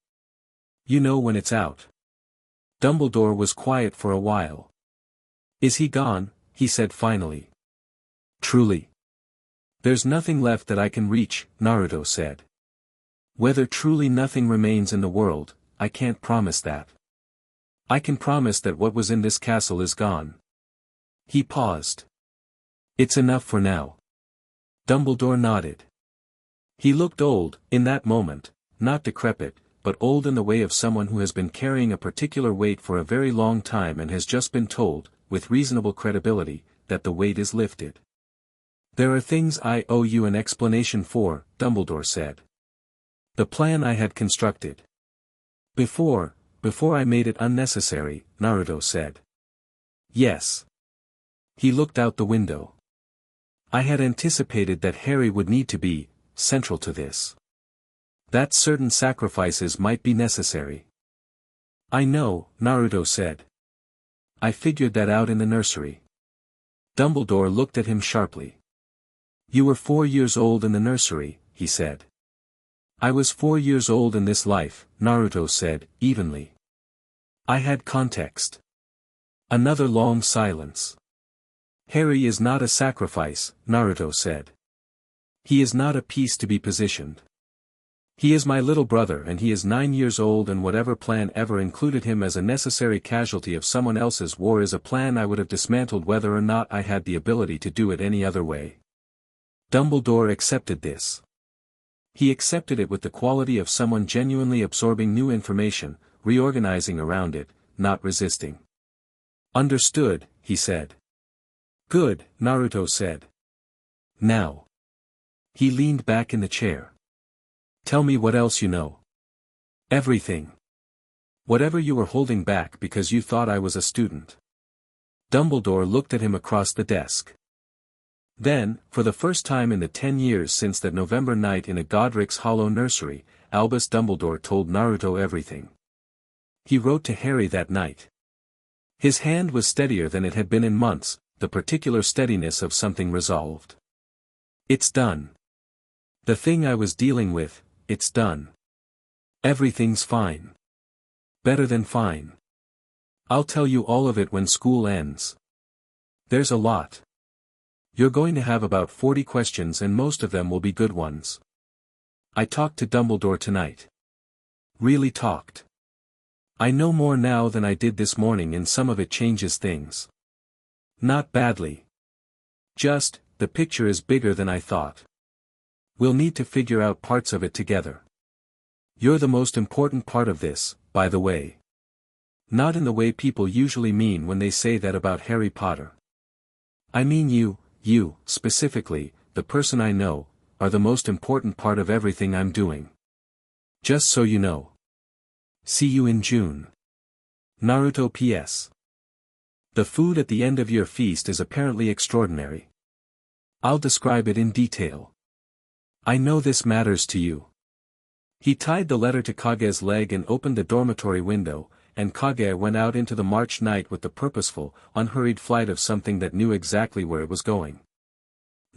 You know when it's out. Dumbledore was quiet for a while. Is he gone? He said finally. Truly. There's nothing left that I can reach, Naruto said. Whether truly nothing remains in the world, I can't promise that. I can promise that what was in this castle is gone. He paused. It's enough for now. Dumbledore nodded. He looked old, in that moment, not decrepit, but old in the way of someone who has been carrying a particular weight for a very long time and has just been told, with reasonable credibility, that the weight is lifted. There are things I owe you an explanation for, Dumbledore said. The plan I had constructed. Before I made it unnecessary, Naruto said. Yes. He looked out the window. I had anticipated that Harry would need to be central to this. That certain sacrifices might be necessary. I know, Naruto said. I figured that out in the nursery. Dumbledore looked at him sharply. You were 4 years old in the nursery, he said. I was 4 years old in this life, Naruto said, evenly. I had context. Another long silence. Harry is not a sacrifice, Naruto said. He is not a piece to be positioned. He is my little brother and he is 9 years old and whatever plan ever included him as a necessary casualty of someone else's war is a plan I would have dismantled whether or not I had the ability to do it any other way. Dumbledore accepted this. He accepted it with the quality of someone genuinely absorbing new information, reorganizing around it, not resisting. Understood, he said. Good, Naruto said. Now. He leaned back in the chair. Tell me what else you know. Everything. Whatever you were holding back because you thought I was a student. Dumbledore looked at him across the desk. Then, for the first time in the 10 years since that November night in a Godric's Hollow nursery, Albus Dumbledore told Naruto everything. He wrote to Harry that night. His hand was steadier than it had been in months, the particular steadiness of something resolved. It's done. The thing I was dealing with, it's done. Everything's fine. Better than fine. I'll tell you all of it when school ends. There's a lot. You're going to have about 40 questions and most of them will be good ones. I talked to Dumbledore tonight. Really talked. I know more now than I did this morning and some of it changes things. Not badly. Just, the picture is bigger than I thought. We'll need to figure out parts of it together. You're the most important part of this, by the way. Not in the way people usually mean when they say that about Harry Potter. I mean you, specifically, the person I know, are the most important part of everything I'm doing. Just so you know. See you in June. Naruto P.S. The food at the end of your feast is apparently extraordinary. I'll describe it in detail. I know this matters to you. He tied the letter to Kage's leg and opened the dormitory window, and Kage went out into the March night with the purposeful, unhurried flight of something that knew exactly where it was going.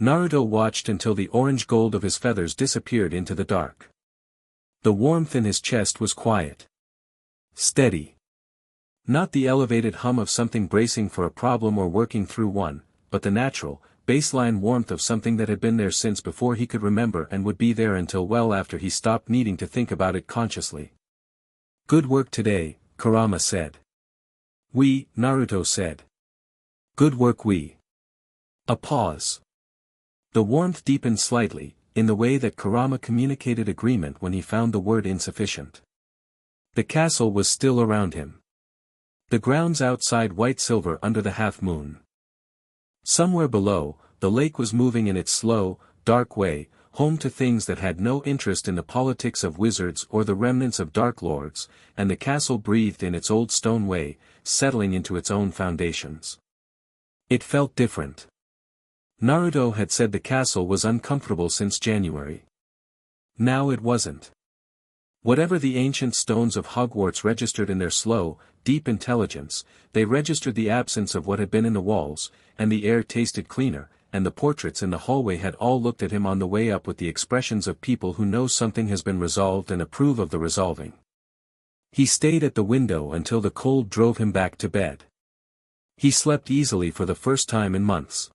Naruto watched until the orange gold of his feathers disappeared into the dark. The warmth in his chest was quiet. Steady. Not the elevated hum of something bracing for a problem or working through one, but the natural, baseline warmth of something that had been there since before he could remember and would be there until well after he stopped needing to think about it consciously. Good work today, Kurama said. Naruto said. Good work A pause. The warmth deepened slightly, in the way that Kurama communicated agreement when he found the word insufficient. The castle was still around him. The grounds outside white-silver under the half-moon. Somewhere below, the lake was moving in its slow, dark way, home to things that had no interest in the politics of wizards or the remnants of dark lords, and the castle breathed in its old stone way, settling into its own foundations. It felt different. Naruto had said the castle was uncomfortable since January. Now it wasn't. Whatever the ancient stones of Hogwarts registered in their slow, deep intelligence, they registered the absence of what had been in the walls, and the air tasted cleaner, and the portraits in the hallway had all looked at him on the way up with the expressions of people who know something has been resolved and approve of the resolving. He stayed at the window until the cold drove him back to bed. He slept easily for the first time in months.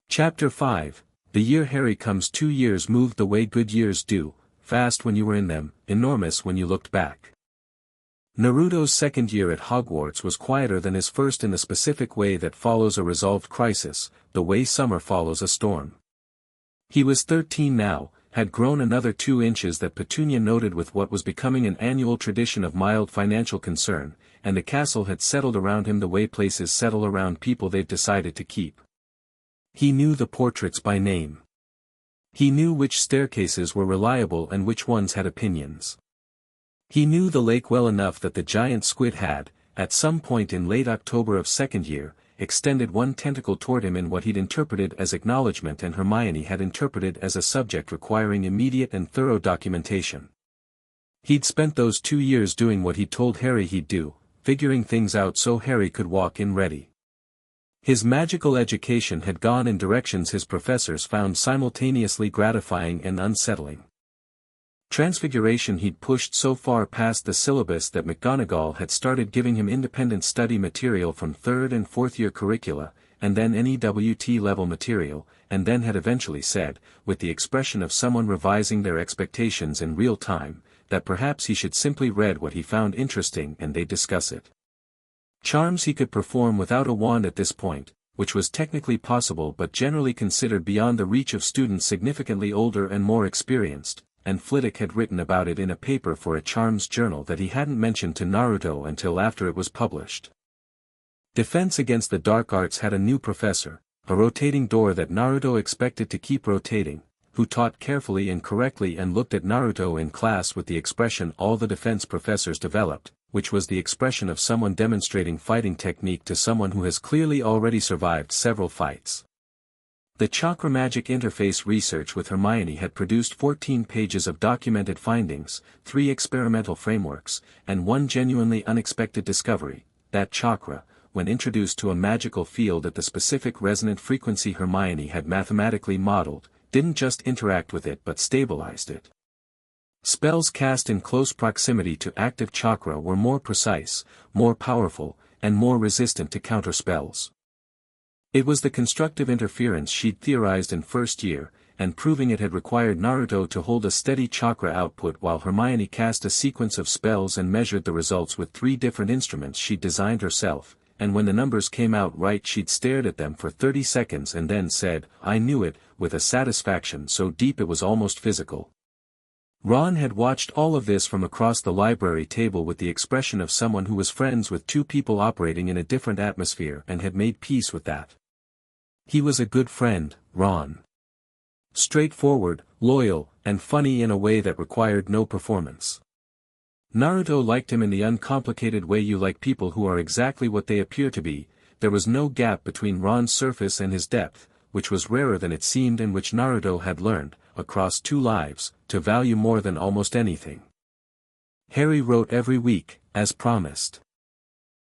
Chapter 5, The year Harry comes. 2 years moved the way good years do, fast when you were in them, enormous when you looked back. Naruto's second year at Hogwarts was quieter than his first in the specific way that follows a resolved crisis, the way summer follows a storm. He was 13 now, had grown another 2 inches that Petunia noted with what was becoming an annual tradition of mild financial concern, and the castle had settled around him the way places settle around people they've decided to keep. He knew the portraits by name. He knew which staircases were reliable and which ones had opinions. He knew the lake well enough that the giant squid had, at some point in late October of second year, extended one tentacle toward him in what he'd interpreted as acknowledgement and Hermione had interpreted as a subject requiring immediate and thorough documentation. He'd spent those 2 years doing what he'd told Harry he'd do, figuring things out so Harry could walk in ready. His magical education had gone in directions his professors found simultaneously gratifying and unsettling. Transfiguration he'd pushed so far past the syllabus that McGonagall had started giving him independent study material from 3rd and 4th year curricula, and then NEWT level material, and then had eventually said, with the expression of someone revising their expectations in real time, that perhaps he should simply read what he found interesting and they'd discuss it. Charms he could perform without a wand at this point, which was technically possible but generally considered beyond the reach of students significantly older and more experienced, and Flitwick had written about it in a paper for a charms journal that he hadn't mentioned to Naruto until after it was published. Defense against the dark arts had a new professor, a rotating door that Naruto expected to keep rotating, who taught carefully and correctly and looked at Naruto in class with the expression all the defense professors developed, which was the expression of someone demonstrating fighting technique to someone who has clearly already survived several fights. The Chakra magic interface research with Hermione had produced 14 pages of documented findings, 3 experimental frameworks, and 1 genuinely unexpected discovery, that Chakra, when introduced to a magical field at the specific resonant frequency Hermione had mathematically modeled, didn't just interact with it but stabilized it. Spells cast in close proximity to active chakra were more precise, more powerful, and more resistant to counter spells. It was the constructive interference she'd theorized in first year, and proving it had required Naruto to hold a steady chakra output while Hermione cast a sequence of spells and measured the results with 3 different instruments she'd designed herself, and when the numbers came out right she'd stared at them for 30 seconds and then said, "I knew it," with a satisfaction so deep it was almost physical. Ron had watched all of this from across the library table with the expression of someone who was friends with 2 people operating in a different atmosphere and had made peace with that. He was a good friend, Ron. Straightforward, loyal, and funny in a way that required no performance. Naruto liked him in the uncomplicated way you like people who are exactly what they appear to be. There was no gap between Ron's surface and his depth, which was rarer than it seemed and which Naruto had learned, across 2 lives, to value more than almost anything. Harry wrote every week, as promised.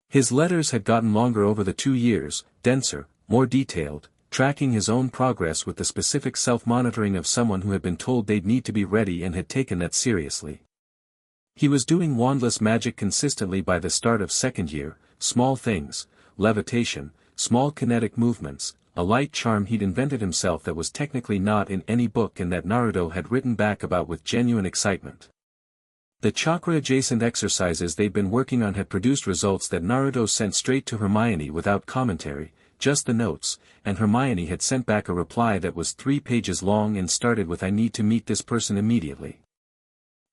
His letters had gotten longer over the 2 years, denser, more detailed, tracking his own progress with the specific self-monitoring of someone who had been told they'd need to be ready and had taken that seriously. He was doing wandless magic consistently by the start of second year, small things, levitation, small kinetic movements, a light charm he'd invented himself that was technically not in any book and that Naruto had written back about with genuine excitement. The chakra-adjacent exercises they'd been working on had produced results that Naruto sent straight to Hermione without commentary, just the notes, and Hermione had sent back a reply that was 3 pages long and started with "I need to meet this person immediately."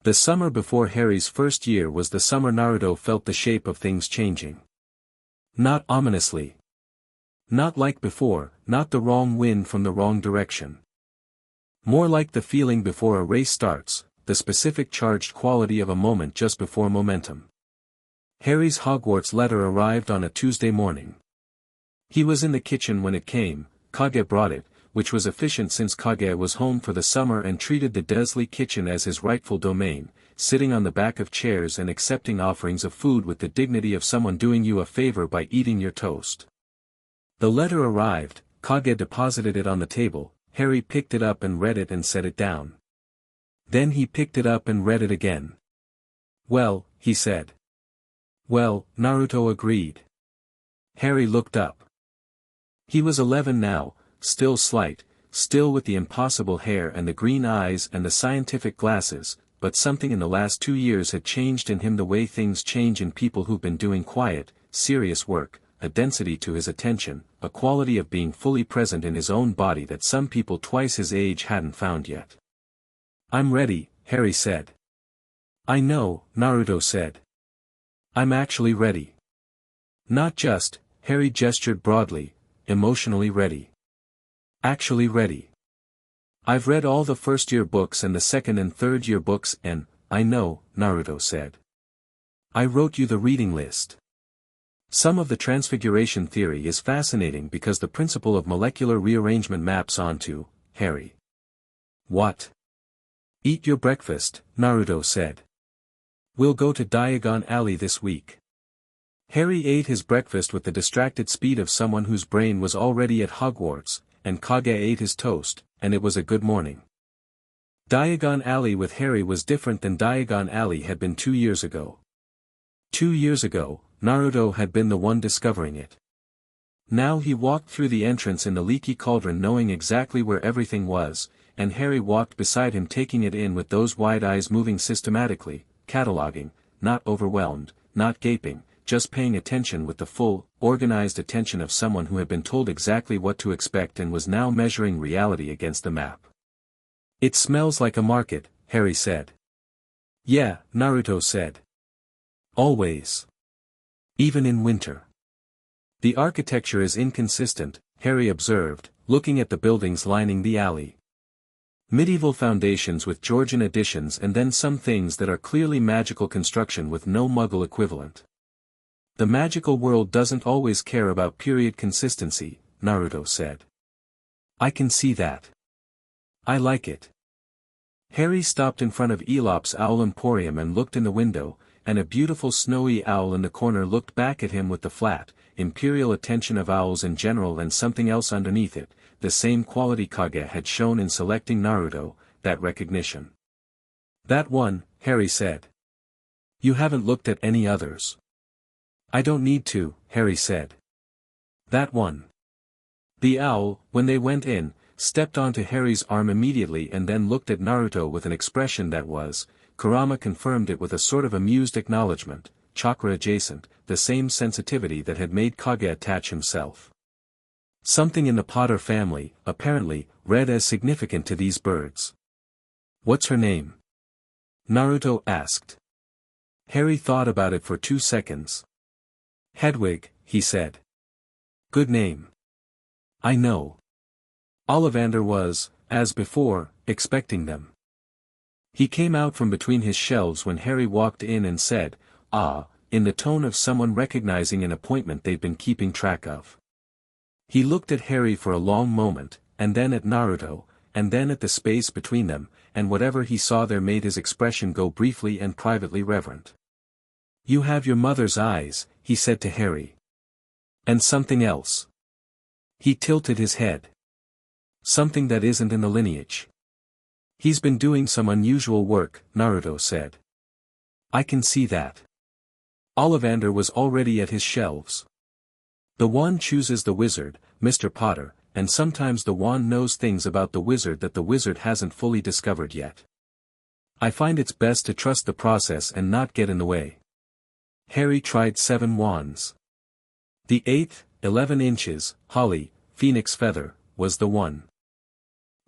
The summer before Harry's first year was the summer Naruto felt the shape of things changing. Not ominously. Not like before, not the wrong wind from the wrong direction. More like the feeling before a race starts, the specific charged quality of a moment just before momentum. Harry's Hogwarts letter arrived on a Tuesday morning. He was in the kitchen when it came. Kage brought it, which was efficient since Kage was home for the summer and treated the Dursley kitchen as his rightful domain, sitting on the back of chairs and accepting offerings of food with the dignity of someone doing you a favor by eating your toast. The letter arrived, Kage deposited it on the table, Harry picked it up and read it and set it down. Then he picked it up and read it again. "Well," he said. "Well," Naruto agreed. Harry looked up. He was 11 now, still slight, still with the impossible hair and the green eyes and the scientific glasses, but something in the last 2 years had changed in him the way things change in people who've been doing quiet, serious work, a density to his attention, a quality of being fully present in his own body that some people twice his age hadn't found yet. "I'm ready," Harry said. "I know," Naruto said. "I'm actually ready." Not just, Harry gestured broadly, emotionally ready. Actually ready. "I've read all the first-year books and the second and third-year books and, I know," Naruto said. "I wrote you the reading list. Some of the transfiguration theory is fascinating because the principle of molecular rearrangement maps onto, Harry." "What?" "Eat your breakfast," Naruto said. "We'll go to Diagon Alley this week." Harry ate his breakfast with the distracted speed of someone whose brain was already at Hogwarts, and Kage ate his toast, and it was a good morning. Diagon Alley with Harry was different than Diagon Alley had been 2 years ago. 2 years ago, Naruto had been the one discovering it. Now he walked through the entrance in the leaky cauldron knowing exactly where everything was, and Harry walked beside him taking it in with those wide eyes moving systematically, cataloging, not overwhelmed, not gaping, just paying attention with the full, organized attention of someone who had been told exactly what to expect and was now measuring reality against the map. "It smells like a market," Harry said. "Yeah," Naruto said. "Always. Even in winter." "The architecture is inconsistent," Harry observed, looking at the buildings lining the alley. "Medieval foundations with Georgian additions and then some things that are clearly magical construction with no Muggle equivalent. The magical world doesn't always care about period consistency," Naruto said. "I can see that. I like it." Harry stopped in front of Elop's Owl Emporium and looked in the window, and a beautiful snowy owl in the corner looked back at him with the flat, imperial attention of owls in general and something else underneath it, the same quality Kage had shown in selecting Naruto, that recognition. That one, Harry said. You haven't looked at any others. I don't need to, Harry said. That one. The owl, when they went in, stepped onto Harry's arm immediately and then looked at Naruto with an expression that was, Kurama confirmed it with a sort of amused acknowledgement, chakra adjacent, the same sensitivity that had made Kage attach himself. Something in the Potter family, apparently, read as significant to these birds. What's her name? Naruto asked. Harry thought about it for 2 seconds. Hedwig, he said. Good name. I know. Ollivander was, as before, expecting them. He came out from between his shelves when Harry walked in and said, "Ah," in the tone of someone recognizing an appointment they've been keeping track of. He looked at Harry for a long moment, and then at Naruto, and then at the space between them, and whatever he saw there made his expression go briefly and privately reverent. You have your mother's eyes, he said to Harry. And something else. He tilted his head. Something that isn't in the lineage. He's been doing some unusual work, Naruto said. I can see that. Ollivander was already at his shelves. The wand chooses the wizard, Mr. Potter, and sometimes the wand knows things about the wizard that the wizard hasn't fully discovered yet. I find it's best to trust the process and not get in the way. Harry tried 7 wands. The 8th, 11 inches, holly, phoenix feather, was the one.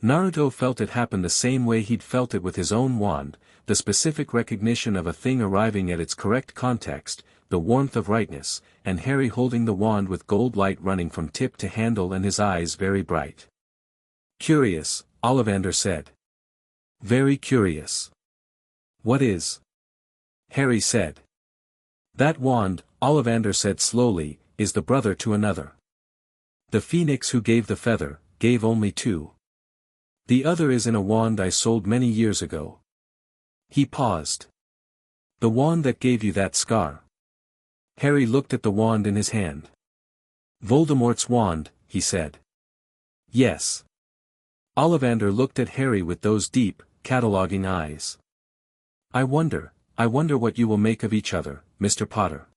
Naruto felt it happen the same way he'd felt it with his own wand, the specific recognition of a thing arriving at its correct context, the warmth of rightness, and Harry holding the wand with gold light running from tip to handle and his eyes very bright. Curious, Ollivander said. Very curious. What is? Harry said. That wand, Ollivander said slowly, is the brother to another. The phoenix who gave the feather, gave only 2. The other is in a wand I sold many years ago. He paused. The wand that gave you that scar. Harry looked at the wand in his hand. Voldemort's wand, he said. Yes. Ollivander looked at Harry with those deep, cataloging eyes. I wonder what you will make of each other, Mr. Potter.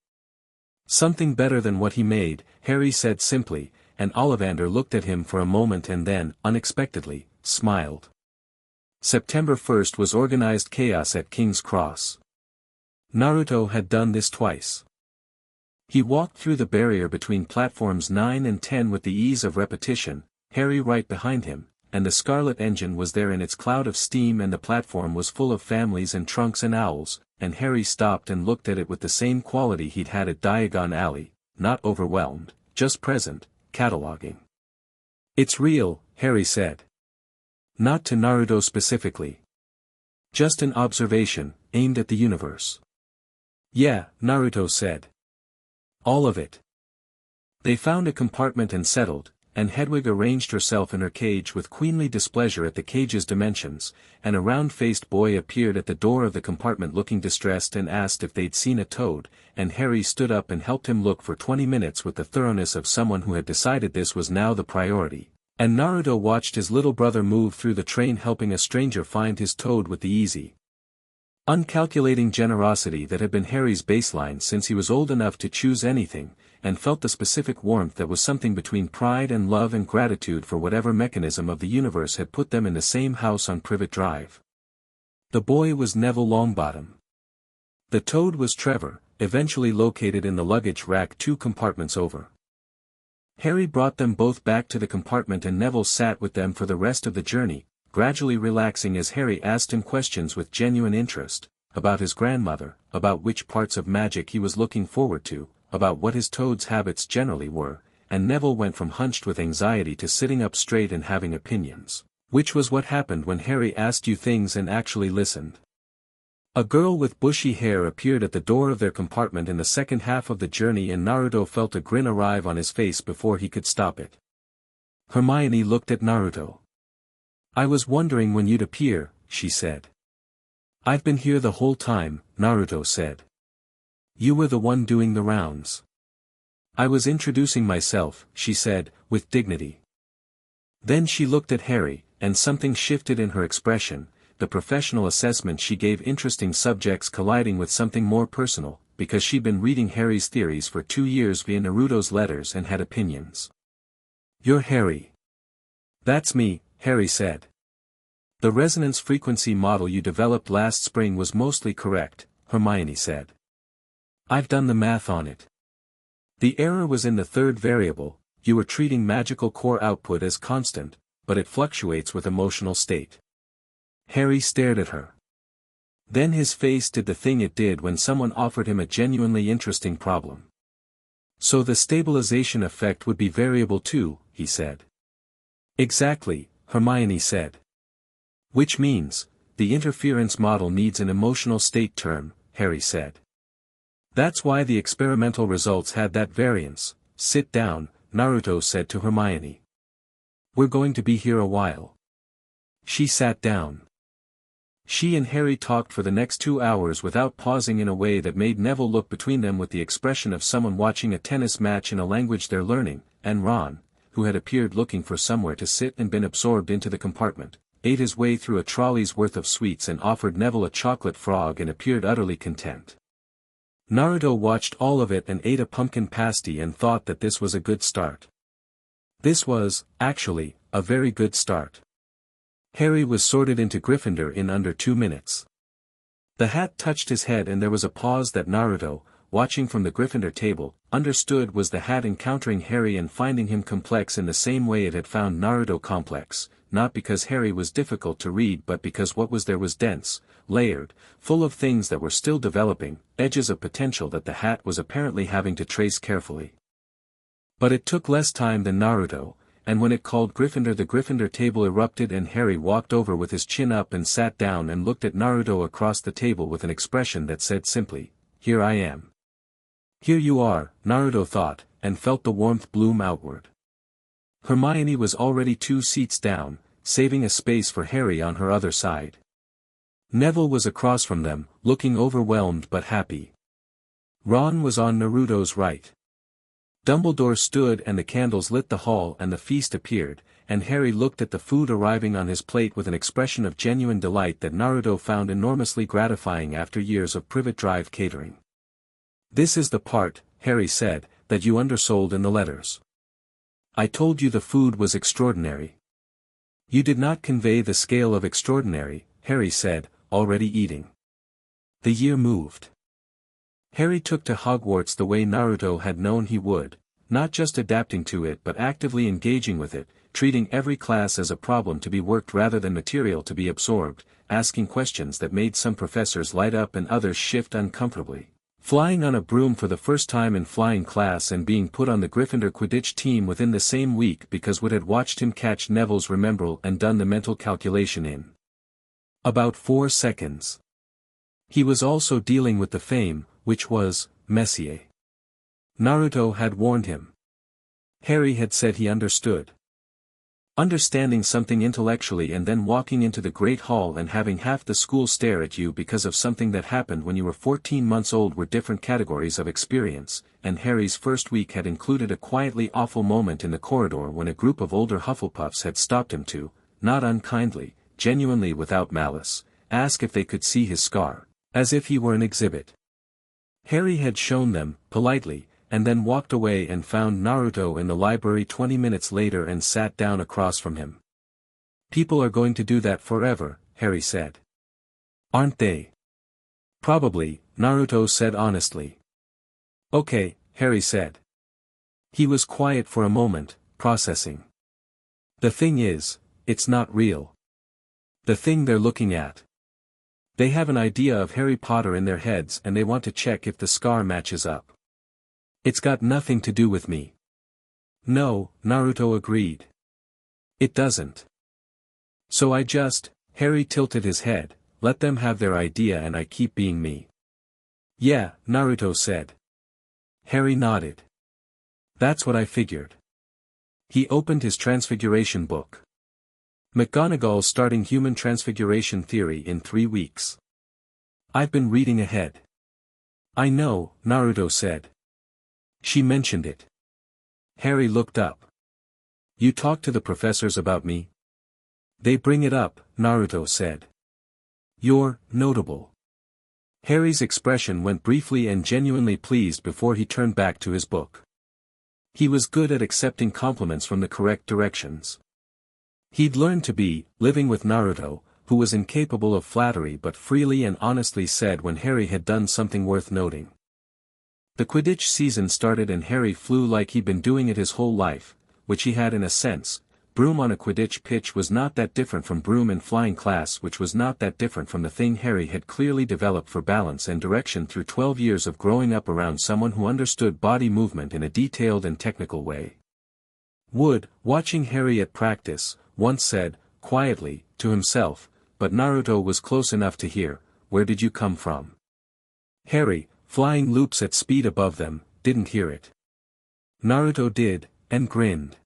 Something better than what he made, Harry said simply, and Ollivander looked at him for a moment and then, unexpectedly, smiled. September 1st was organized chaos at King's Cross. Naruto had done this twice. He walked through the barrier between platforms 9 and 10 with the ease of repetition, Harry right behind him, and the Scarlet Engine was there in its cloud of steam and the platform was full of families and trunks and owls, and Harry stopped and looked at it with the same quality he'd had at Diagon Alley, not overwhelmed, just present, cataloging. It's real, Harry said. Not to Naruto specifically. Just an observation, aimed at the universe. Yeah, Naruto said. All of it. They found a compartment and settled, and Hedwig arranged herself in her cage with queenly displeasure at the cage's dimensions, and a round-faced boy appeared at the door of the compartment looking distressed and asked if they'd seen a toad, and Harry stood up and helped him look for 20 minutes with the thoroughness of someone who had decided this was now the priority. And Naruto watched his little brother move through the train helping a stranger find his toad with the easy, uncalculating generosity that had been Harry's baseline since he was old enough to choose anything, and felt the specific warmth that was something between pride and love and gratitude for whatever mechanism of the universe had put them in the same house on Privet Drive. The boy was Neville Longbottom. The toad was Trevor, eventually located in the luggage rack 2 compartments over. Harry brought them both back to the compartment and Neville sat with them for the rest of the journey, gradually relaxing as Harry asked him questions with genuine interest, about his grandmother, about which parts of magic he was looking forward to, about what his toad's habits generally were, and Neville went from hunched with anxiety to sitting up straight and having opinions, which was what happened when Harry asked you things and actually listened. A girl with bushy hair appeared at the door of their compartment in the second half of the journey and Naruto felt a grin arrive on his face before he could stop it. Hermione looked at Naruto. I was wondering when you'd appear, she said. I've been here the whole time, Naruto said. You were the one doing the rounds. I was introducing myself, she said, with dignity. Then she looked at Harry, and something shifted in her expression. The professional assessment she gave interesting subjects colliding with something more personal, because she'd been reading Harry's theories for 2 years via Naruto's letters and had opinions. You're Harry. That's me, Harry said. The resonance frequency model you developed last spring was mostly correct, Hermione said. I've done the math on it. The error was in the third variable. You were treating magical core output as constant, but it fluctuates with emotional state. Harry stared at her. Then his face did the thing it did when someone offered him a genuinely interesting problem. So the stabilization effect would be variable too, he said. Exactly, Hermione said. Which means, the interference model needs an emotional state term, Harry said. That's why the experimental results had that variance. Sit down, Naruto said to Hermione. We're going to be here a while. She sat down. She and Harry talked for the next 2 hours without pausing in a way that made Neville look between them with the expression of someone watching a tennis match in a language they're learning, and Ron, who had appeared looking for somewhere to sit and been absorbed into the compartment, ate his way through a trolley's worth of sweets and offered Neville a chocolate frog and appeared utterly content. Naruto watched all of it and ate a pumpkin pasty and thought that this was a good start. This was, actually, a very good start. Harry was sorted into Gryffindor in under 2 minutes. The hat touched his head and there was a pause that Naruto, watching from the Gryffindor table, understood was the hat encountering Harry and finding him complex in the same way it had found Naruto complex, not because Harry was difficult to read but because what was there was dense, layered, full of things that were still developing, edges of potential that the hat was apparently having to trace carefully. But it took less time than Naruto, and when it called Gryffindor the Gryffindor table erupted and Harry walked over with his chin up and sat down and looked at Naruto across the table with an expression that said simply, "Here I am." Here you are, Naruto thought, and felt the warmth bloom outward. Hermione was already 2 seats down, saving a space for Harry on her other side. Neville was across from them, looking overwhelmed but happy. Ron was on Naruto's right. Dumbledore stood and the candles lit the hall and the feast appeared, and Harry looked at the food arriving on his plate with an expression of genuine delight that Naruto found enormously gratifying after years of Privet Drive catering. This is the part, Harry said, that you undersold in the letters. I told you the food was extraordinary. You did not convey the scale of extraordinary, Harry said, already eating. The year moved. Harry took to Hogwarts the way Naruto had known he would, not just adapting to it but actively engaging with it, treating every class as a problem to be worked rather than material to be absorbed, asking questions that made some professors light up and others shift uncomfortably, flying on a broom for the first time in flying class and being put on the Gryffindor Quidditch team within the same week because Wood had watched him catch Neville's Remembrall and done the mental calculation in about 4 seconds. He was also dealing with the fame, which was, Messier. Naruto had warned him. Harry had said he understood. Understanding something intellectually and then walking into the Great Hall and having half the school stare at you because of something that happened when you were 14 months old were different categories of experience, and Harry's first week had included a quietly awful moment in the corridor when a group of older Hufflepuffs had stopped him to, not unkindly, genuinely without malice, ask if they could see his scar, as if he were an exhibit. Harry had shown them, politely, and then walked away and found Naruto in the library 20 minutes later and sat down across from him. People are going to do that forever, Harry said. Aren't they? Probably, Naruto said honestly. Okay, Harry said. He was quiet for a moment, processing. The thing is, it's not real. The thing they're looking at. They have an idea of Harry Potter in their heads and they want to check if the scar matches up. It's got nothing to do with me. No, Naruto agreed. It doesn't. So Harry tilted his head, let them have their idea and I keep being me. Yeah, Naruto said. Harry nodded. That's what I figured. He opened his transfiguration book. McGonagall starting human transfiguration theory in 3 weeks. I've been reading ahead. I know, Naruto said. She mentioned it. Harry looked up. You talk to the professors about me? They bring it up, Naruto said. You're notable. Harry's expression went briefly and genuinely pleased before he turned back to his book. He was good at accepting compliments from the correct directions. He'd learned to be, living with Naruto, who was incapable of flattery but freely and honestly said when Harry had done something worth noting. The Quidditch season started and Harry flew like he'd been doing it his whole life, which he had in a sense. Broom on a Quidditch pitch was not that different from broom in flying class, which was not that different from the thing Harry had clearly developed for balance and direction through 12 years of growing up around someone who understood body movement in a detailed and technical way. Wood, watching Harry at practice, once said, quietly, to himself, but Naruto was close enough to hear, "Where did you come from?" Harry, flying loops at speed above them, didn't hear it. Naruto did, and grinned.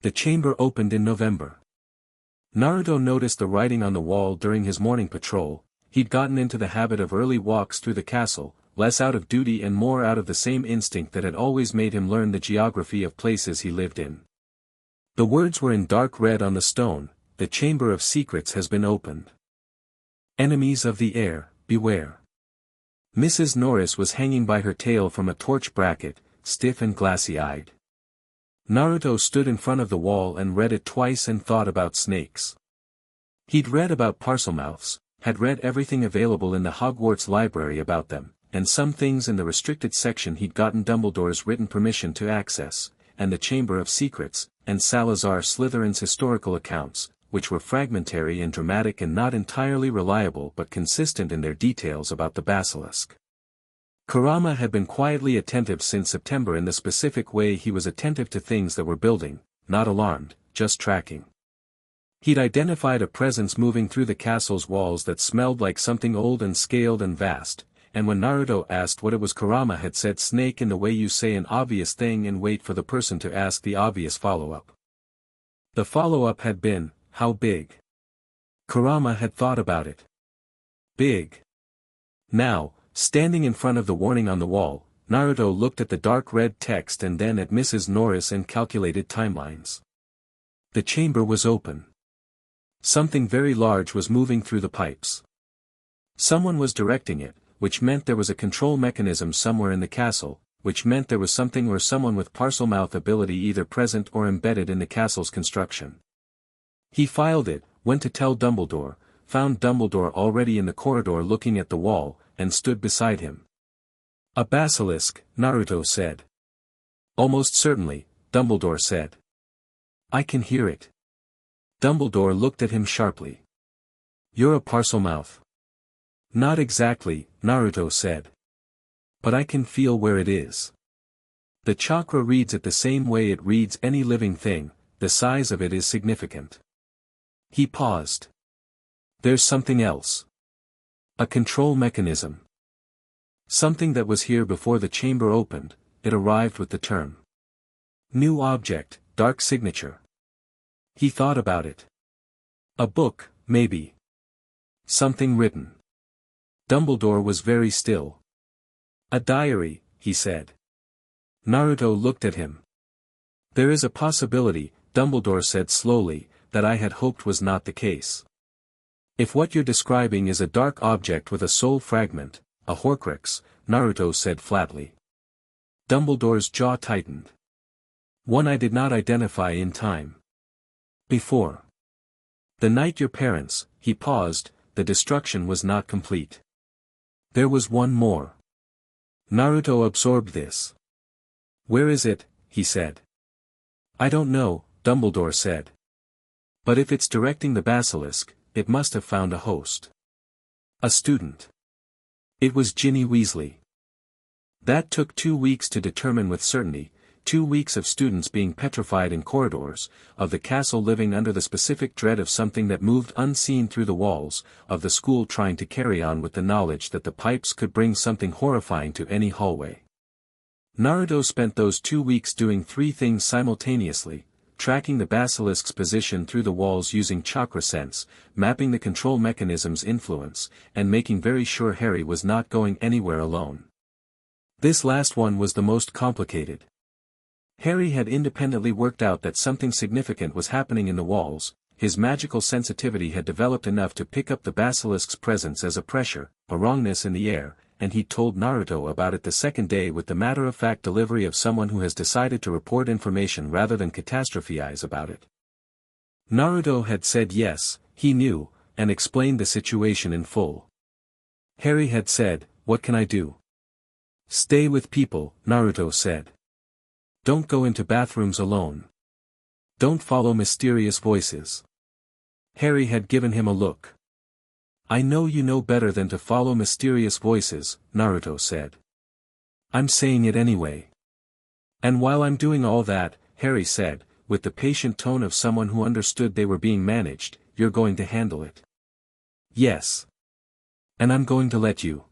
The chamber opened in November. Naruto noticed the writing on the wall during his morning patrol. He'd gotten into the habit of early walks through the castle, less out of duty and more out of the same instinct that had always made him learn the geography of places he lived in. The words were in dark red on the stone, "The Chamber of Secrets has been opened. Enemies of the air, beware." Mrs. Norris was hanging by her tail from a torch bracket, stiff and glassy-eyed. Naruto stood in front of the wall and read it twice and thought about snakes. He'd read about parselmouths, had read everything available in the Hogwarts library about them, and some things in the restricted section he'd gotten Dumbledore's written permission to access, and the Chamber of Secrets, and Salazar Slytherin's historical accounts, which were fragmentary and dramatic and not entirely reliable but consistent in their details about the basilisk. Kurama had been quietly attentive since September in the specific way he was attentive to things that were building, not alarmed, just tracking. He'd identified a presence moving through the castle's walls that smelled like something old and scaled and vast, and when Naruto asked what it was, Kurama had said snake in the way you say an obvious thing and wait for the person to ask the obvious follow-up. The follow-up had been, how big? Kurama had thought about it. Big. Now, standing in front of the warning on the wall, Naruto looked at the dark red text and then at Mrs. Norris and calculated timelines. The chamber was open. Something very large was moving through the pipes. Someone was directing it, which meant there was a control mechanism somewhere in the castle, which meant there was something or someone with parselmouth ability either present or embedded in the castle's construction. He filed it, went to tell Dumbledore, found Dumbledore already in the corridor looking at the wall, and stood beside him. A basilisk, Naruto said. Almost certainly, Dumbledore said. I can hear it. Dumbledore looked at him sharply. You're a parselmouth. Not exactly, Naruto said. But I can feel where it is. The chakra reads it the same way it reads any living thing, the size of it is significant. He paused. There's something else. A control mechanism. Something that was here before the chamber opened, it arrived with the term. New object, dark signature. He thought about it. A book, maybe. Something written. Dumbledore was very still. A diary, he said. Naruto looked at him. There is a possibility, Dumbledore said slowly, that I had hoped was not the case. If what you're describing is a dark object with a soul fragment, a Horcrux, Naruto said flatly. Dumbledore's jaw tightened. One I did not identify in time. Before. The night your parents, he paused, the destruction was not complete. There was one more. Naruto absorbed this. Where is it, he said. I don't know, Dumbledore said. But if it's directing the basilisk, it must have found a host. A student. It was Ginny Weasley. That took 2 weeks to determine with certainty, 2 weeks of students being petrified in corridors, of the castle living under the specific dread of something that moved unseen through the walls, of the school trying to carry on with the knowledge that the pipes could bring something horrifying to any hallway. Naruto spent those 2 weeks doing 3 things simultaneously: tracking the basilisk's position through the walls using chakra sense, mapping the control mechanism's influence, and making very sure Harry was not going anywhere alone. This last one was the most complicated. Harry had independently worked out that something significant was happening in the walls. His magical sensitivity had developed enough to pick up the basilisk's presence as a pressure, a wrongness in the air, and he told Naruto about it the second day with the matter-of-fact delivery of someone who has decided to report information rather than catastrophize about it. Naruto had said yes, he knew, and explained the situation in full. Harry had said, "What can I do?" "Stay with people," Naruto said. "Don't go into bathrooms alone. Don't follow mysterious voices." Harry had given him a look. "I know you know better than to follow mysterious voices," Naruto said. "I'm saying it anyway." "And while I'm doing all that," Harry said, with the patient tone of someone who understood they were being managed, "you're going to handle it." "Yes. And I'm going to let you."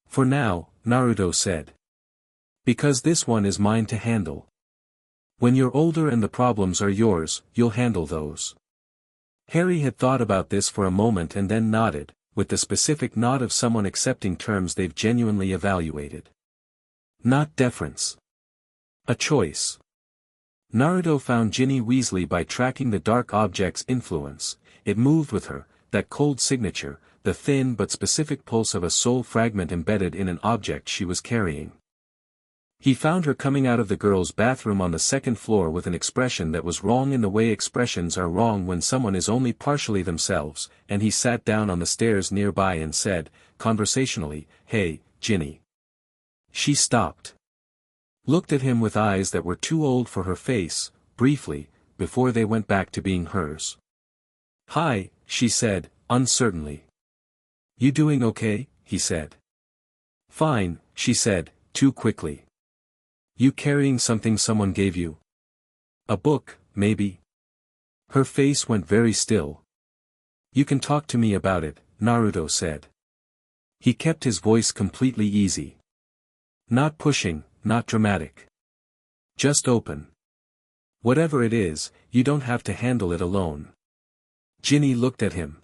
"For now," Naruto said. "Because this one is mine to handle. When you're older and the problems are yours, you'll handle those." Harry had thought about this for a moment and then nodded, with the specific nod of someone accepting terms they've genuinely evaluated. Not deference. A choice. Naruto found Ginny Weasley by tracking the dark object's influence. It moved with her, that cold signature, the thin but specific pulse of a soul fragment embedded in an object she was carrying. He found her coming out of the girls' bathroom on the second floor with an expression that was wrong in the way expressions are wrong when someone is only partially themselves, and he sat down on the stairs nearby and said, conversationally, "Hey, Ginny." She stopped. Looked at him with eyes that were too old for her face, briefly, before they went back to being hers. "Hi," she said, uncertainly. "You doing okay?" he said. "Fine," she said, too quickly. "You carrying something someone gave you? A book, maybe?" Her face went very still. "You can talk to me about it," Naruto said. He kept his voice completely easy. Not pushing, not dramatic. Just open. Whatever it is, you don't have to handle it alone. Ginny looked at him.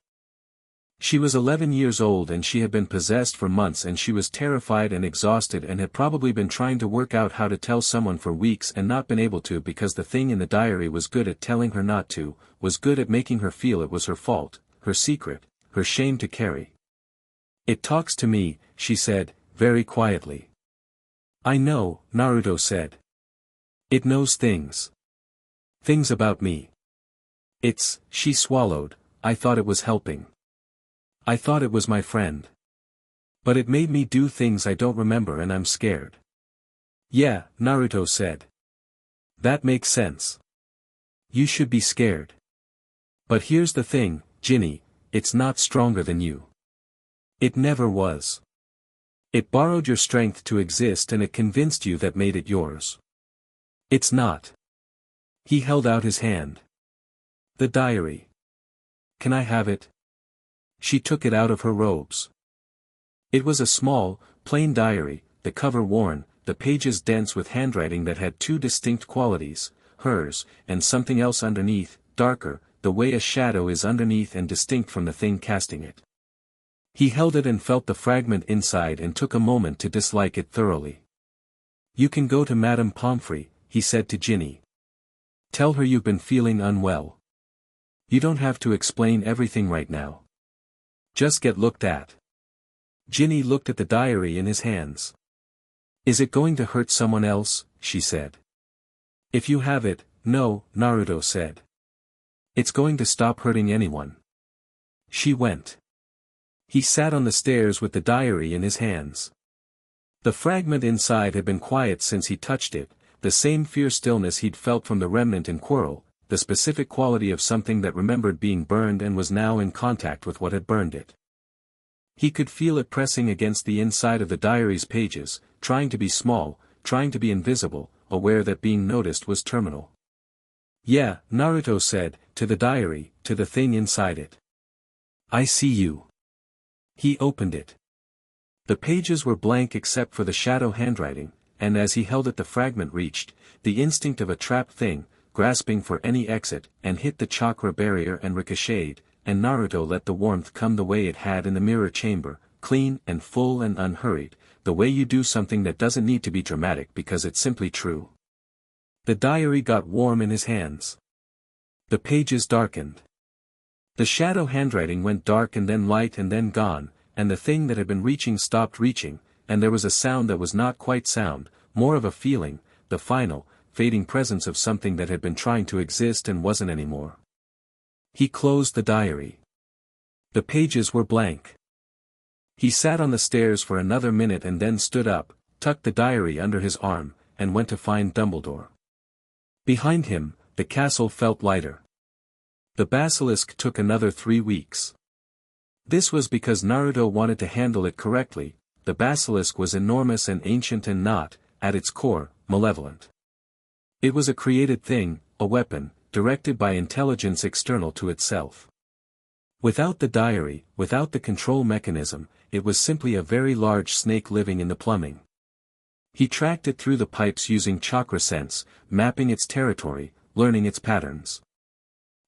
She was 11 years old and she had been possessed for months and she was terrified and exhausted and had probably been trying to work out how to tell someone for weeks and not been able to because the thing in the diary was good at telling her not to, was good at making her feel it was her fault, her secret, her shame to carry. "It talks to me," she said, very quietly. "I know," Naruto said. "It knows things. Things about me. She swallowed, "I thought it was helping. I thought it was my friend. But it made me do things I don't remember and I'm scared." "Yeah," Naruto said. "That makes sense. You should be scared. But here's the thing, Ginny, it's not stronger than you. It never was. It borrowed your strength to exist and it convinced you that made it yours. It's not." He held out his hand. "The diary. Can I have it?" She took it out of her robes. It was a small, plain diary, the cover worn, the pages dense with handwriting that had two distinct qualities, hers, and something else underneath, darker, the way a shadow is underneath and distinct from the thing casting it. He held it and felt the fragment inside and took a moment to dislike it thoroughly. "You can go to Madame Pomfrey," he said to Ginny. "Tell her you've been feeling unwell. You don't have to explain everything right now. Just get looked at." Ginny looked at the diary in his hands. "Is it going to hurt someone else?" she said. "If you have it, no," Naruto said. "It's going to stop hurting anyone." She went. He sat on the stairs with the diary in his hands. The fragment inside had been quiet since he touched it, the same fierce stillness he'd felt from the remnant in Quirrell, the specific quality of something that remembered being burned and was now in contact with what had burned it. He could feel it pressing against the inside of the diary's pages, trying to be small, trying to be invisible, aware that being noticed was terminal. "Yeah," Naruto said, to the diary, to the thing inside it. "I see you." He opened it. The pages were blank except for the shadow handwriting, and as he held it the fragment reached, the instinct of a trapped thing, grasping for any exit, and hit the chakra barrier and ricocheted, and Naruto let the warmth come the way it had in the mirror chamber, clean and full and unhurried, the way you do something that doesn't need to be dramatic because it's simply true. The diary got warm in his hands. The pages darkened. The shadow handwriting went dark and then light and then gone, and the thing that had been reaching stopped reaching, and there was a sound that was not quite sound, more of a feeling, the final, fading presence of something that had been trying to exist and wasn't anymore. He closed the diary. The pages were blank. He sat on the stairs for another minute and then stood up, tucked the diary under his arm, and went to find Dumbledore. Behind him, the castle felt lighter. The basilisk took another 3 weeks. This was because Naruto wanted to handle it correctly. The basilisk was enormous and ancient and not, at its core, malevolent. It was a created thing, a weapon, directed by intelligence external to itself. Without the diary, without the control mechanism, it was simply a very large snake living in the plumbing. He tracked it through the pipes using chakra sense, mapping its territory, learning its patterns.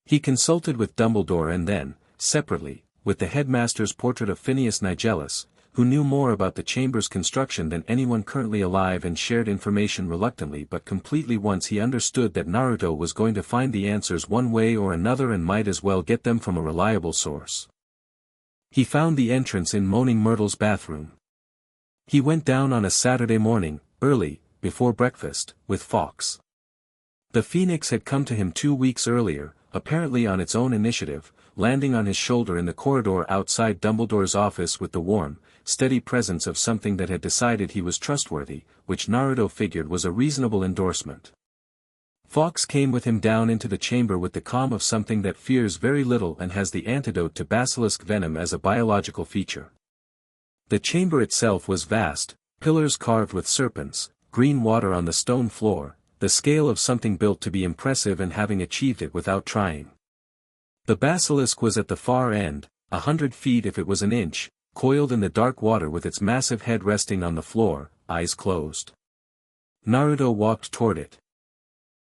He consulted with Dumbledore and then, separately, with the headmaster's portrait of Phineas Nigellus, who knew more about the chamber's construction than anyone currently alive and shared information reluctantly but completely once he understood that Naruto was going to find the answers one way or another and might as well get them from a reliable source. He found the entrance in Moaning Myrtle's bathroom. He went down on a Saturday morning, early, before breakfast, with Fawkes. The Phoenix had come to him 2 weeks earlier, apparently on its own initiative, landing on his shoulder in the corridor outside Dumbledore's office with the warm, steady presence of something that had decided he was trustworthy, which Naruto figured was a reasonable endorsement. Fawkes came with him down into the chamber with the calm of something that fears very little and has the antidote to basilisk venom as a biological feature. The chamber itself was vast, pillars carved with serpents, green water on the stone floor, the scale of something built to be impressive and having achieved it without trying. The basilisk was at the far end, 100 feet if it was an inch, coiled in the dark water with its massive head resting on the floor, eyes closed. Naruto walked toward it.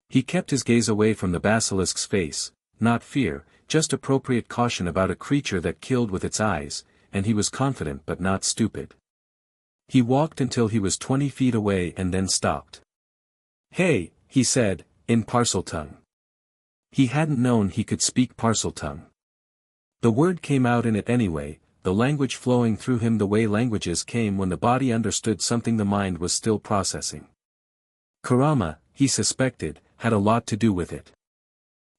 He kept his gaze away from the basilisk's face, not fear, just appropriate caution about a creature that killed with its eyes, and he was confident but not stupid. He walked until he was 20 feet away and then stopped. "Hey," he said, in Parseltongue. He hadn't known he could speak Parseltongue. The word came out in it anyway, the language flowing through him the way languages came when the body understood something the mind was still processing. Kurama, he suspected, had a lot to do with it.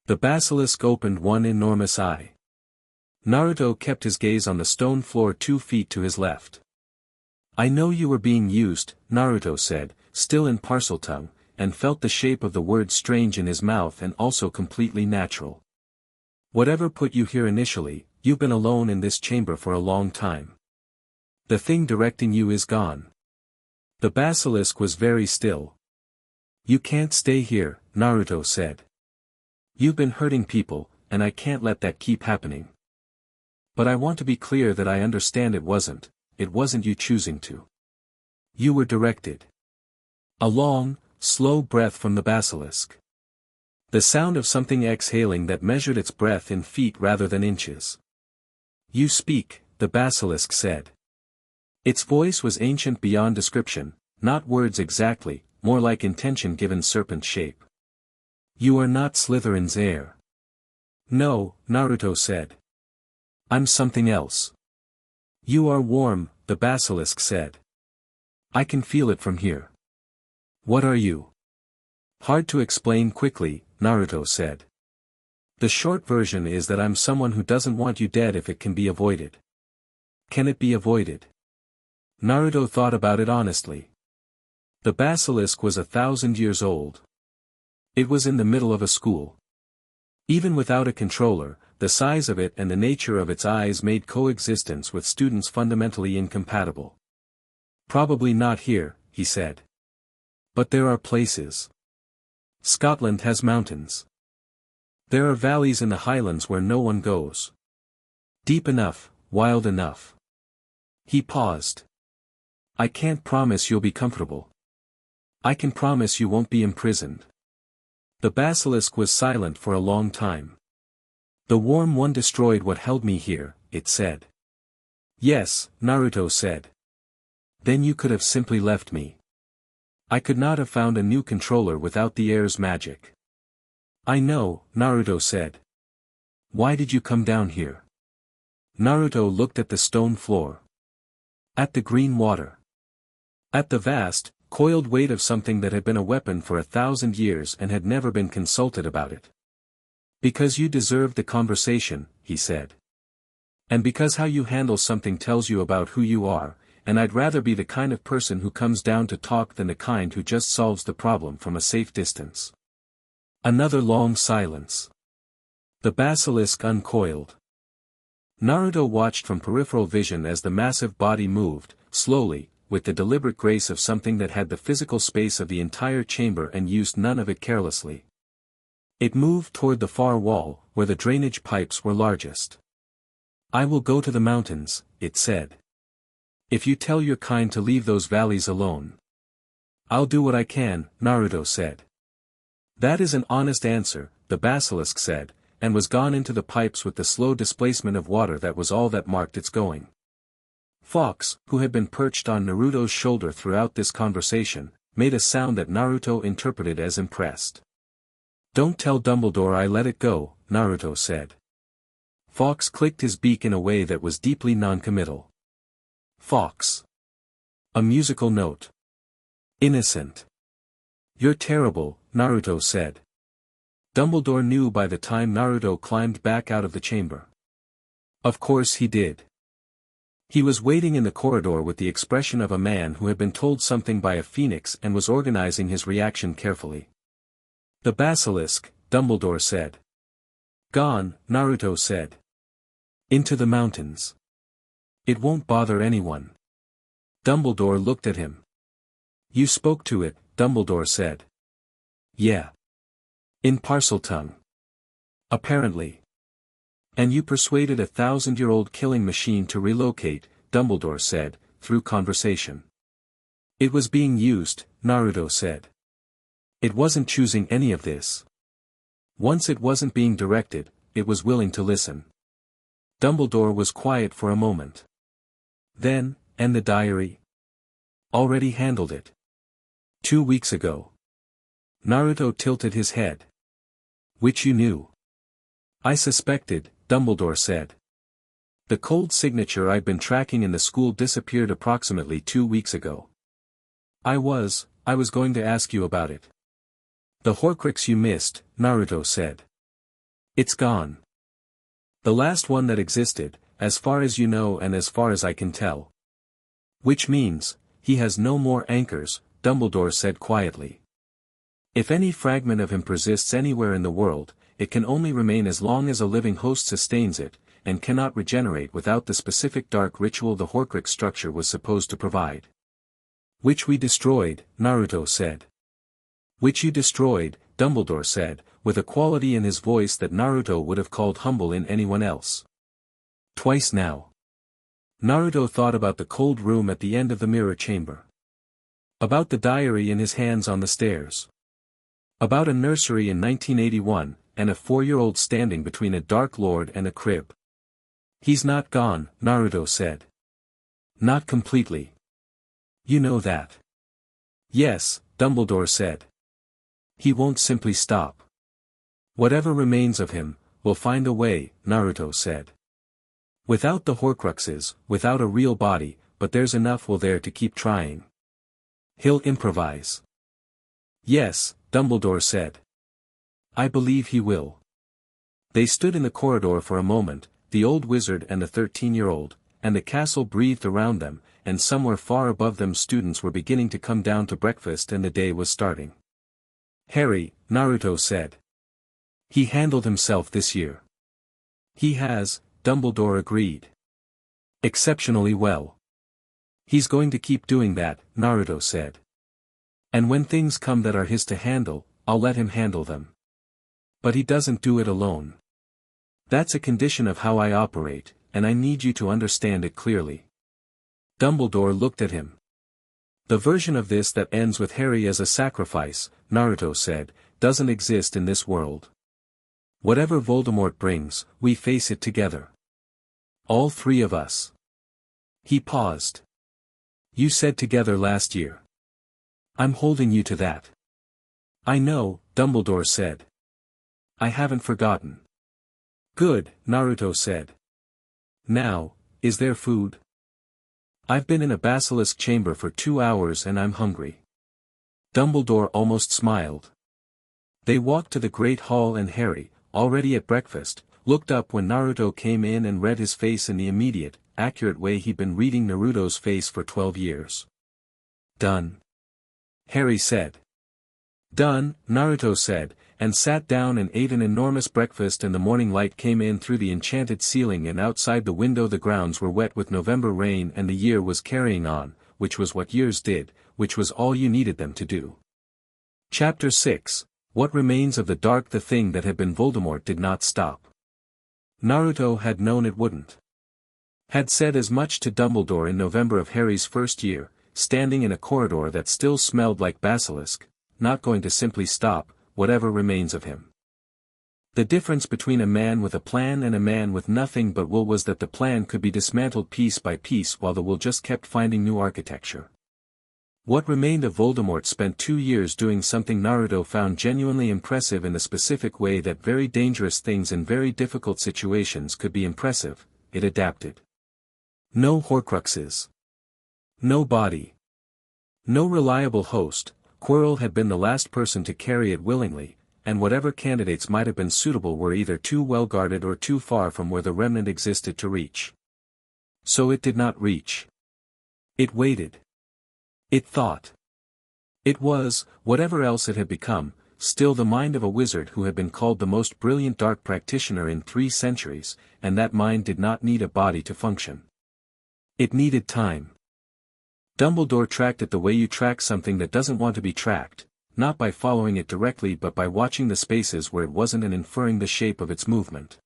The basilisk opened one enormous eye. Naruto kept his gaze on the stone floor 2 feet to his left. "I know you were being used," Naruto said, still in Parseltongue, and felt the shape of the word strange in his mouth and also completely natural. "Whatever put you here initially, you've been alone in this chamber for a long time. The thing directing you is gone." The basilisk was very still. "You can't stay here," Naruto said. "You've been hurting people, and I can't let that keep happening. But I want to be clear that I understand it wasn't you choosing to. You were directed." A long, slow breath from the basilisk. The sound of something exhaling that measured its breath in feet rather than inches. "You speak," the basilisk said. Its voice was ancient beyond description, not words exactly, more like intention given serpent shape. "You are not Slytherin's heir." "No," Naruto said. "I'm something else." "You are warm," the basilisk said. "I can feel it from here." "What are you?" "Hard to explain quickly," Naruto said. "The short version is that I'm someone who doesn't want you dead if it can be avoided." "Can it be avoided?" Naruto thought about it honestly. The basilisk was 1,000 years old. It was in the middle of a school. Even without a controller, the size of it and the nature of its eyes made coexistence with students fundamentally incompatible. "Probably not here," he said. "But there are places. Scotland has mountains. There are valleys in the highlands where no one goes. Deep enough, wild enough." He paused. "I can't promise you'll be comfortable. I can promise you won't be imprisoned." The basilisk was silent for a long time. "The warm one destroyed what held me here," it said. "Yes," Naruto said. Then you could have simply left me. I could not have found a new controller without the heir's magic. I know, Naruto said. Why did you come down here? Naruto looked at the stone floor. At the green water. At the vast, coiled weight of something that had been a weapon for 1,000 years and had never been consulted about it. Because you deserved the conversation, he said. And because how you handle something tells you about who you are, and I'd rather be the kind of person who comes down to talk than the kind who just solves the problem from a safe distance. Another long silence. The basilisk uncoiled. Naruto watched from peripheral vision as the massive body moved, slowly, with the deliberate grace of something that had the physical space of the entire chamber and used none of it carelessly. It moved toward the far wall, where the drainage pipes were largest. I will go to the mountains, it said. If you tell your kind to leave those valleys alone. I'll do what I can, Naruto said. That is an honest answer, the basilisk said, and was gone into the pipes with the slow displacement of water that was all that marked its going. Fox, who had been perched on Naruto's shoulder throughout this conversation, made a sound that Naruto interpreted as impressed. Don't tell Dumbledore I let it go, Naruto said. Fox clicked his beak in a way that was deeply noncommittal. Fox. A musical note. Innocent. You're terrible, Naruto said. Dumbledore knew by the time Naruto climbed back out of the chamber. Of course he did. He was waiting in the corridor with the expression of a man who had been told something by a phoenix and was organizing his reaction carefully. The basilisk, Dumbledore said. Gone, Naruto said. Into the mountains. It won't bother anyone. Dumbledore looked at him. You spoke to it, Dumbledore said. Yeah. In Parseltongue. Apparently. And you persuaded a 1,000-year-old killing machine to relocate, Dumbledore said, through conversation. It was being used, Naruto said. It wasn't choosing any of this. Once it wasn't being directed, it was willing to listen. Dumbledore was quiet for a moment. Then, and the diary? Already handled it. 2 weeks ago. Naruto tilted his head. Which you knew. I suspected, Dumbledore said. The cold signature I'd been tracking in the school disappeared approximately 2 weeks ago. I was going to ask you about it. The Horcrux you missed, Naruto said. It's gone. The last one that existed, as far as you know and as far as I can tell. Which means, he has no more anchors, Dumbledore said quietly. If any fragment of him persists anywhere in the world, it can only remain as long as a living host sustains it, and cannot regenerate without the specific dark ritual the Horcrux structure was supposed to provide. Which we destroyed, Naruto said. Which you destroyed, Dumbledore said, with a quality in his voice that Naruto would have called humble in anyone else. Twice now. Naruto thought about the cold room at the end of the mirror chamber. About the diary in his hands on the stairs. About a nursery in 1981, and a 4-year-old standing between a Dark Lord and a crib. He's not gone, Naruto said. Not completely. You know that. Yes, Dumbledore said. He won't simply stop. Whatever remains of him, will find a way, Naruto said. Without the Horcruxes, without a real body, but there's enough will there to keep trying. He'll improvise. Yes, Dumbledore said. I believe he will. They stood in the corridor for a moment, the old wizard and the 13-year-old, and the castle breathed around them, and somewhere far above them students were beginning to come down to breakfast and the day was starting. Harry, Naruto said. He handled himself this year. He has, Dumbledore agreed. Exceptionally well. He's going to keep doing that, Naruto said. And when things come that are his to handle, I'll let him handle them. But he doesn't do it alone. That's a condition of how I operate, and I need you to understand it clearly. Dumbledore looked at him. The version of this that ends with Harry as a sacrifice, Naruto said, doesn't exist in this world. Whatever Voldemort brings, we face it together. All three of us. He paused. You said together last year. I'm holding you to that. I know, Dumbledore said. I haven't forgotten. Good, Naruto said. Now, is there food? I've been in a basilisk chamber for 2 hours and I'm hungry. Dumbledore almost smiled. They walked to the Great Hall and Harry, already at breakfast, looked up when Naruto came in and read his face in the immediate, accurate way he'd been reading Naruto's face for 12 years. Done. Harry said. Done, Naruto said, and sat down and ate an enormous breakfast and the morning light came in through the enchanted ceiling and outside the window the grounds were wet with November rain and the year was carrying on, which was what years did, which was all you needed them to do. Chapter 6, What Remains of the Dark. The thing that had been Voldemort did not stop. Naruto had known it wouldn't. Had said as much to Dumbledore in November of Harry's first year, standing in a corridor that still smelled like basilisk, not going to simply stop, whatever remains of him. The difference between a man with a plan and a man with nothing but will was that the plan could be dismantled piece by piece while the will just kept finding new architecture. What remained of Voldemort spent 2 years doing something Naruto found genuinely impressive in the specific way that very dangerous things in very difficult situations could be impressive. It adapted. No Horcruxes. No body. No reliable host. Quirrell had been the last person to carry it willingly, and whatever candidates might have been suitable were either too well guarded or too far from where the remnant existed to reach. So it did not reach. It waited. It thought. It was, whatever else it had become, still the mind of a wizard who had been called the most brilliant dark practitioner in 3 centuries, and that mind did not need a body to function. It needed time. Dumbledore tracked it the way you track something that doesn't want to be tracked, not by following it directly but by watching the spaces where it wasn't and inferring the shape of its movement.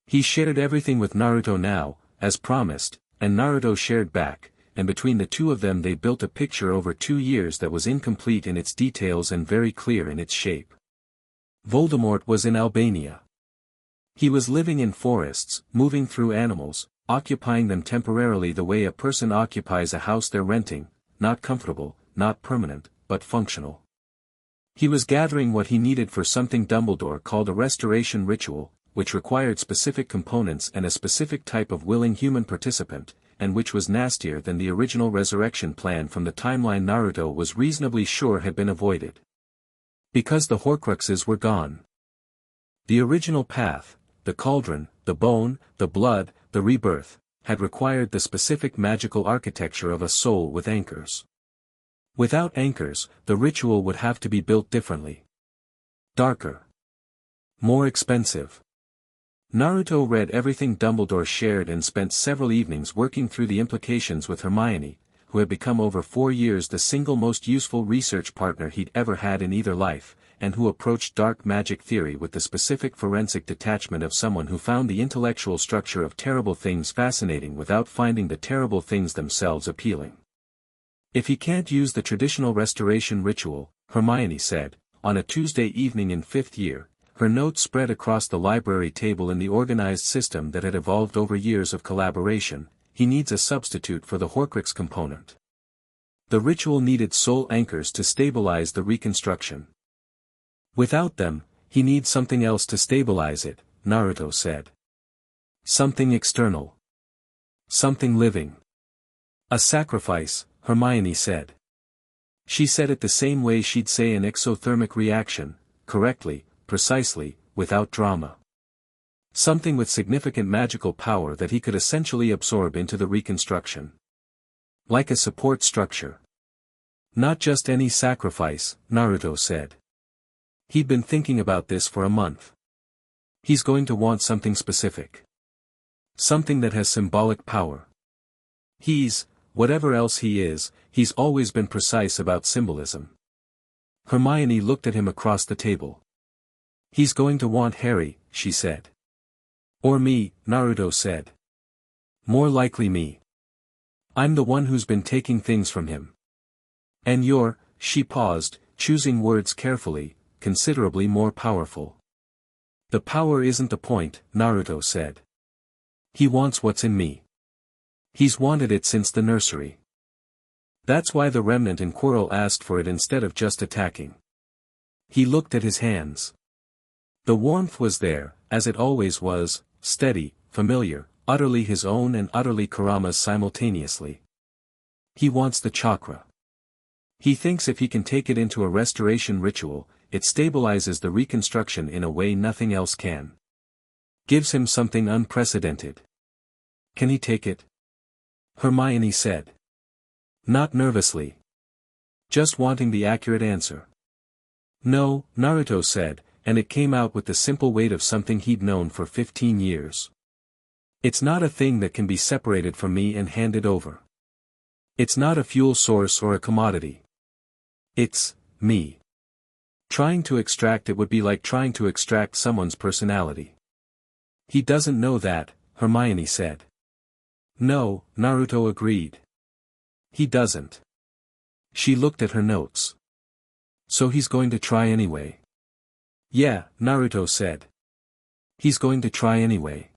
He shared everything with Naruto now, as promised, and Naruto shared back, and between the two of them they built a picture over 2 years that was incomplete in its details and very clear in its shape. Voldemort was in Albania. He was living in forests, moving through animals, occupying them temporarily the way a person occupies a house they're renting, not comfortable, not permanent, but functional. He was gathering what he needed for something Dumbledore called a restoration ritual, which required specific components and a specific type of willing human participant, and which was nastier than the original resurrection plan from the timeline Naruto was reasonably sure had been avoided. Because the Horcruxes were gone. The original path, the cauldron, the bone, the blood, the rebirth, had required the specific magical architecture of a soul with anchors. Without anchors, the ritual would have to be built differently. Darker. More expensive. Naruto read everything Dumbledore shared and spent several evenings working through the implications with Hermione, who had become over 4 years the single most useful research partner he'd ever had in either life, and who approached dark magic theory with the specific forensic detachment of someone who found the intellectual structure of terrible things fascinating without finding the terrible things themselves appealing. If he can't use the traditional restoration ritual, Hermione said, on a Tuesday evening in 5th year, her notes spread across the library table in the organized system that had evolved over years of collaboration, he needs a substitute for the Horcrux component. The ritual needed soul anchors to stabilize the reconstruction. Without them, he needs something else to stabilize it, Naruto said. Something external. Something living. A sacrifice, Hermione said. She said it the same way she'd say an exothermic reaction, correctly, precisely, without drama. Something with significant magical power that he could essentially absorb into the reconstruction. Like a support structure. Not just any sacrifice, Naruto said. He'd been thinking about this for a month. He's going to want something specific. Something that has symbolic power. Whatever else he is, he's always been precise about symbolism. Hermione looked at him across the table. He's going to want Harry, she said. Or me, Naruto said. More likely me. I'm the one who's been taking things from him. And you're, she paused, choosing words carefully, considerably more powerful. The power isn't the point, Naruto said. He wants what's in me. He's wanted it since the nursery. That's why the remnant in Quarrel asked for it instead of just attacking. He looked at his hands. The warmth was there, as it always was, steady, familiar, utterly his own and utterly Kurama's simultaneously. He wants the chakra. He thinks if he can take it into a restoration ritual, it stabilizes the reconstruction in a way nothing else can. Gives him something unprecedented. Can he take it? Hermione said. Not nervously. Just wanting the accurate answer. No, Naruto said, and it came out with the simple weight of something he'd known for 15 years. It's not a thing that can be separated from me and handed over. It's not a fuel source or a commodity. It's me. Trying to extract it would be like trying to extract someone's personality. He doesn't know that, Hermione said. No, Naruto agreed. He doesn't. She looked at her notes. So he's going to try anyway. Yeah, Naruto said. He's going to try anyway.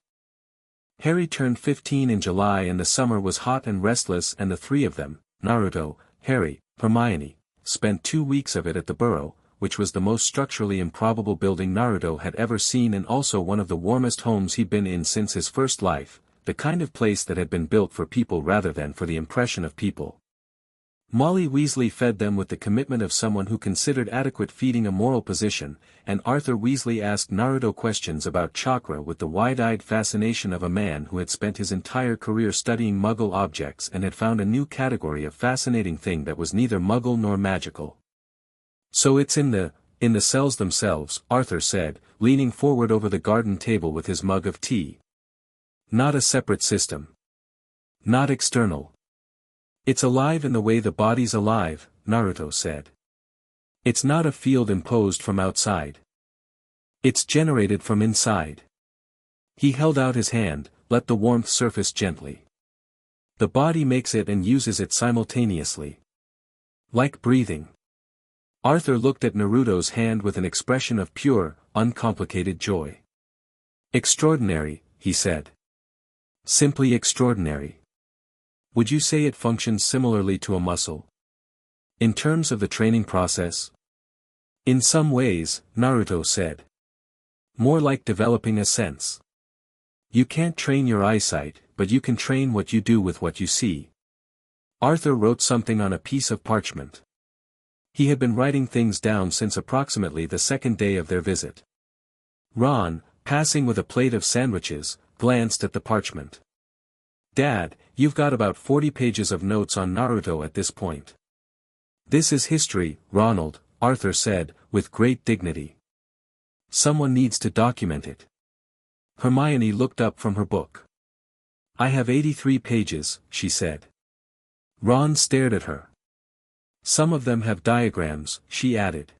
Harry turned 15 in July and the summer was hot and restless and the three of them, Naruto, Harry, Hermione, spent 2 weeks of it at the Burrow, which was the most structurally improbable building Naruto had ever seen and also one of the warmest homes he'd been in since his first life, the kind of place that had been built for people rather than for the impression of people. Molly Weasley fed them with the commitment of someone who considered adequate feeding a moral position, and Arthur Weasley asked Naruto questions about chakra with the wide-eyed fascination of a man who had spent his entire career studying Muggle objects and had found a new category of fascinating thing that was neither Muggle nor magical. So it's in the cells themselves, Arthur said, leaning forward over the garden table with his mug of tea. Not a separate system. Not external. It's alive in the way the body's alive, Naruto said. It's not a field imposed from outside. It's generated from inside. He held out his hand, let the warmth surface gently. The body makes it and uses it simultaneously. Like breathing. Arthur looked at Naruto's hand with an expression of pure, uncomplicated joy. Extraordinary, he said. Simply extraordinary. Would you say it functions similarly to a muscle? In terms of the training process? In some ways, Naruto said. More like developing a sense. You can't train your eyesight, but you can train what you do with what you see. Arthur wrote something on a piece of parchment. He had been writing things down since approximately the second day of their visit. Ron, passing with a plate of sandwiches, glanced at the parchment. Dad, you've got about 40 pages of notes on Naruto at this point. This is history, Ronald, Arthur said, with great dignity. Someone needs to document it. Hermione looked up from her book. I have 83 pages, she said. Ron stared at her. Some of them have diagrams, she added.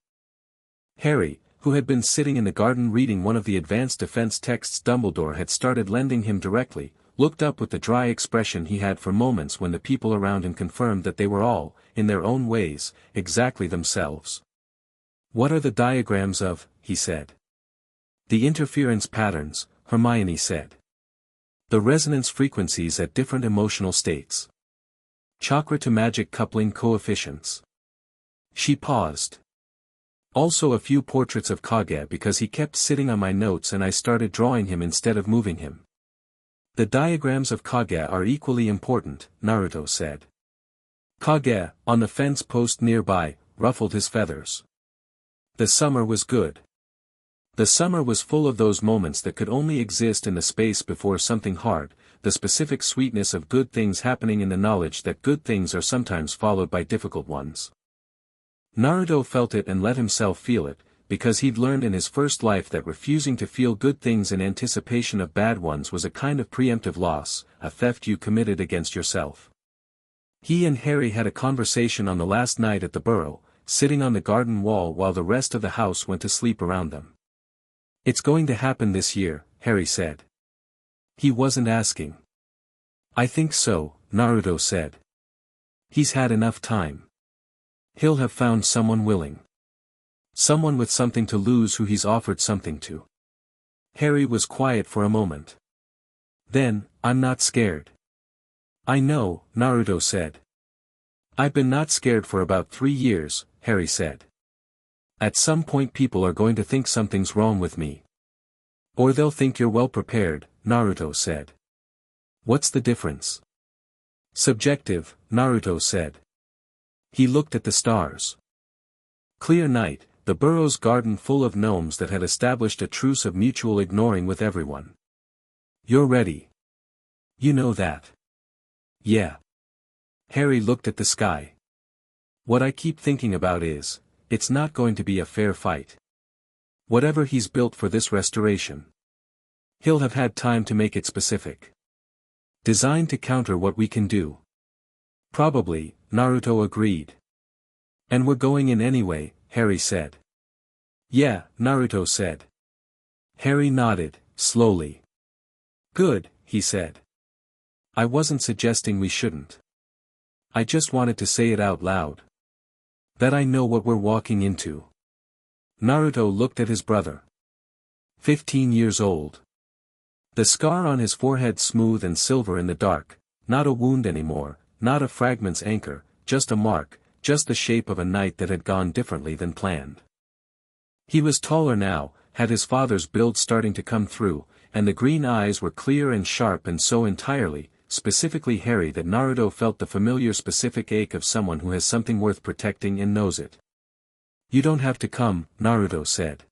Harry, who had been sitting in the garden reading one of the advanced defense texts Dumbledore had started lending him directly, looked up with the dry expression he had for moments when the people around him confirmed that they were all, in their own ways, exactly themselves. What are the diagrams of, he said. The interference patterns, Hermione said. The resonance frequencies at different emotional states. Chakra to magic coupling coefficients. She paused. Also a few portraits of Kage because he kept sitting on my notes and I started drawing him instead of moving him. The diagrams of Kage are equally important, Naruto said. Kage, on the fence post nearby, ruffled his feathers. The summer was good. The summer was full of those moments that could only exist in the space before something hard, the specific sweetness of good things happening in the knowledge that good things are sometimes followed by difficult ones. Naruto felt it and let himself feel it, because he'd learned in his first life that refusing to feel good things in anticipation of bad ones was a kind of preemptive loss, a theft you committed against yourself. He and Harry had a conversation on the last night at the Burrow, sitting on the garden wall while the rest of the house went to sleep around them. It's going to happen this year, Harry said. He wasn't asking. I think so, Naruto said. He's had enough time. He'll have found someone willing. Someone with something to lose who he's offered something to. Harry was quiet for a moment. Then, I'm not scared. I know, Naruto said. I've been not scared for about 3 years, Harry said. At some point people are going to think something's wrong with me. Or they'll think you're well prepared, Naruto said. What's the difference? Subjective, Naruto said. He looked at the stars. Clear night, the burrow's garden full of gnomes that had established a truce of mutual ignoring with everyone. You're ready. You know that. Yeah. Harry looked at the sky. What I keep thinking about is, it's not going to be a fair fight. Whatever he's built for this restoration, he'll have had time to make it specific. Designed to counter what we can do. Probably, Naruto agreed. And we're going in anyway, Harry said. Yeah, Naruto said. Harry nodded, slowly. Good, he said. I wasn't suggesting we shouldn't. I just wanted to say it out loud. That I know what we're walking into. Naruto looked at his brother. 15 years old. The scar on his forehead smooth and silver in the dark, not a wound anymore, not a fragment's anchor, just a mark, just the shape of a night that had gone differently than planned. He was taller now, had his father's build starting to come through, and the green eyes were clear and sharp and so entirely, specifically hairy that Naruto felt the familiar specific ache of someone who has something worth protecting and knows it. You don't have to come, Naruto said.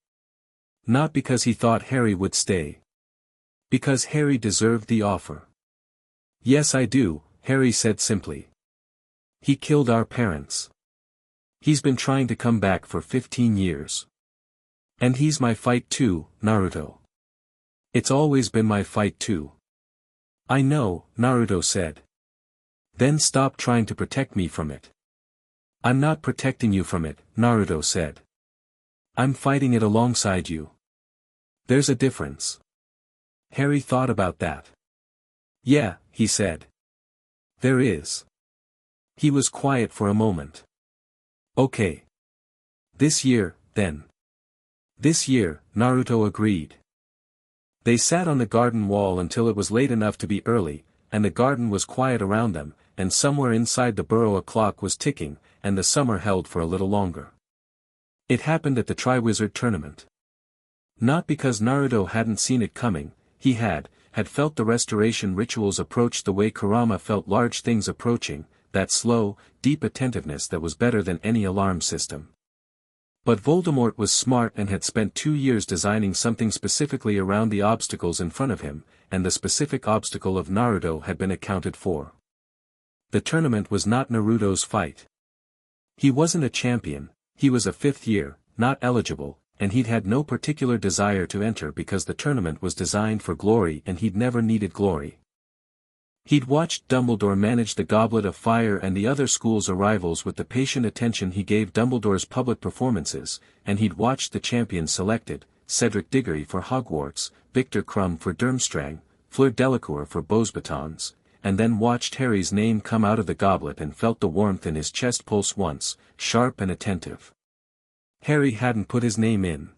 Not because he thought Harry would stay. Because Harry deserved the offer. Yes I do, Harry said simply. He killed our parents. He's been trying to come back for 15 years. And he's my fight too, Naruto. It's always been my fight too. I know, Naruto said. Then stop trying to protect me from it. I'm not protecting you from it, Naruto said. I'm fighting it alongside you. There's a difference. Harry thought about that. Yeah, he said. There is. He was quiet for a moment. Okay. This year, then. This year, Naruto agreed. They sat on the garden wall until it was late enough to be early, and the garden was quiet around them, and somewhere inside the burrow a clock was ticking, and the summer held for a little longer. It happened at the Triwizard Tournament. Not because Naruto hadn't seen it coming, he had felt the restoration rituals approach the way Kurama felt large things approaching, that slow, deep attentiveness that was better than any alarm system. But Voldemort was smart and had spent 2 years designing something specifically around the obstacles in front of him, and the specific obstacle of Naruto had been accounted for. The tournament was not Naruto's fight. He wasn't a champion, he was a 5th year, not eligible, and he'd had no particular desire to enter because the tournament was designed for glory and he'd never needed glory. He'd watched Dumbledore manage the Goblet of Fire and the other schools' arrivals with the patient attention he gave Dumbledore's public performances, and he'd watched the champions selected, Cedric Diggory for Hogwarts, Victor Crumb for Durmstrang, Fleur Delacour for Beauxbatons, and then watched Harry's name come out of the goblet and felt the warmth in his chest pulse once, sharp and attentive. Harry hadn't put his name in.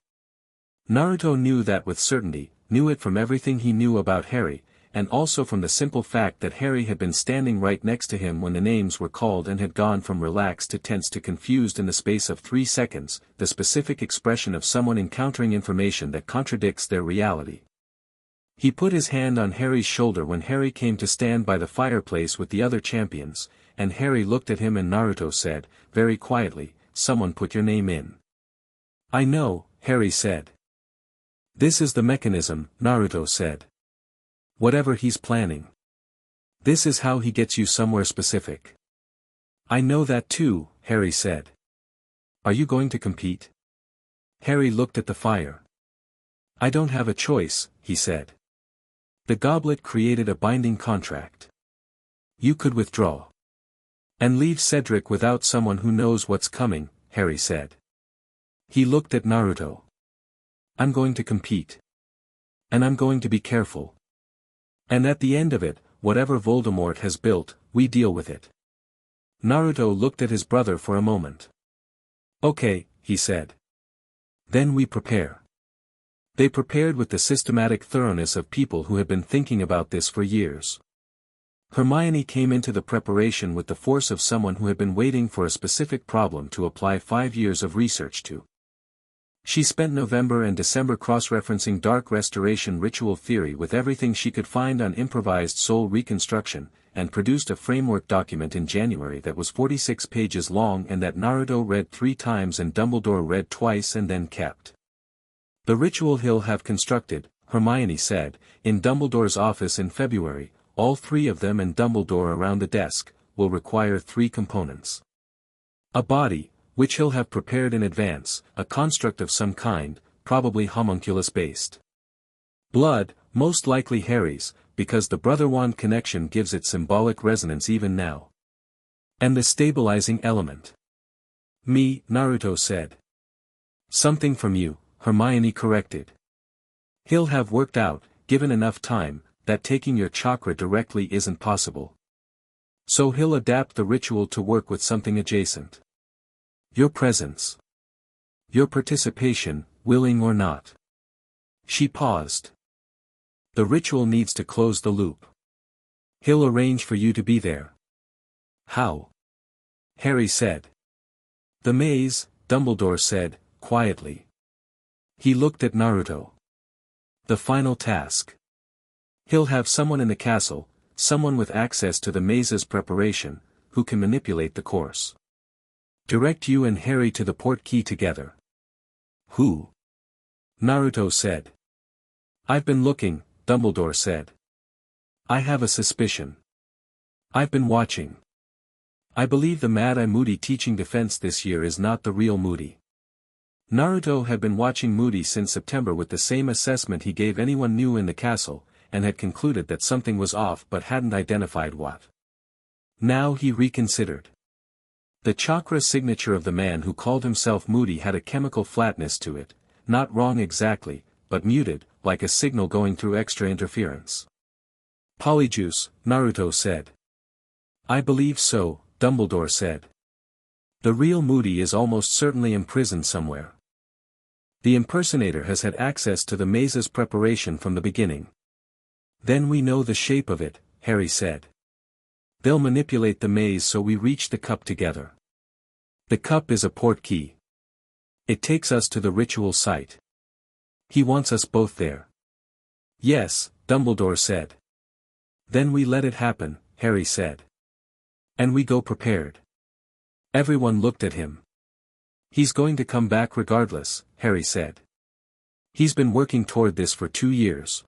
Naruto knew that with certainty, knew it from everything he knew about Harry, and also from the simple fact that Harry had been standing right next to him when the names were called and had gone from relaxed to tense to confused in the space of 3 seconds, the specific expression of someone encountering information that contradicts their reality. He put his hand on Harry's shoulder when Harry came to stand by the fireplace with the other champions, and Harry looked at him and Naruto said, very quietly, "Someone put your name in." "I know," Harry said. "This is the mechanism," Naruto said. "Whatever he's planning. This is how he gets you somewhere specific." "I know that too," Harry said. "Are you going to compete?" Harry looked at the fire. "I don't have a choice," he said. "The goblet created a binding contract. You could withdraw. And leave Cedric without someone who knows what's coming," Harry said. He looked at Naruto. "I'm going to compete. And I'm going to be careful. And at the end of it, whatever Voldemort has built, we deal with it." Naruto looked at his brother for a moment. "Okay," he said. "Then we prepare." They prepared with the systematic thoroughness of people who had been thinking about this for years. Hermione came into the preparation with the force of someone who had been waiting for a specific problem to apply 5 years of research to. She spent November and December cross-referencing dark restoration ritual theory with everything she could find on improvised soul reconstruction, and produced a framework document in January that was 46 pages long and that Naruto read 3 times and Dumbledore read twice and then kept. The ritual he'll have constructed, Hermione said, in Dumbledore's office in February, all 3 of them and Dumbledore around the desk, will require 3 components. A body, which he'll have prepared in advance, a construct of some kind, probably homunculus-based. Blood, most likely Harry's, because the brother wand connection gives it symbolic resonance even now. And the stabilizing element. Me, Naruto said. Something from you, Hermione corrected. He'll have worked out, given enough time, that taking your chakra directly isn't possible. So he'll adapt the ritual to work with something adjacent. Your presence. Your participation, willing or not. She paused. The ritual needs to close the loop. He'll arrange for you to be there. How? Harry said. The maze, Dumbledore said, quietly. He looked at Naruto. The final task. He'll have someone in the castle, someone with access to the maze's preparation, who can manipulate the course. Direct you and Harry to the port key together. Who? Naruto said. I've been looking, Dumbledore said. I have a suspicion. I've been watching. I believe the Mad-Eye Moody teaching defense this year is not the real Moody. Naruto had been watching Moody since September with the same assessment he gave anyone new in the castle, and had concluded that something was off but hadn't identified what. Now he reconsidered. The chakra signature of the man who called himself Moody had a chemical flatness to it, not wrong exactly, but muted, like a signal going through extra interference. Polyjuice, Naruto said. I believe so, Dumbledore said. The real Moody is almost certainly imprisoned somewhere. The impersonator has had access to the maze's preparation from the beginning. Then we know the shape of it, Harry said. They'll manipulate the maze so we reach the cup together. The cup is a port key. It takes us to the ritual site. He wants us both there. Yes, Dumbledore said. Then we let it happen, Harry said. And we go prepared. Everyone looked at him. He's going to come back regardless, Harry said. He's been working toward this for 2 years.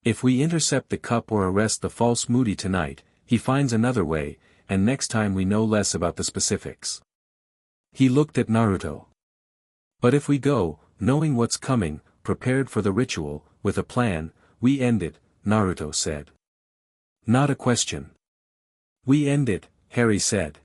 If we intercept the cup or arrest the false Moody tonight, he finds another way, and next time we know less about the specifics. He looked at Naruto. But if we go, knowing what's coming, prepared for the ritual, with a plan, we end it, Naruto said. Not a question. We end it, Harry said.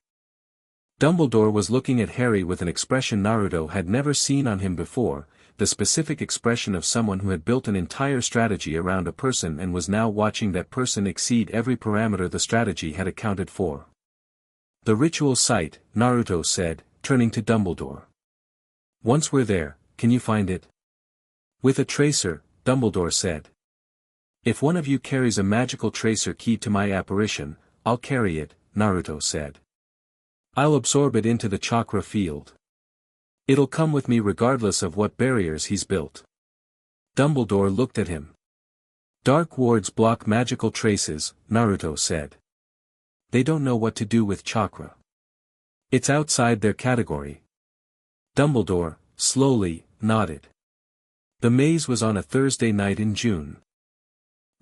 Dumbledore was looking at Harry with an expression Naruto had never seen on him before, the specific expression of someone who had built an entire strategy around a person and was now watching that person exceed every parameter the strategy had accounted for. The ritual site, Naruto said, turning to Dumbledore. Once we're there, can you find it? With a tracer, Dumbledore said. If one of you carries a magical tracer key to my apparition, I'll carry it, Naruto said. I'll absorb it into the chakra field. It'll come with me regardless of what barriers he's built. Dumbledore looked at him. Dark wards block magical traces, Naruto said. They don't know what to do with chakra. It's outside their category. Dumbledore, slowly, nodded. The maze was on a Thursday night in June.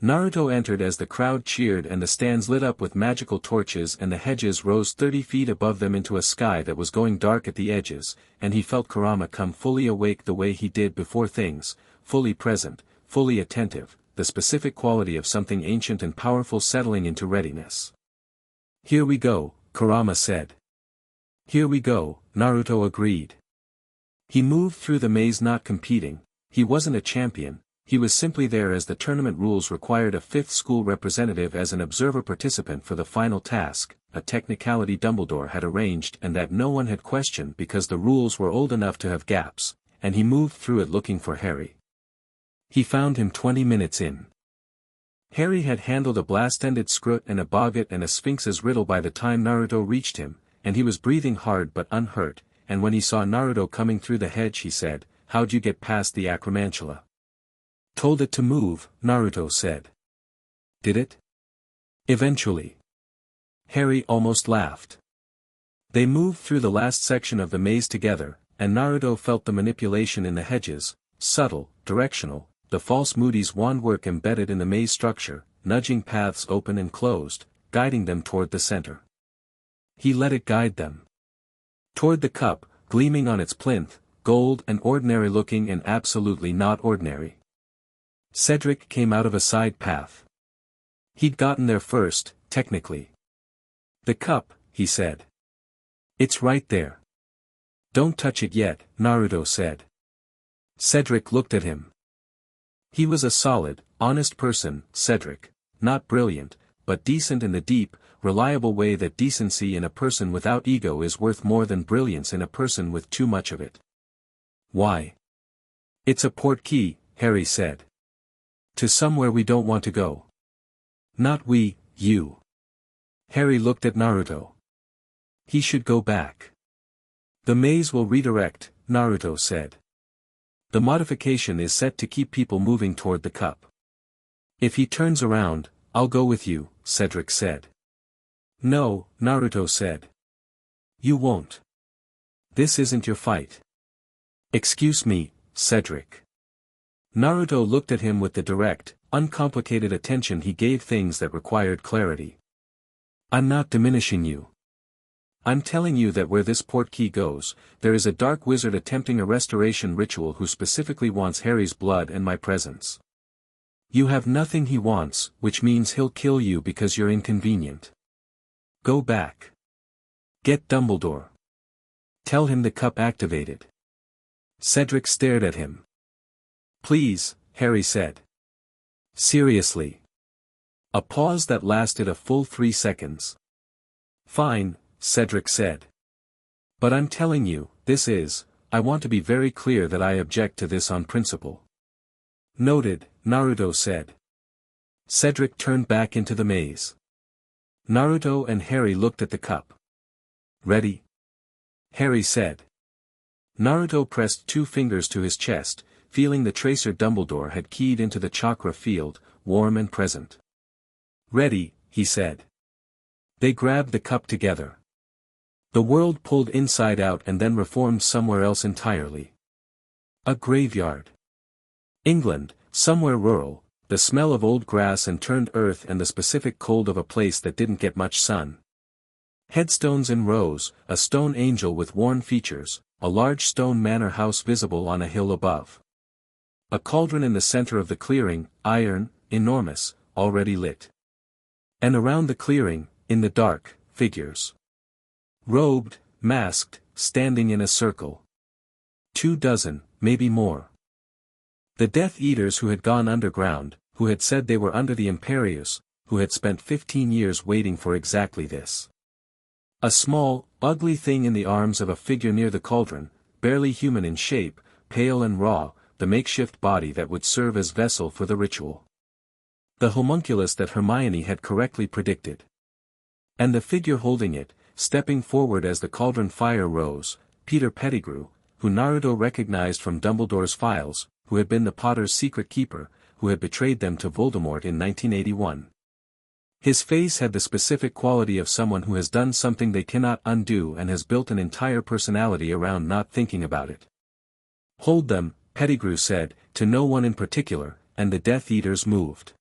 Naruto entered as the crowd cheered and the stands lit up with magical torches and the hedges rose 30 feet above them into a sky that was going dark at the edges, and he felt Kurama come fully awake the way he did before things, fully present, fully attentive, the specific quality of something ancient and powerful settling into readiness. Here we go, Kurama said. Here we go, Naruto agreed. He moved through the maze not competing, he wasn't a champion. He was simply there as the tournament rules required a 5th school representative as an observer participant for the final task, a technicality Dumbledore had arranged and that no one had questioned because the rules were old enough to have gaps, and he moved through it looking for Harry. He found him 20 minutes in. Harry had handled a blast-ended scrut and a boggart and a sphinx's riddle by the time Naruto reached him, and he was breathing hard but unhurt, and when he saw Naruto coming through the hedge he said, "How'd you get past the acromantula?" "Told it to move," Naruto said. "Did it?" "Eventually." Harry almost laughed. They moved through the last section of the maze together, and Naruto felt the manipulation in the hedges, subtle, directional, the false Moody's wand work embedded in the maze structure, nudging paths open and closed, guiding them toward the center. He let it guide them. Toward the cup, gleaming on its plinth, gold and ordinary-looking and absolutely not ordinary. Cedric came out of a side path. He'd gotten there first, technically. "The cup," he said. "It's right there." "Don't touch it yet," Naruto said. Cedric looked at him. He was a solid, honest person, Cedric, not brilliant, but decent in the deep, reliable way that decency in a person without ego is worth more than brilliance in a person with too much of it. "Why?" "It's a port key," Harry said. "To somewhere we don't want to go." "Not we, you." Harry looked at Naruto. "He should go back." "The maze will redirect," Naruto said. "The modification is set to keep people moving toward the cup." "If he turns around, I'll go with you," Cedric said. "No," Naruto said. "You won't. This isn't your fight." "Excuse me, Cedric." Naruto looked at him with the direct, uncomplicated attention he gave things that required clarity. "I'm not diminishing you. I'm telling you that where this port key goes, there is a dark wizard attempting a restoration ritual who specifically wants Harry's blood and my presence. You have nothing he wants, which means he'll kill you because you're inconvenient. Go back. Get Dumbledore. Tell him the cup activated." Cedric stared at him. "Please," Harry said. "Seriously." A pause that lasted a full 3 seconds. "Fine," Cedric said. "But I'm telling you, I want to be very clear that I object to this on principle." "Noted," Naruto said. Cedric turned back into the maze. Naruto and Harry looked at the cup. "Ready?" Harry said. Naruto pressed 2 fingers to his chest, feeling the tracer Dumbledore had keyed into the chakra field, warm and present. "Ready," he said. They grabbed the cup together. The world pulled inside out and then reformed somewhere else entirely. A graveyard. England, somewhere rural, the smell of old grass and turned earth and the specific cold of a place that didn't get much sun. Headstones in rows, a stone angel with worn features, a large stone manor house visible on a hill above. A cauldron in the center of the clearing, iron, enormous, already lit. And around the clearing, in the dark, figures. Robed, masked, standing in a circle. 24, maybe more. The Death Eaters who had gone underground, who had said they were under the Imperius, who had spent 15 years waiting for exactly this. A small, ugly thing in the arms of a figure near the cauldron, barely human in shape, pale and raw, the makeshift body that would serve as vessel for the ritual. The homunculus that Hermione had correctly predicted. And the figure holding it, stepping forward as the cauldron fire rose, Peter Pettigrew, who Naruto recognized from Dumbledore's files, who had been the Potter's secret keeper, who had betrayed them to Voldemort in 1981. His face had the specific quality of someone who has done something they cannot undo and has built an entire personality around not thinking about it. "Hold them," Pettigrew said, to no one in particular, and the Death Eaters moved.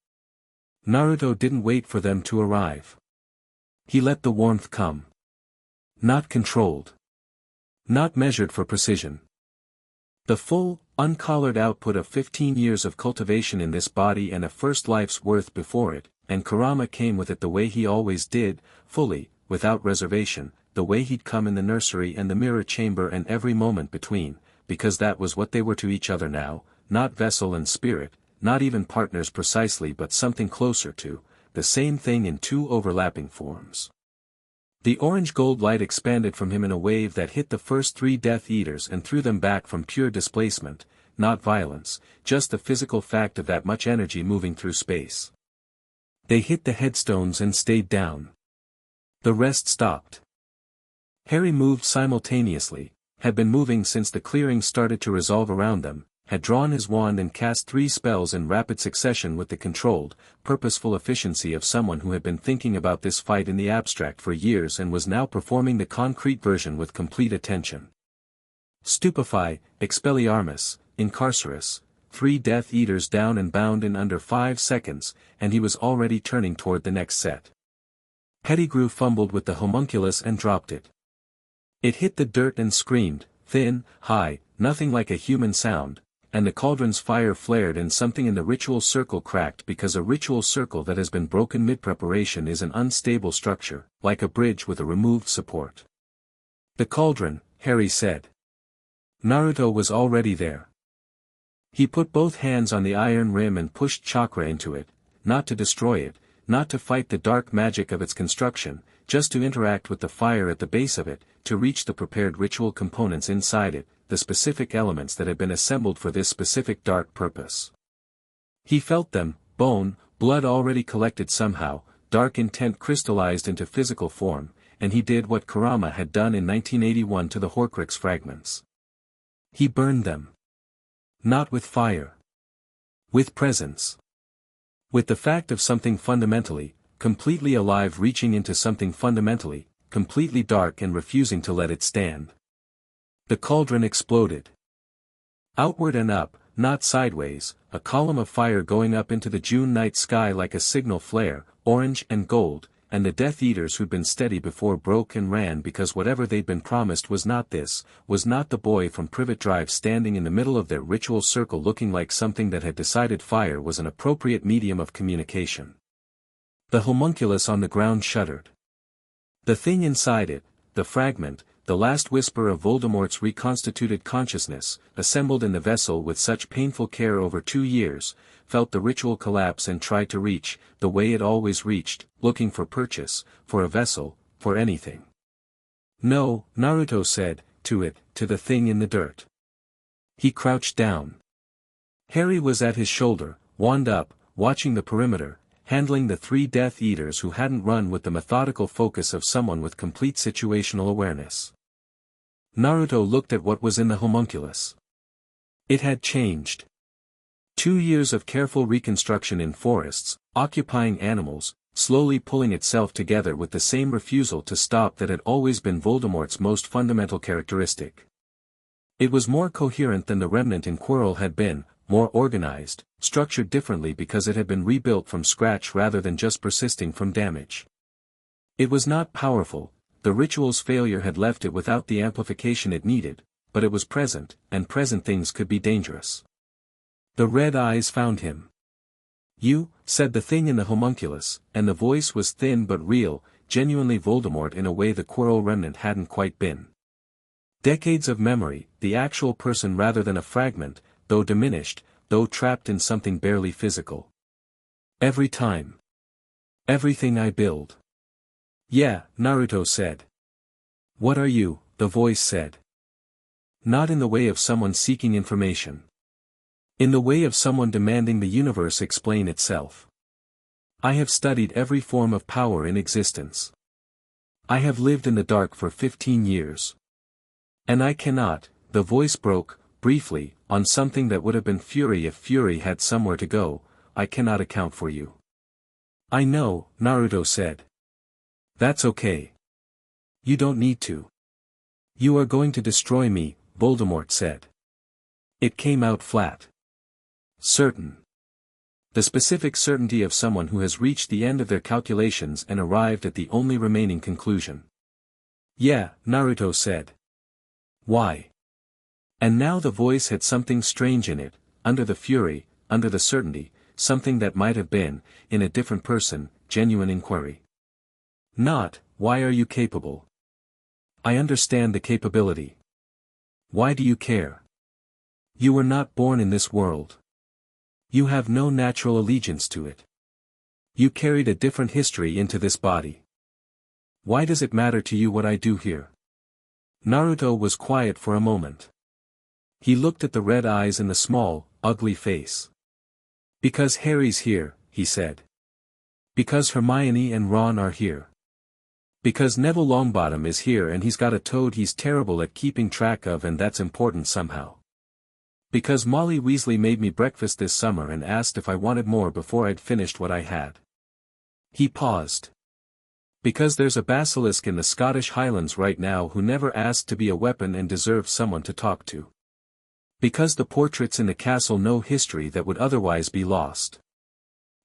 Naruto didn't wait for them to arrive. He let the warmth come. Not controlled. Not measured for precision. The full, uncollared output of 15 years of cultivation in this body and a first life's worth before it, and Kurama came with it the way he always did, fully, without reservation, the way he'd come in the nursery and the mirror chamber and every moment between, because that was what they were to each other now, not vessel and spirit, not even partners precisely but something closer to, the same thing in 2 overlapping forms. The orange-gold light expanded from him in a wave that hit the first 3 Death Eaters and threw them back from pure displacement, not violence, just the physical fact of that much energy moving through space. They hit the headstones and stayed down. The rest stopped. Harry moved simultaneously, had been moving since the clearing started to resolve around them, had drawn his wand and cast 3 spells in rapid succession with the controlled, purposeful efficiency of someone who had been thinking about this fight in the abstract for years and was now performing the concrete version with complete attention. Stupefy, Expelliarmus, Incarcerus, 3 Death Eaters down and bound in under 5 seconds, and he was already turning toward the next set. Pettigrew fumbled with the homunculus and dropped it. It hit the dirt and screamed, thin, high, nothing like a human sound, and the cauldron's fire flared and something in the ritual circle cracked because a ritual circle that has been broken mid-preparation is an unstable structure, like a bridge with a removed support. The cauldron, Harry said. Naruto was already there. He put both hands on the iron rim and pushed Chakra into it, not to destroy it, not to fight the dark magic of its construction, just to interact with the fire at the base of it, to reach the prepared ritual components inside it, the specific elements that had been assembled for this specific dark purpose. He felt them, bone, blood already collected somehow, dark intent crystallized into physical form, and he did what Kurama had done in 1981 to the Horcrux fragments. He burned them. Not with fire. With presence. With the fact of something fundamentally, completely alive reaching into something fundamentally, completely dark and refusing to let it stand. The cauldron exploded. Outward and up, not sideways, a column of fire going up into the June night sky like a signal flare, orange and gold, and the Death Eaters who'd been steady before broke and ran because whatever they'd been promised was not this, was not the boy from Privet Drive standing in the middle of their ritual circle looking like something that had decided fire was an appropriate medium of communication. The homunculus on the ground shuddered. The thing inside it, the fragment, the last whisper of Voldemort's reconstituted consciousness, assembled in the vessel with such painful care over 2 years, felt the ritual collapse and tried to reach, the way it always reached, looking for purchase, for a vessel, for anything. No, Naruto said, to the thing in the dirt. He crouched down. Harry was at his shoulder, wand up, watching the perimeter, handling the 3 Death Eaters who hadn't run with the methodical focus of someone with complete situational awareness. Naruto looked at what was in the homunculus. It had changed. 2 years of careful reconstruction in forests, occupying animals, slowly pulling itself together with the same refusal to stop that had always been Voldemort's most fundamental characteristic. It was more coherent than the remnant in Quirrell had been, more organized, structured differently because it had been rebuilt from scratch rather than just persisting from damage. It was not powerful, the ritual's failure had left it without the amplification it needed, but it was present, and present things could be dangerous. The red eyes found him. You, said the thing in the homunculus, and the voice was thin but real, genuinely Voldemort in a way the Quirrell remnant hadn't quite been. Decades of memory, the actual person rather than a fragment, though diminished, though trapped in something barely physical. Every time. Everything I build. Yeah, Naruto said. What are you, the voice said. Not in the way of someone seeking information. In the way of someone demanding the universe explain itself. I have studied every form of power in existence. I have lived in the dark for 15 years. And I cannot, the voice broke, briefly, on something that would have been fury if fury had somewhere to go, I cannot account for you. I know, Naruto said. That's okay. You don't need to. You are going to destroy me, Voldemort said. It came out flat. Certain. The specific certainty of someone who has reached the end of their calculations and arrived at the only remaining conclusion. Yeah, Naruto said. Why? And now the voice had something strange in it, under the fury, under the certainty, something that might have been, in a different person, genuine inquiry. Not, why are you capable? I understand the capability. Why do you care? You were not born in this world. You have no natural allegiance to it. You carried a different history into this body. Why does it matter to you what I do here? Naruto was quiet for a moment. He looked at the red eyes and the small, ugly face. Because Harry's here, he said. Because Hermione and Ron are here. Because Neville Longbottom is here and he's got a toad he's terrible at keeping track of and that's important somehow. Because Molly Weasley made me breakfast this summer and asked if I wanted more before I'd finished what I had. He paused. Because there's a basilisk in the Scottish Highlands right now who never asked to be a weapon and deserves someone to talk to. Because the portraits in the castle know history that would otherwise be lost.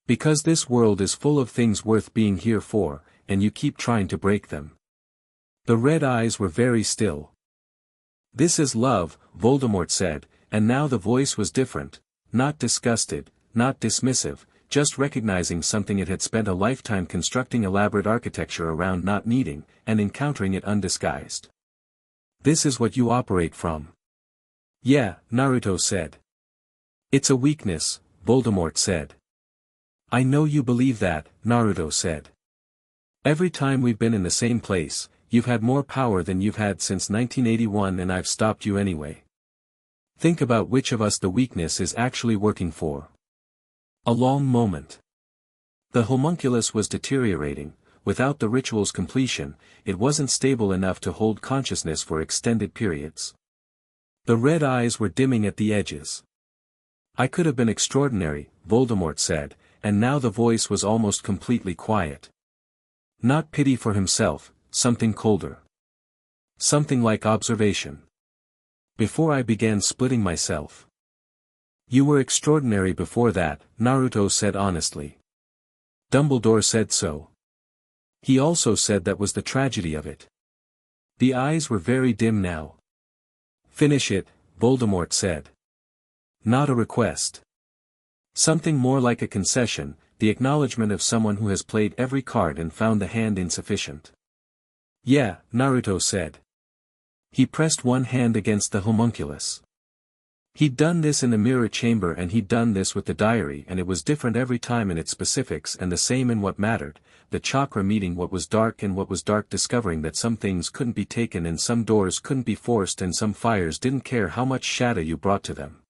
Because this world is full of things worth being here for, and you keep trying to break them. The red eyes were very still. This is love, Voldemort said, and now the voice was different, not disgusted, not dismissive, just recognizing something it had spent a lifetime constructing elaborate architecture around not needing, and encountering it undisguised. This is what you operate from. Yeah, Naruto said. It's a weakness, Voldemort said. I know you believe that, Naruto said. Every time we've been in the same place, you've had more power than you've had since 1981 and I've stopped you anyway. Think about which of us the weakness is actually working for. A long moment. The homunculus was deteriorating. Without the ritual's completion, it wasn't stable enough to hold consciousness for extended periods. The red eyes were dimming at the edges. I could have been extraordinary, Voldemort said, and now the voice was almost completely quiet. Not pity for himself, something colder. Something like observation. Before I began splitting myself. You were extraordinary before that, Naruto said honestly. Dumbledore said so. He also said that was the tragedy of it. The eyes were very dim now. Finish it, Voldemort said. Not a request. Something more like a concession, the acknowledgement of someone who has played every card and found the hand insufficient. Yeah, Naruto said. He pressed one hand against the homunculus. He'd done this in the mirror chamber and he'd done this with the diary and it was different every time in its specifics and the same in what mattered, the chakra meeting what was dark and what was dark discovering that some things couldn't be taken and some doors couldn't be forced and some fires didn't care how much shadow you brought to them.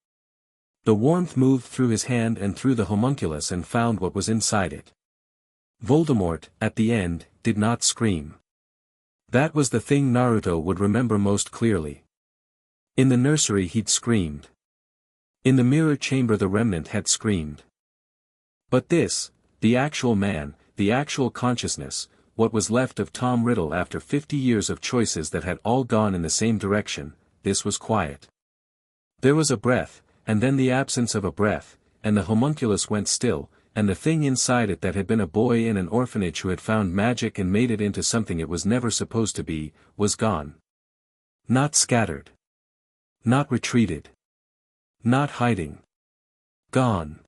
The warmth moved through his hand and through the homunculus and found what was inside it. Voldemort, at the end, did not scream. That was the thing Naruto would remember most clearly. In the nursery he'd screamed. In the mirror chamber the remnant had screamed. But this, the actual man, the actual consciousness, what was left of Tom Riddle after 50 years of choices that had all gone in the same direction, this was quiet. There was a breath, and then the absence of a breath, and the homunculus went still, and the thing inside it that had been a boy in an orphanage who had found magic and made it into something it was never supposed to be, was gone. Not scattered. Not retreated. Not hiding. Gone.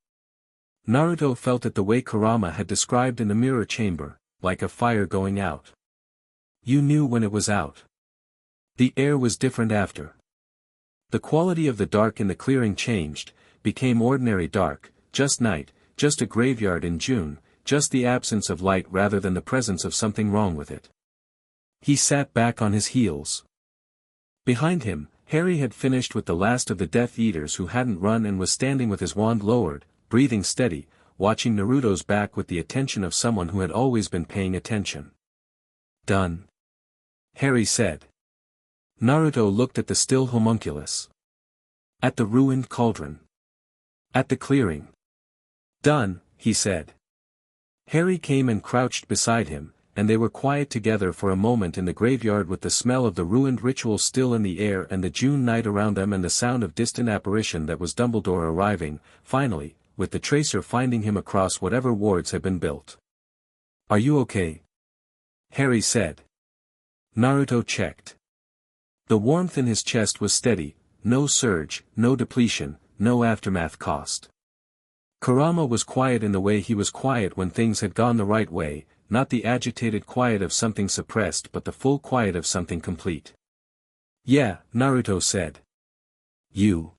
Naruto felt it the way Kurama had described in the mirror chamber, like a fire going out. You knew when it was out. The air was different after. The quality of the dark in the clearing changed, became ordinary dark, just night, just a graveyard in June, just the absence of light rather than the presence of something wrong with it. He sat back on his heels. Behind him, Harry had finished with the last of the Death Eaters who hadn't run and was standing with his wand lowered, breathing steady, watching Naruto's back with the attention of someone who had always been paying attention. Done. Harry said. Naruto looked at the still homunculus. At the ruined cauldron. At the clearing. Done, he said. Harry came and crouched beside him, and they were quiet together for a moment in the graveyard with the smell of the ruined ritual still in the air and the June night around them and the sound of distant apparition that was Dumbledore arriving, finally, with the tracer finding him across whatever wards had been built. Are you okay? Harry said. Naruto checked. The warmth in his chest was steady, no surge, no depletion, no aftermath cost. Kurama was quiet in the way he was quiet when things had gone the right way, not the agitated quiet of something suppressed but the full quiet of something complete. Yeah, Naruto said. You.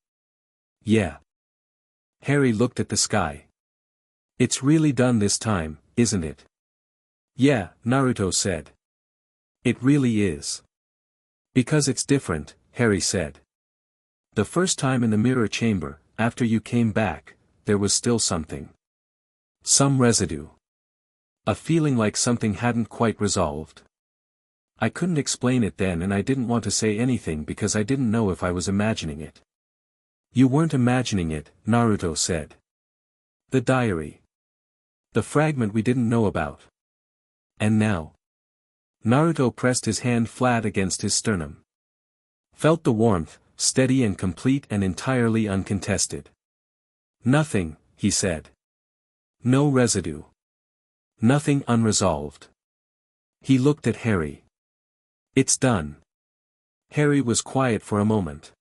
Yeah. Harry looked at the sky. It's really done this time, isn't it? Yeah, Naruto said. It really is. Because it's different, Harry said. The first time in the mirror chamber, after you came back, there was still something. Some residue. A feeling like something hadn't quite resolved. I couldn't explain it then and I didn't want to say anything because I didn't know if I was imagining it. You weren't imagining it, Naruto said. The diary. The fragment we didn't know about. And now. Naruto pressed his hand flat against his sternum. Felt the warmth, steady and complete and entirely uncontested. Nothing, he said. No residue. Nothing unresolved. He looked at Harry. It's done. Harry was quiet for a moment.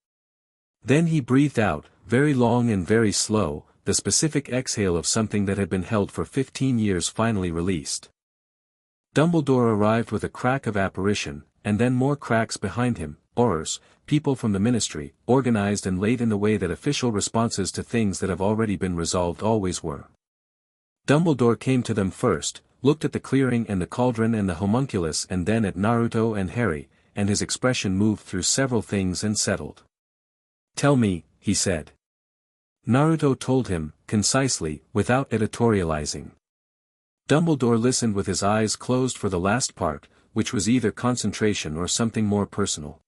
Then he breathed out, very long and very slow, the specific exhale of something that had been held for 15 years finally released. Dumbledore arrived with a crack of apparition, and then more cracks behind him, Aurors, people from the ministry, organized and laid in the way that official responses to things that have already been resolved always were. Dumbledore came to them first, looked at the clearing and the cauldron and the homunculus and then at Naruto and Harry, and his expression moved through several things and settled. Tell me, he said. Naruto told him, concisely, without editorializing. Dumbledore listened with his eyes closed for the last part, which was either concentration or something more personal.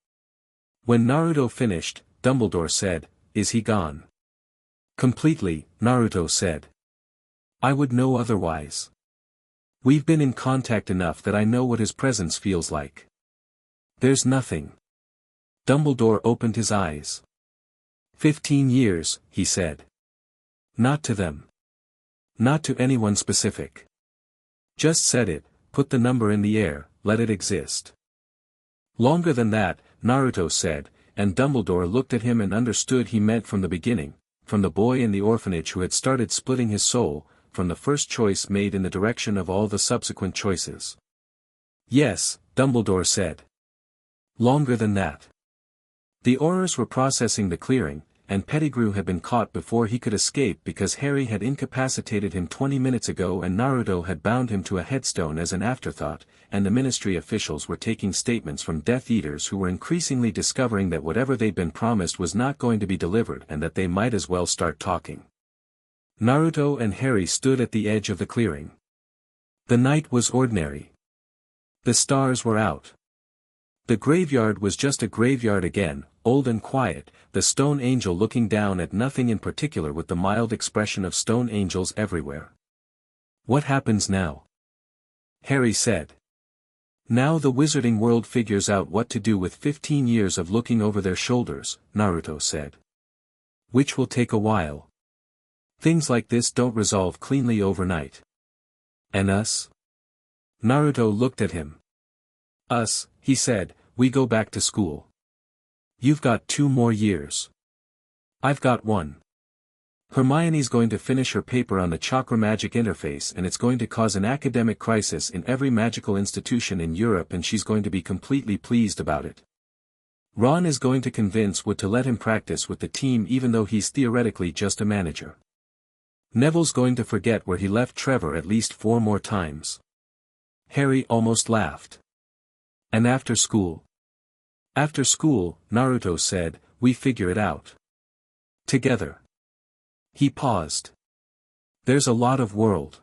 When Naruto finished, Dumbledore said, "Is he gone?" "Completely," Naruto said. "I would know otherwise. We've been in contact enough that I know what his presence feels like. There's nothing." Dumbledore opened his eyes. 15 years, he said. Not to them. Not to anyone specific. Just said it, put the number in the air, let it exist. Longer than that, Naruto said, and Dumbledore looked at him and understood he meant from the beginning, from the boy in the orphanage who had started splitting his soul, from the first choice made in the direction of all the subsequent choices. Yes, Dumbledore said. Longer than that. The Aurors were processing the clearing, and Pettigrew had been caught before he could escape because Harry had incapacitated him 20 minutes ago and Naruto had bound him to a headstone as an afterthought, and the ministry officials were taking statements from Death Eaters who were increasingly discovering that whatever they'd been promised was not going to be delivered and that they might as well start talking. Naruto and Harry stood at the edge of the clearing. The night was ordinary. The stars were out. The graveyard was just a graveyard again, old and quiet, the stone angel looking down at nothing in particular with the mild expression of stone angels everywhere. What happens now? Harry said. Now the wizarding world figures out what to do with 15 years of looking over their shoulders, Naruto said. Which will take a while. Things like this don't resolve cleanly overnight. And us? Naruto looked at him. Us, he said, we go back to school. You've got 2 more years. I've got 1. Hermione's going to finish her paper on the Chakra magic interface and it's going to cause an academic crisis in every magical institution in Europe and she's going to be completely pleased about it. Ron is going to convince Wood to let him practice with the team even though he's theoretically just a manager. Neville's going to forget where he left Trevor at least 4 more times. Harry almost laughed. And after school? After school, Naruto said, we figure it out. Together. He paused. There's a lot of world.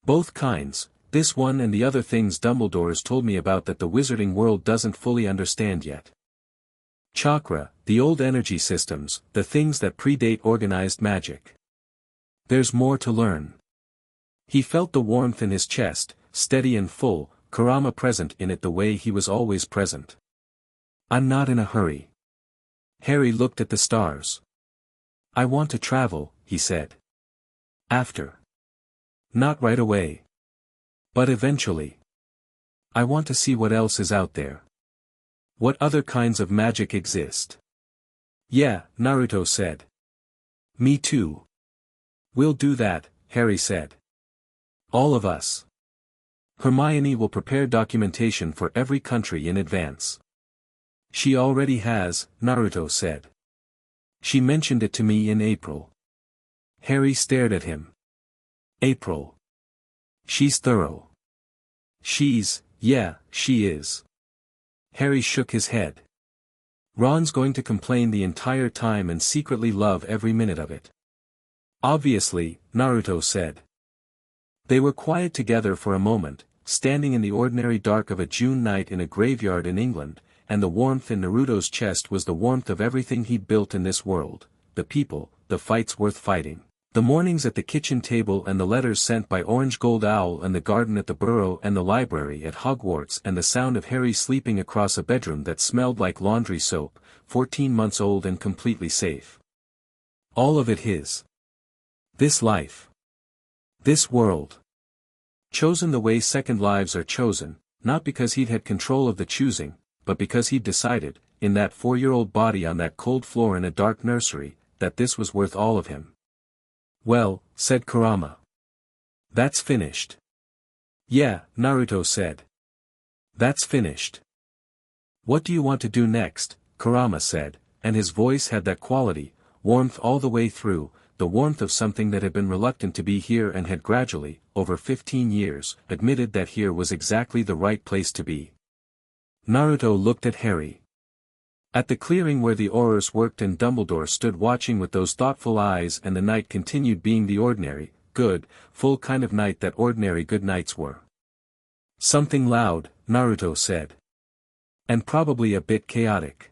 Both kinds, this one and the other things Dumbledore's told me about that the wizarding world doesn't fully understand yet. Chakra, the old energy systems, the things that predate organized magic. There's more to learn. He felt the warmth in his chest, steady and full, Kurama present in it the way he was always present. I'm not in a hurry. Harry looked at the stars. I want to travel, he said. After. Not right away. But eventually. I want to see what else is out there. What other kinds of magic exist. Yeah, Naruto said. Me too. We'll do that, Harry said. All of us. Hermione will prepare documentation for every country in advance. She already has, Naruto said. She mentioned it to me in April. Harry stared at him. April. She's thorough. Yeah, she is. Harry shook his head. Ron's going to complain the entire time and secretly love every minute of it. Obviously, Naruto said. They were quiet together for a moment, standing in the ordinary dark of a June night in a graveyard in England, and the warmth in Naruto's chest was the warmth of everything he'd built in this world, the people, the fights worth fighting, the mornings at the kitchen table and the letters sent by Orange Gold Owl and the garden at the Burrow and the library at Hogwarts and the sound of Harry sleeping across a bedroom that smelled like laundry soap, 14 months old and completely safe. All of it his. This life. This world. Chosen the way second lives are chosen, not because he'd had control of the choosing, but because he'd decided, in that 4-year-old body on that cold floor in a dark nursery, that this was worth all of him. Well, said Kurama. That's finished. Yeah, Naruto said. That's finished. What do you want to do next? Kurama said, and his voice had that quality, warmth all the way through, the warmth of something that had been reluctant to be here and had gradually, over 15 years, admitted that here was exactly the right place to be. Naruto looked at Harry. At the clearing where the Aurors worked and Dumbledore stood watching with those thoughtful eyes, and the night continued being the ordinary, good, full kind of night that ordinary good nights were. Something loud, Naruto said. And probably a bit chaotic.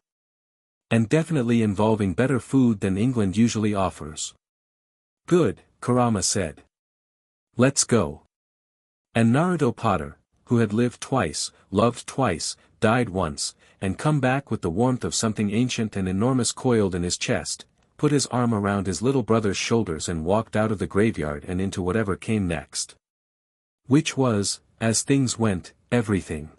And definitely involving better food than England usually offers. Good, Kurama said. Let's go. And Naruto Potter, who had lived twice, loved twice, died once, and come back with the warmth of something ancient and enormous coiled in his chest, put his arm around his little brother's shoulders and walked out of the graveyard and into whatever came next. Which was, as things went, everything.